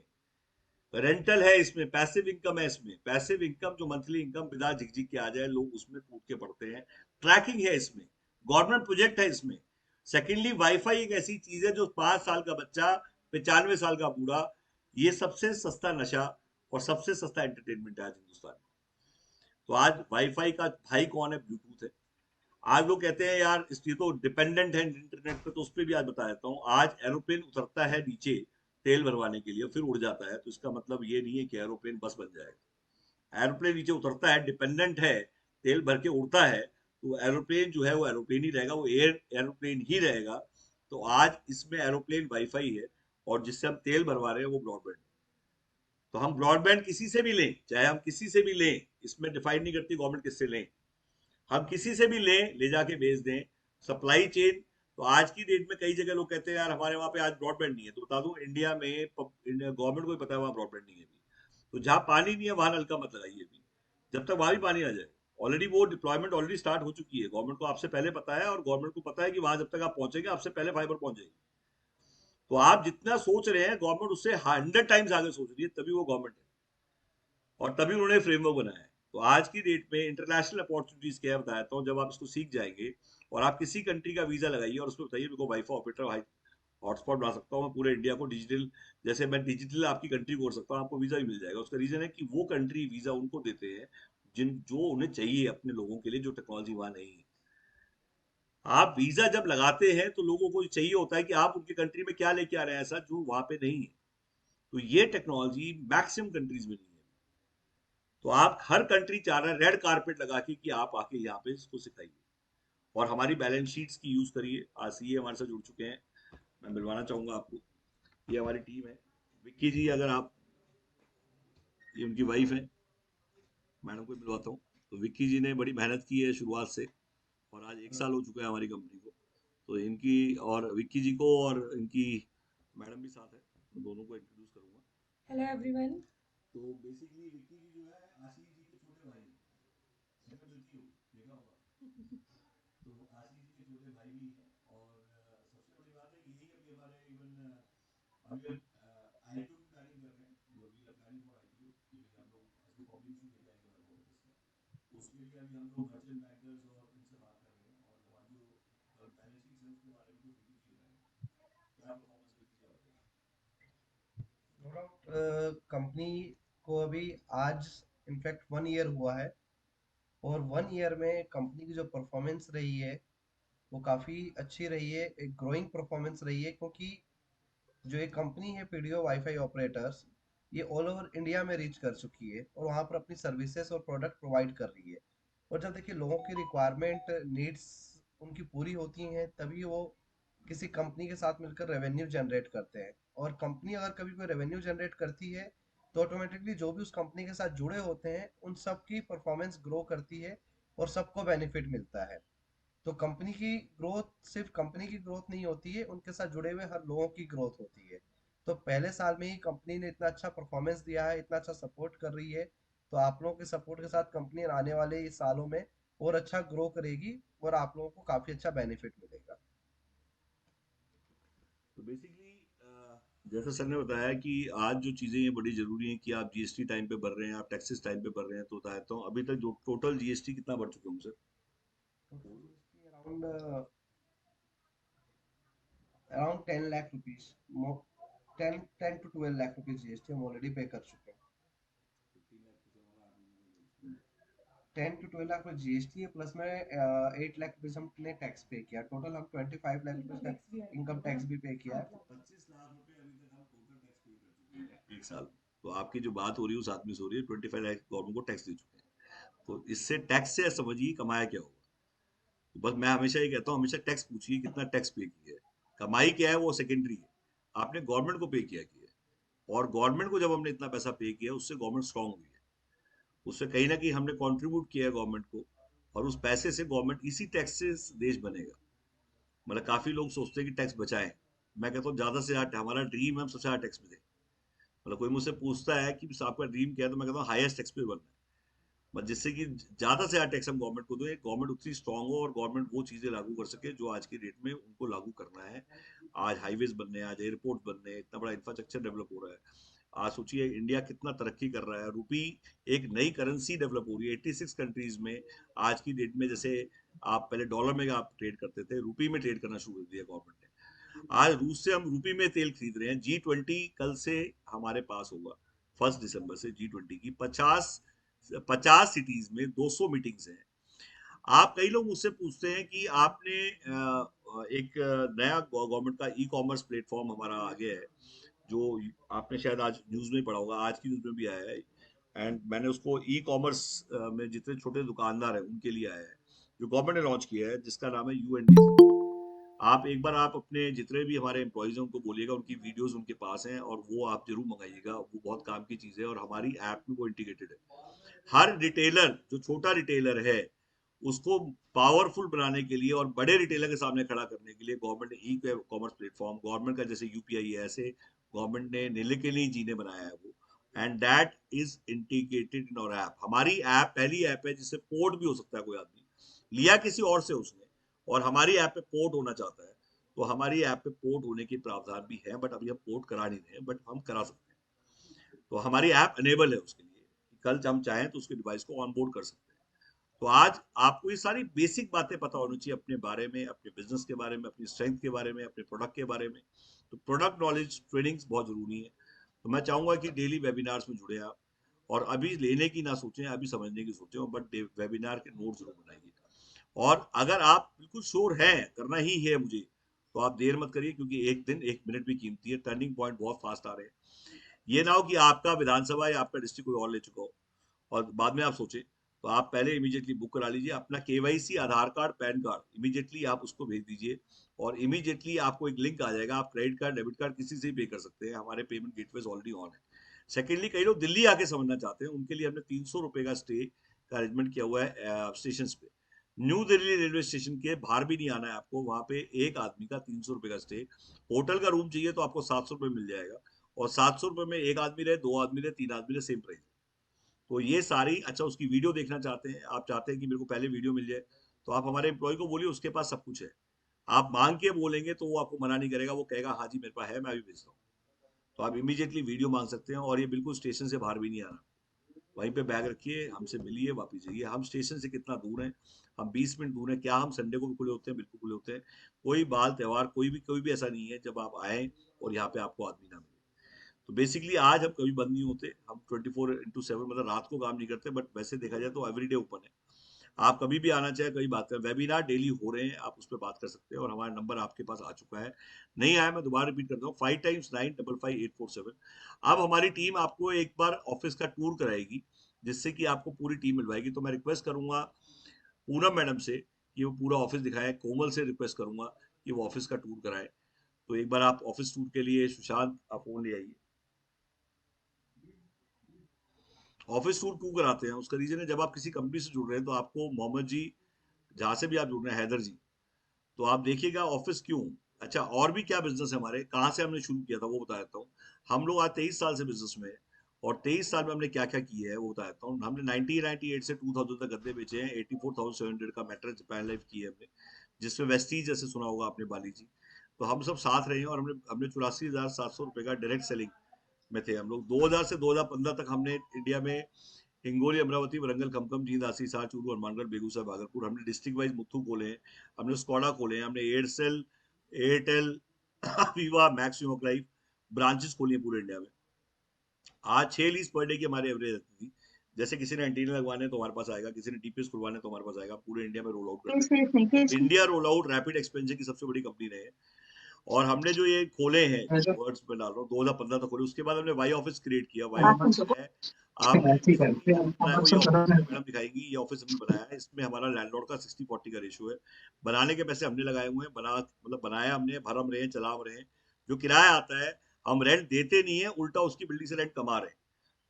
रेंटल है इसमें, पैसिव इनकम है इसमें। पैसिव इनकम जो मंथली इनकम बिना झिकझिक के आ जाए, लोग उसमें कूद के पड़ते हैं। ट्रैकिंग है इसमें, गवर्नमेंट प्रोजेक्ट है इसमें। सेकेंडली, वाईफाई एक ऐसी चीज है जो 5 साल का बच्चा, 95 साल का बूढ़ा, ये सबसे सस्ता नशा और सबसे सस्ता एंटरटेनमेंट है आज हिंदुस्तान में। तो आज वाईफाई का भाई कौन है? ब्लूटूथ है। आज लोग कहते हैं यार ये तो डिपेंडेंट है इंटरनेट पे, तो उस पर भी आज बता देता हूँ। आज एरोप्लेन उतरता है नीचे तेल भरवाने के लिए, फिर उड़ जाता है, तो इसका मतलब ये नहीं है कि एरोप्लेन बस बन जाएगा। एरोप्लेन नीचे उतरता है, डिपेंडेंट है, तेल भर के उड़ता है, तो एरोप्लेन जो है वो एरोप्लेन ही रहेगा, वो एरोप्लेन ही रहेगा। तो आज इसमें एरोप्लेन वाईफाई है, और जिससे हम तेल भरवा रहे हैं वो ब्रॉडबैंड। तो हम ब्रॉडबैंड किसी से भी लें, चाहे हम किसी से भी लें, इसमें डिफाइन नहीं करती गवर्नमेंट किससे लें, हम किसी से भी लें, ले जाके भेज दें। सप्लाई चेन, तो आज की डेट में कई जगह लोग कहते हैं यार हमारे वहां पे आज ब्रॉडबैंड नहीं है, तो बता दूं इंडिया में गवर्नमेंट को भी पता है वहां ब्रॉडबैंड नहीं है अभी। तो जहां पानी नहीं है वहां नल का मत लगाइए अभी, जब तक वहां भी पानी आ जाए। ऑलरेडी वो डिप्लॉयमेंट ऑलरेडी स्टार्ट हो चुकी है, गवर्नमेंट को आपसे पहले पता है, और गवर्नमेंट को पता है कि वहां जब तक आप पहुंचेंगे आपसे पहले फाइबर पहुंच जाएगी। तो आप जितना सोच रहे हैं, गवर्नमेंट उससे 100 टाइम्स आगे सोच रही है, तभी वो गवर्नमेंट है, और तभी उन्होंने फ्रेमवर्क बनाया है। तो आज की डेट में इंटरनेशनल अपॉर्चुनिटीज क्या है बताता हूँ। जब आप इसको सीख जाएंगे, और आप किसी कंट्री का वीजा लगाइए और उसको बताइए मेरे को वाईफाई ऑपरेटर हॉटस्पॉट बना सकता हूँ मैं पूरे इंडिया को डिजिटल, जैसे मैं डिजिटल आपकी कंट्री को कर सकता हूँ, आपको वीजा भी मिल जाएगा। उसका रीजन है कि वो कंट्री वीजा उनको देते हैं जिन जो उन्हें चाहिए अपने लोगों के लिए, जो टेक्नोलॉजी वहां नहीं है। आप वीजा जब लगाते हैं तो लोगों को चाहिए होता है कि आप उनकी कंट्री में क्या लेके आ रहे हैं ऐसा जो वहां पे नहीं है। तो ये टेक्नोलॉजी मैक्सिमम कंट्रीज में नहीं है। तो आप हर कंट्री चाह रहा है रेड कारपेट लगा के कि आप आके यहाँ पे इसको सिखाइए, और हमारी बैलेंस शीट्स की यूज करिए। आज सीए हमारे साथ जुड़ चुके हैं, मैं मिलवाना चाहूंगा आपको, ये हमारी टीम है। विक्की जी, अगर आप, ये उनकी वाइफ है, मैडम को मिलवाता हूँ। तो विक्की जी ने बड़ी मेहनत की है शुरुआत से, और आज 1 साल हो चुका है हमारी कंपनी को। तो इनकी और विक्की जी को और इनकी मैडम भी साथ है, तो दोनों को इंट्रोड्यूस करूंगा। Hello everyone. तो बेसिकली विक्की जी जो है आशीष जी के छोटे भाई हैं, मैं मिलती हूँ, देखा होगा। तो आशीष जी के छोटे भाई भी हैं, और सबसे बड़ी बात है यही अभी हमारे इवन अभी हम आईपीओ की प्लानिंग कर रहे हैं, जो अभी प्लानिंग फॉर आईपीओ, कि भाई हम लोग ऐसे पब्लिक इशू लेके आएंगे वर्क ऑफिस का। उसके लिए अभी हम लोग मर्चेंट बैंकर्स और इनसे बात कर रहे हैं, और हमारी जो बैलेंस शीट है उसके बारे में कुछ वीडियो जी बनाएंगे। क्या परफॉर्मेंस विक्की जी बताइए। नो डाउट कंपनी को अभी आज इनफैक्ट 1 ईयर हुआ है, और 1 ईयर में कंपनी की जो परफॉर्मेंस रही है वो काफ़ी अच्छी रही है, एक ग्रोइंग परफॉर्मेंस रही है, क्योंकि जो एक कंपनी है पीडीओ वाईफाई ऑपरेटर्स, ये ऑल ओवर इंडिया में रीच कर चुकी है और वहाँ पर अपनी सर्विसेज और प्रोडक्ट प्रोवाइड कर रही है। और जब देखिए लोगों की रिक्वायरमेंट नीड्स उनकी पूरी होती हैं, तभी वो किसी कंपनी के साथ मिलकर रेवेन्यू जनरेट करते हैं। और कंपनी अगर कभी कोई रेवेन्यू जनरेट करती है तो ऑटोमेटिकली जो भी उस कंपनी के साथ जुड़े होते हैं उन सब की परफॉर्मेंस ग्रो करती है और सबको बेनिफिट मिलता है। तो कंपनी की ग्रोथ सिर्फ कंपनी की ग्रोथ नहीं होती है, उनके साथ जुड़े हुए हर लोगों की ग्रोथ होती है। तो पहले साल में ही कंपनी ने इतना अच्छा परफॉर्मेंस दिया है, इतना अच्छा सपोर्ट कर रही है, तो आप लोगों के सपोर्ट के साथ कंपनी आने वाले इस सालों में और अच्छा ग्रो करेगी और आप लोगों को काफी अच्छा बेनिफिट मिलेगा। तो बेसिकली जैसा सर ने बताया कि आज जो चीज़ें ये बड़ी ज़रूरी हैं कि आप जीएसटी टाइम पे भर रहे हैं, आप टैक्सेस टाइम पे भर रहे हैं, तो बताता हूँ अभी तक जो टोटल जीएसटी कितना बढ़ चुके हैं sir? Around around 10 lakh rupees, 10 to 12 lakh rupees GST हम ऑलरेडी पे कर चुके हैं। 10 to 12 लाख रुपए जीएसटी है, प्लस में 8 लाख रुपीज हमने टैक्स पे किया, टोटल हम 25 लाख रुपीज का इनकम टैक्स भी पे किया है। 25 लाख रुपए अभी तक हम टोटल टैक्स पे कर चुके हैं एक साल। तो आपकी जो बात हो रही है उस आदमी से हो रही है, 25 लाख गवर्नमेंट को टैक्स दे चुके हैं। तो इससे टैक्स से समझिए कमाया क्या होगा। तो बस मैं हमेशा ये कहता हूँ, हमेशा टैक्स पूछिए कितना टैक्स पे किया है। कमाई क्या है वो सेकेंडरी है, आपने गवर्नमेंट को पे किया है। और गवर्नमेंट को जब हमने इतना पैसा पे किया उससे गवर्नमेंट स्ट्रांग हुई है, उससे कहीं ना कहीं हमने कंट्रीब्यूट किया है गवर्नमेंट को। और उस पैसे से गवर्नमेंट इसी टैक्स से देश बनेगा। मतलब काफी लोग सोचते हैं कि टैक्स बचाएं, मैं कहता हूँ ज्यादा से ज्यादा हमारा ड्रीम है हम सबसे ज्यादा टैक्स में दें। मतलब कोई मुझसे पूछता है कि आपका ड्रीम क्या है, तो मैं कहता हूँ हाईएस्ट टैक्स पे बनना है। बस जिससे कि ज्यादा से ज्यादा टैक्स हम गवर्नमेंट को दें, गवर्नमेंट उतनी स्ट्रांग हो और गवर्नमेंट वो चीजें लागू कर सके जो आज की डेट में उनको लागू करना है। आज हाईवेज बनने हैं, आज एयरपोर्ट बनने हैं, इतना बड़ा इंफ्रास्ट्रक्चर डेवलप हो रहा है। आज सोचिए इंडिया कितना तरक्की कर रहा है, रूपी एक नई करेंसी डेवलप हो रही है 86 कंट्रीज में। आज की डेट में जैसे आप पहले डॉलर में आप ट्रेड करते थे, रूपी में ट्रेड करना शुरू कर दिया गवर्नमेंट ने। आज रूस से हम रूपी में तेल खरीद रहे हैं। G20 कल से हमारे पास होगा, 1 दिसंबर से G20 की 50 सिटीज में 200 मीटिंग्स हैं। आप कई लोग मुझसे पूछते हैं कि आपने एक नया गवर्नमेंट का ई कॉमर्स प्लेटफॉर्म हमारा आ गया है, जो आपने शायद आज न्यूज में पढ़ा होगा, आज की न्यूज में भी आया है। एंड मैंने उसको ई कॉमर्स में जितने छोटे दुकानदार हैं उनके लिए आया है, जो गवर्नमेंट ने लॉन्च किया है, जिसका नाम है यूएनडीसी। आप एक बार आप अपने जितने भी हमारे एम्प्लॉयज हैं उनको बोलिएगा, उनकी वीडियोस उनके पास हैं और वो आप जरूर मंगाइएगा, वो बहुत काम की चीज़ है और हमारी ऐप में वो इंटीग्रेटेड है। हर रिटेलर जो छोटा रिटेलर है उसको पावरफुल बनाने के लिए और बड़े रिटेलर के सामने खड़ा करने के लिए गवर्नमेंट ने ई कॉमर्स प्लेटफॉर्म, गवर्नमेंट का जैसे यूपीआई है ऐसे गवर्नमेंट ने नीलेकेली जी ने बनाया है वो। And that is integrated in our app. हमारी ऐप पहली ऐप है जिससे पोर्ट भी हो सकता है, कोई आदमी लिया किसी और से उसने और हमारी ऐप पे पोर्ट होना चाहता है, तो हमारी ऐप पे पोर्ट होने के प्रावधान भी है, बट अभी हम पोर्ट करा नहीं रहे हैं, बट हम करा सकते हैं। तो हमारी ऐप अनेबल है उसके लिए, कल हम चाहें तो उसके डिवाइस को ऑन बोर्ड कर सकते हैं। तो आज आपको ये सारी बेसिक बातें पता होनी चाहिए अपने बारे में, अपने बिजनेस के बारे में, अपनी स्ट्रेंथ के बारे में, अपने प्रोडक्ट के बारे में। तो प्रोडक्ट नॉलेज ट्रेनिंग्स बहुत जरूरी है। तो मैं चाहूंगा कि डेली वेबिनार्स में जुड़े आप, और अभी लेने की ना सोचें, अभी समझने की सोचें, बट वेबिनार के नोट जरूर बनाइए। और अगर आप बिल्कुल श्योर हैं करना ही है मुझे, तो आप देर मत करिए, क्योंकि एक दिन एक मिनट भी कीमती है, टर्निंग पॉइंट बहुत फास्ट आ रहे हैं। ये ना हो कि आपका विधानसभा या आपका डिस्ट्रिक्ट कोई और ले चुका हो और बाद में आप सोचें। तो आप पहले इमीडिएटली बुक करा लीजिए अपना केवाईसी, आधार कार्ड, पैन कार्ड, इमीडिएटली आप उसको भेज दीजिए और इमीडिएटली आपको एक लिंक आ जाएगा, आप क्रेडिट कार्ड, डेबिट कार्ड किसी से भी पे कर सकते हैं, हमारे पेमेंट गेटवेज ऑलरेडी ऑन है। सेकेंडली, कई लोग दिल्ली आके समझना चाहते हैं, उनके लिए हमने 300 रुपए का स्टे का अरेंजमेंट किया हुआ है स्टेशन पे। न्यू दिल्ली रेलवे स्टेशन के बाहर भी नहीं आना है आपको, वहां पे एक आदमी का 300 रुपए का स्टे। होटल का रूम चाहिए तो आपको 700 रुपये मिल जाएगा, और 700 रुपये में एक आदमी रहे, दो आदमी रहे, तीन आदमी रहे, सेम प्राइस। तो ये सारी, अच्छा उसकी वीडियो देखना चाहते हैं, आप चाहते हैं कि मेरे को पहले वीडियो मिल जाए, तो आप हमारे एम्प्लॉय को बोलिए, उसके पास सब कुछ है। आप मांग के बोलेंगे तो वो आपको मना नहीं करेगा, वो कहेगा हाँ जी मेरे पास है, मैं अभी भेजता हूँ। तो आप इमीडिएटली वीडियो मांग सकते हैं, और ये बिल्कुल स्टेशन से बाहर भी नहीं आना। वहीं पे बैग रखिए, हमसे मिलिए, वापिस जाइए। हम स्टेशन से कितना दूर हैं? हम 20 मिनट दूर हैं। क्या हम संडे को भी खुले होते हैं? बिल्कुल खुले होते हैं। कोई बाल त्योहार कोई भी ऐसा नहीं है जब आप आए और यहाँ पे आपको आदमी ना मिले। तो बेसिकली आज हम कभी बंद नहीं होते, हम 24x7, मतलब रात को काम नहीं करते, बट वैसे देखा जाए तो एवरीडे ओपन है। आप कभी भी आना चाहे, कभी बात करें, वेबिनार डेली हो रहे हैं, आप उस पर बात कर सकते हैं, और हमारा नंबर आपके पास आ चुका है। नहीं आया, मैं दोबारा रिपीट करता हूँ, 5x9555847। अब हमारी टीम आपको एक बार ऑफिस का टूर कराएगी, जिससे कि आपको पूरी टीम मिलवाएगी। तो मैं रिक्वेस्ट करूंगा पूनम मैडम से कि वो पूरा ऑफिस दिखाएं, कोमल से रिक्वेस्ट करूंगा कि वो ऑफिस का टूर कराएं। तो एक बार आप ऑफिस टूर के लिए, सुशांत, आप फोन ले आइए। ऑफिस टूर क्यों कराते हैं, उसका रीजन है, जब आप किसी कंपनी से जुड़ रहे हैं तो आपको मोहम्मद जी जहां से भी आप जुड़ रहे हैं, हैदर जी, तो आप देखिएगा ऑफिस क्यों। अच्छा, और भी क्या बिजनेस है हमारे, कहाँ से हमने शुरू किया था वो बता देता हूँ। हम लोग आज 23 साल से बिजनेस में है, और 23 साल में हमने क्या क्या किया है वो बता देता हूँ। हमने 1998 से 2000 तक गद्दे बेचे हैं, 84,700 का मैट्रेस जापान लाइफ की है हमने, जिसमें वेस्टीज जैसे सुना होगा आपने, बाली जी। तो हम सब साथ रहे हैं, और हमने हमने 84,700 रुपये का डायरेक्ट सेलिंग में थे हम लोग। 2000 से 2015 तक हमने इंडिया में हिंगोली, अमरावती, वरंगल, खमखम, जींद, आसी, हिसार, चूरू, हनुमानगढ़, बेगूसराय, भागलपुर, हमने डिस्ट्रिक्ट वाइज मुथ्थू खोले हैं, हमने स्कॉडा खोले हैं, हमने Aircel, Airtel, Viva, max, life branches खोली हैं पूरे इंडिया में। आज 6 लीज पर डे की हमारी एवरेज रहती थी। जैसे किसी ने एंटीना लगवाने तो हमारे पास आएगा, किसी ने टीपीएस खुलवाने तो हमारे पास आएगा। पूरे इंडिया में रोल आउट करते हैं। India roll out rapid expansion की सबसे बड़ी कंपनी रहे हैं। और हमने जो ये खोले हैं, वर्ड्स में डाल रहा हूँ, 2015 तक खोले, उसके बाद हमने वाई ऑफिस क्रिएट किया। वाई ऑफिस है, आप मैडम दिखाएंगी, ये ऑफिस हमने बनाया है। इसमें हमारा लैंडलॉर्ड का 60-40 का रेशियो है। बनाने के पैसे हमने लगाए हुए हैं, बनाया हमने, भर हम रहे हैं, चला हम रहे हैं। जो किराया आता है हम रेंट देते नहीं है, उल्टा उसकी बिल्डिंग से रेंट कमा रहे हैं।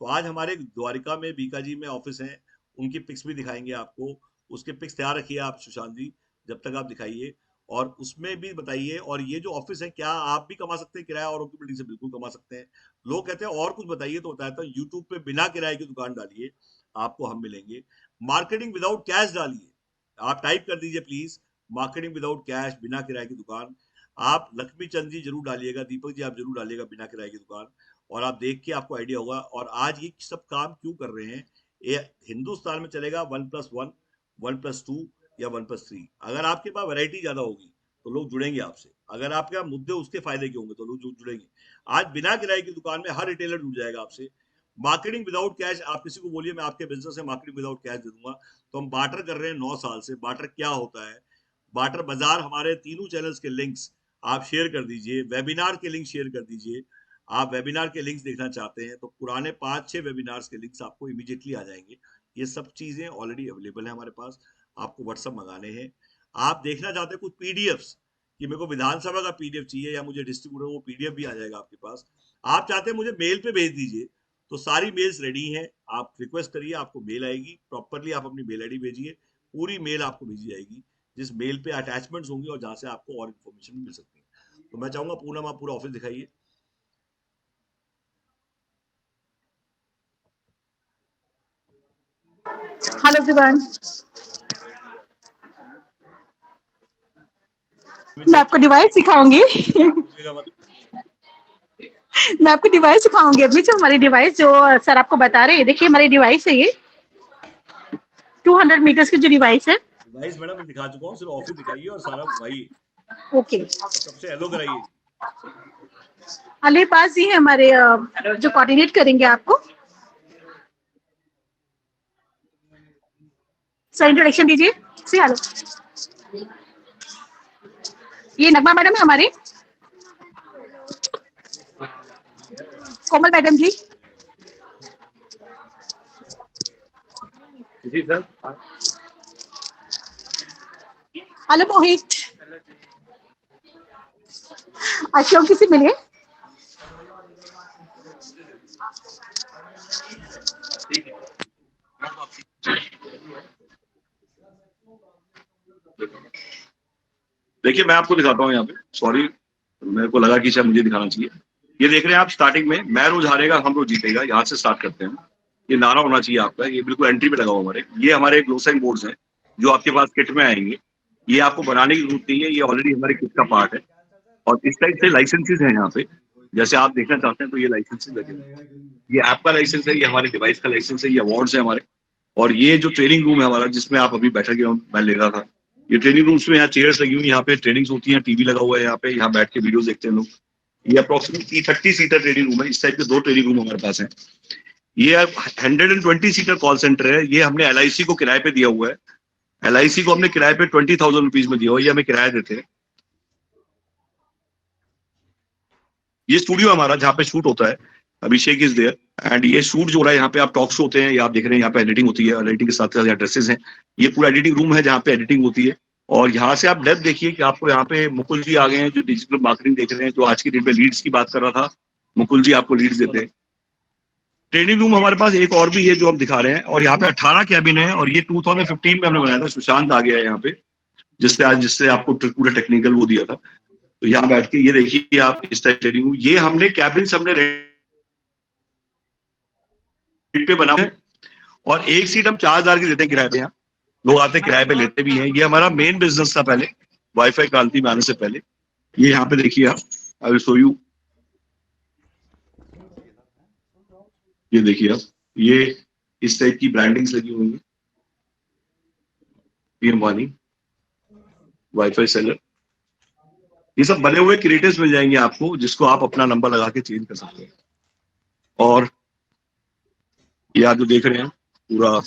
तो आज हमारे द्वारिका में, बीकाजी में ऑफिस है, उनकी पिक्स भी दिखाएंगे आपको। उसके पिक्स तैयार रखिए आप सुशांत जी, जब तक आप दिखाइए, और उसमें भी बताइए। और ये जो ऑफिस है, क्या आप भी कमा सकते हैं किराया, और उनकी बिल्डिंग से बिल्कुल कमा सकते हैं। लोग कहते हैं और कुछ बताइए, तो बताता हूँ। यूट्यूब पे बिना किराए की दुकान डालिए, आपको हम मिलेंगे। मार्केटिंग विदाउट कैश डालिए, आप टाइप कर दीजिए प्लीज, मार्केटिंग विदाउट कैश, बिना किराए की दुकान। आप लक्ष्मी चंद जी जरूर डालिएगा, दीपक जी आप जरूर डालिएगा, बिना किराए की दुकान, और आप देख के आपको आइडिया होगा। और आज ये सब काम क्यों कर रहे हैं, ये हिंदुस्तान में चलेगा 1+1, 1+2 या 1+3। अगर आपके पास वैरायटी ज्यादा होगी तो लोग जुड़ेंगे आपसे। अगर आपके मुद्दे उसके फायदे के होंगे तो लोग जुड़ेंगे। आज बिना किराए की दुकान में हर रिटेलर जुड़ जाएगा आपसे। मार्केटिंग विदाउट कैश, आप किसी को बोलिए मैं आपके बिजनेस में मार्केटिंग विदाउट कैश दे दूंगा। तो हम बार्टर कर रहे हैं 9 साल से। बार्टर क्या होता है, बार्टर बाजार, हमारे तीनों चैनल्स के लिंक्स आप शेयर कर दीजिए, वेबिनार के लिंक शेयर कर दीजिए। आप वेबिनार के लिंक्स देखना चाहते हैं तो पुराने 5-6 वेबिनार्स के लिंक्स आपको इमीडिएटली आ जाएंगे। ये सब चीजें ऑलरेडी अवेलेबल है हमारे पास, आपको व्हाट्सअप मंगाने हैं। आप देखना चाहते हैं कुछ पीडीएफ्स, कि मेरे को विधानसभा का पीडीएफ चाहिए या मुझे डिस्ट्रीब्यूटर, वो पीडीएफ भी आ जाएगा आपके पास। आप चाहते हैं मुझे मेल पे भेज दीजिए, तो सारी मेल्स रेडी हैं। आप रिक्वेस्ट करिए, आपको मेल आएगी। प्रॉपरली आप अपनी मेल आईडी भेजिए, पूरी मेल आपको भेजी जाएगी, जिस मेल पे अटैचमेंट्स होंगे और जहां से आपको और इन्फॉर्मेशन मिल सकती है। तो मैं चाहूंगा पूनम आप पूरा ऑफिस दिखाइए। हेलो एवरीवन, मैं आपको डिवाइस सिखाऊंगी। मैं आपको डिवाइस सिखाऊंगी अभी, जो हमारी डिवाइस जो सर आपको बता रहे हैं। देखिए हमारी डिवाइस है ये 200 मीटर्स की जो डिवाइस है। डिवाइस मैडम मैं दिखा चुका हूँ, सिर्फ ऑफिस दिखाइए और सारा घुमाइए, ओके, सबसे हेलो कराइए। अली पास जी है हमारे जो कोऑर्डिनेट करेंगे आपको। सर इंट्रोडक्शन दीजिए, सी हेलो। ये नगमा मैडम है हमारी, कोमल मैडम जी, जी सर। हेलो मोहित, अशोक जी से मिलिए। देखिए मैं आपको दिखाता हूँ यहाँ पे, सॉरी मेरे को लगा कि शायद मुझे दिखाना चाहिए। ये देख रहे हैं आप स्टार्टिंग में, मैं रोज हारेगा हम रोज जीतेगा, यहाँ से स्टार्ट करते हैं। ये नारा होना चाहिए आपका, ये बिल्कुल एंट्री पे लगा हुआ हमारे। ये हमारे ग्लो साइन बोर्ड्स हैं जो आपके पास किट में आएंगे। ये आपको बनाने की जरूरत नहीं है, ये ऑलरेडी हमारे किट का पार्ट है। और इस टाइप से लाइसेंसेज हैं यहाँ पे, जैसे आप देखना चाहते हैं तो ये लाइसेंसेज लगे हुए हैं। ये ऐप का लाइसेंस है, ये हमारे डिवाइस का लाइसेंस है, ये अवार्ड्स है हमारे। और ये जो ट्रेनिंग रूम है हमारा, जिसमें आप अभी बैठे गए मैं ले रहा था, ये ट्रेनिंग रूम्स में यहाँ चेयर्स लगी हुई, यहाँ पे ट्रेनिंग्स होती हैं, टीवी लगा हुआ है यहाँ पे, यहाँ बैठ के वीडियोस देखते हैं लोग। ये अप्रोक्सीमेटली 30 सीटर ट्रेनिंग रूम है। इस टाइप के 2 ट्रेनिंग रूम हमारे पास हैं। ये 120 सीटर कॉल सेंटर है। ये हमने LIC को किराए पे दिया हुआ है। LIC को हमने किराए पे 20,000 रुपीज में दिया हुआ है, ये हमें किराया देते हैं। ये स्टूडियो हमारा जहाँ पे शूट होता है, अभिषेक इज देयर। एंड ये शूट जो हो रहा है यहाँ पे, आप टॉक शो होते हैं, ये आप देख रहे हैं यहाँ पे एडिटिंग होती है। एडिटिंग के साथ साथ यहाँ ड्रेसेस हैं। ये पूरा एडिटिंग रूम है जहाँ पे एडिटिंग होती है। और यहाँ से आप डेप्थ देखिए कि आपको यहाँ पे मुकुल जी आ गए हैं जो डिजिटल मार्केटिंग देख रहे हैं, जो आज की डेट में लीड्स की बात कर रहा था। मुकुल जी आपको लीड्स देते हैं। ट्रेनिंग रूम हमारे पास एक और भी है जो हम दिखा रहे हैं, और यहाँ पे 18 कैबिन है, और ये 2015 में हमने बनाया था। सुशांत आ गया है यहाँ पे, जिससे आपको पूरा टेक्निकल वो दिया था। तो यहाँ बैठ के ये देखिए आप इस टाइप ट्रेनिंग रूम, ये हमने कैबिन हमने रेंट पे बना है, और एक सीट हम 4000 की देते हैं किराए पे। यहाँ लोग आते किराए पे लेते भी हैं। ये हमारा मेन बिजनेस था पहले, वाईफाई क्रांति में आने से पहले। ये यहाँ पे देखिए आप, आई विल शो यू। ये देखिए आप, ये इस टाइप की ब्रांडिंग्स लगी हुई है। पीएम वानी वाईफाई सेलर, ये सब बने हुए क्रिएटिव्स मिल जाएंगे आपको, जिसको आप अपना नंबर लगा के चेंज कर सकते हैं। और ये आप जो देख रहे हैं पूरा,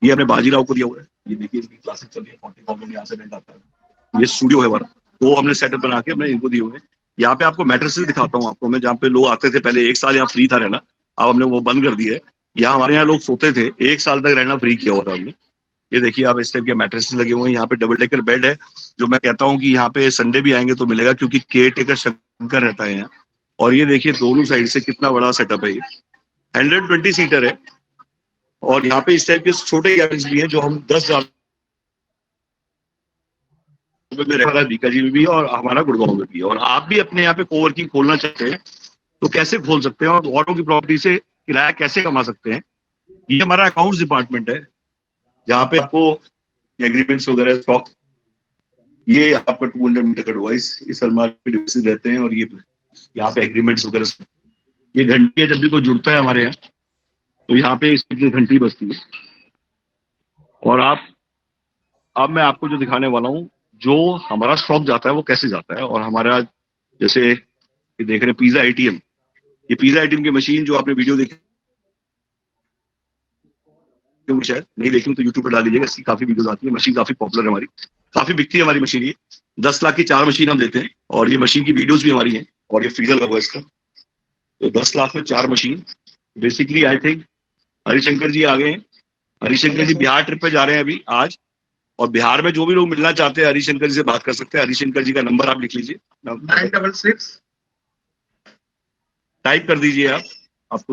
ये हमने बाजीराव को दिया हुआ है। ये देखिए इनकी क्लासेस चल रही है, 40,000 यहाँ से रेंट आता है। ये स्टूडियो है हमारा, तो हमने सेटअप बना के हमने इनको दिए हुए हैं। यहाँ पे आपको मैट्रेसेस दिखाता हूँ आपको मैं, जहाँ पे लोग आते थे पहले। 1 साल यहाँ फ्री था रहना, अब हमने वो बंद कर दिया है। यहाँ हमारे यहाँ लोग सोते थे, 1 साल तक रहना फ्री किया हुआ था हमने। ये देखिए आप, इस टाइप के मैट्रेसेस लगे हुए हैं। यहाँ पे डबल टेकर बेड है, जो मैं कहता हूँ कि यहाँ पे संडे भी आएंगे तो मिलेगा, क्योंकि केयर टेकर शंकर रहता है यहाँ। और ये देखिए दोनों साइड से कितना बड़ा सेटअप है। ये 120 सीटर है, और यहाँ पे इस टाइप के छोटे कैबिन्स भी हैं जो हम 10,000 में बीकाजी में भी है, और हमारा गुड़गांव में भी है। और आप भी अपने यहाँ पे कोवर्किंग खोलना चाहते हैं तो कैसे खोल सकते हैं, और औरों की प्रॉपर्टी से किराया कैसे कमा सकते हैं। ये हमारा अकाउंट्स डिपार्टमेंट है, जहाँ पे आपको एग्रीमेंट्स वगैरह, स्टॉक, ये आपका 200 मीटर का डिवाइस इस अलमारी पे डिवाइसेस रहते हैं, और ये यहाँ पे एग्रीमेंट्स वगैरह। ये घंटी है, जब भी कोई जुड़ता है हमारे यहाँ तो यहाँ पे इसकी घंटी बजती है। और अब मैं आपको जो दिखाने वाला हूँ, जो हमारा स्टॉक जाता है वो कैसे जाता है। और हमारा जैसे ये देख रहे हैं पिज्जा एटीएम, ये पिज्जा एटीएम की मशीन जो आपने वीडियो देखी, शायद नहीं देखी तो यूट्यूब पर डाल दीजिएगा, इसकी काफी वीडियोस आती है। मशीन काफी पॉपुलर है हमारी, काफी बिकती है हमारी मशीन। ये 10 लाख की 4 मशीन हम देते हैं, और ये मशीन की वीडियोस भी हमारी हैं, और ये फ्रीजर लगा हुआ है इसका। तो 10 लाख में 4 machine. Basically I think Harishankar ji आ गए हैं। हरिशंकर जी बिहार ट्रिप पे जा रहे हैं अभी आज, और बिहार में जो भी लोग मिलना चाहते हैं हरिशंकर जी से बात कर सकते हैं। हरिशंकर जी का नंबर आप लिख लीजिए, 966 टाइप कर दीजिए आप,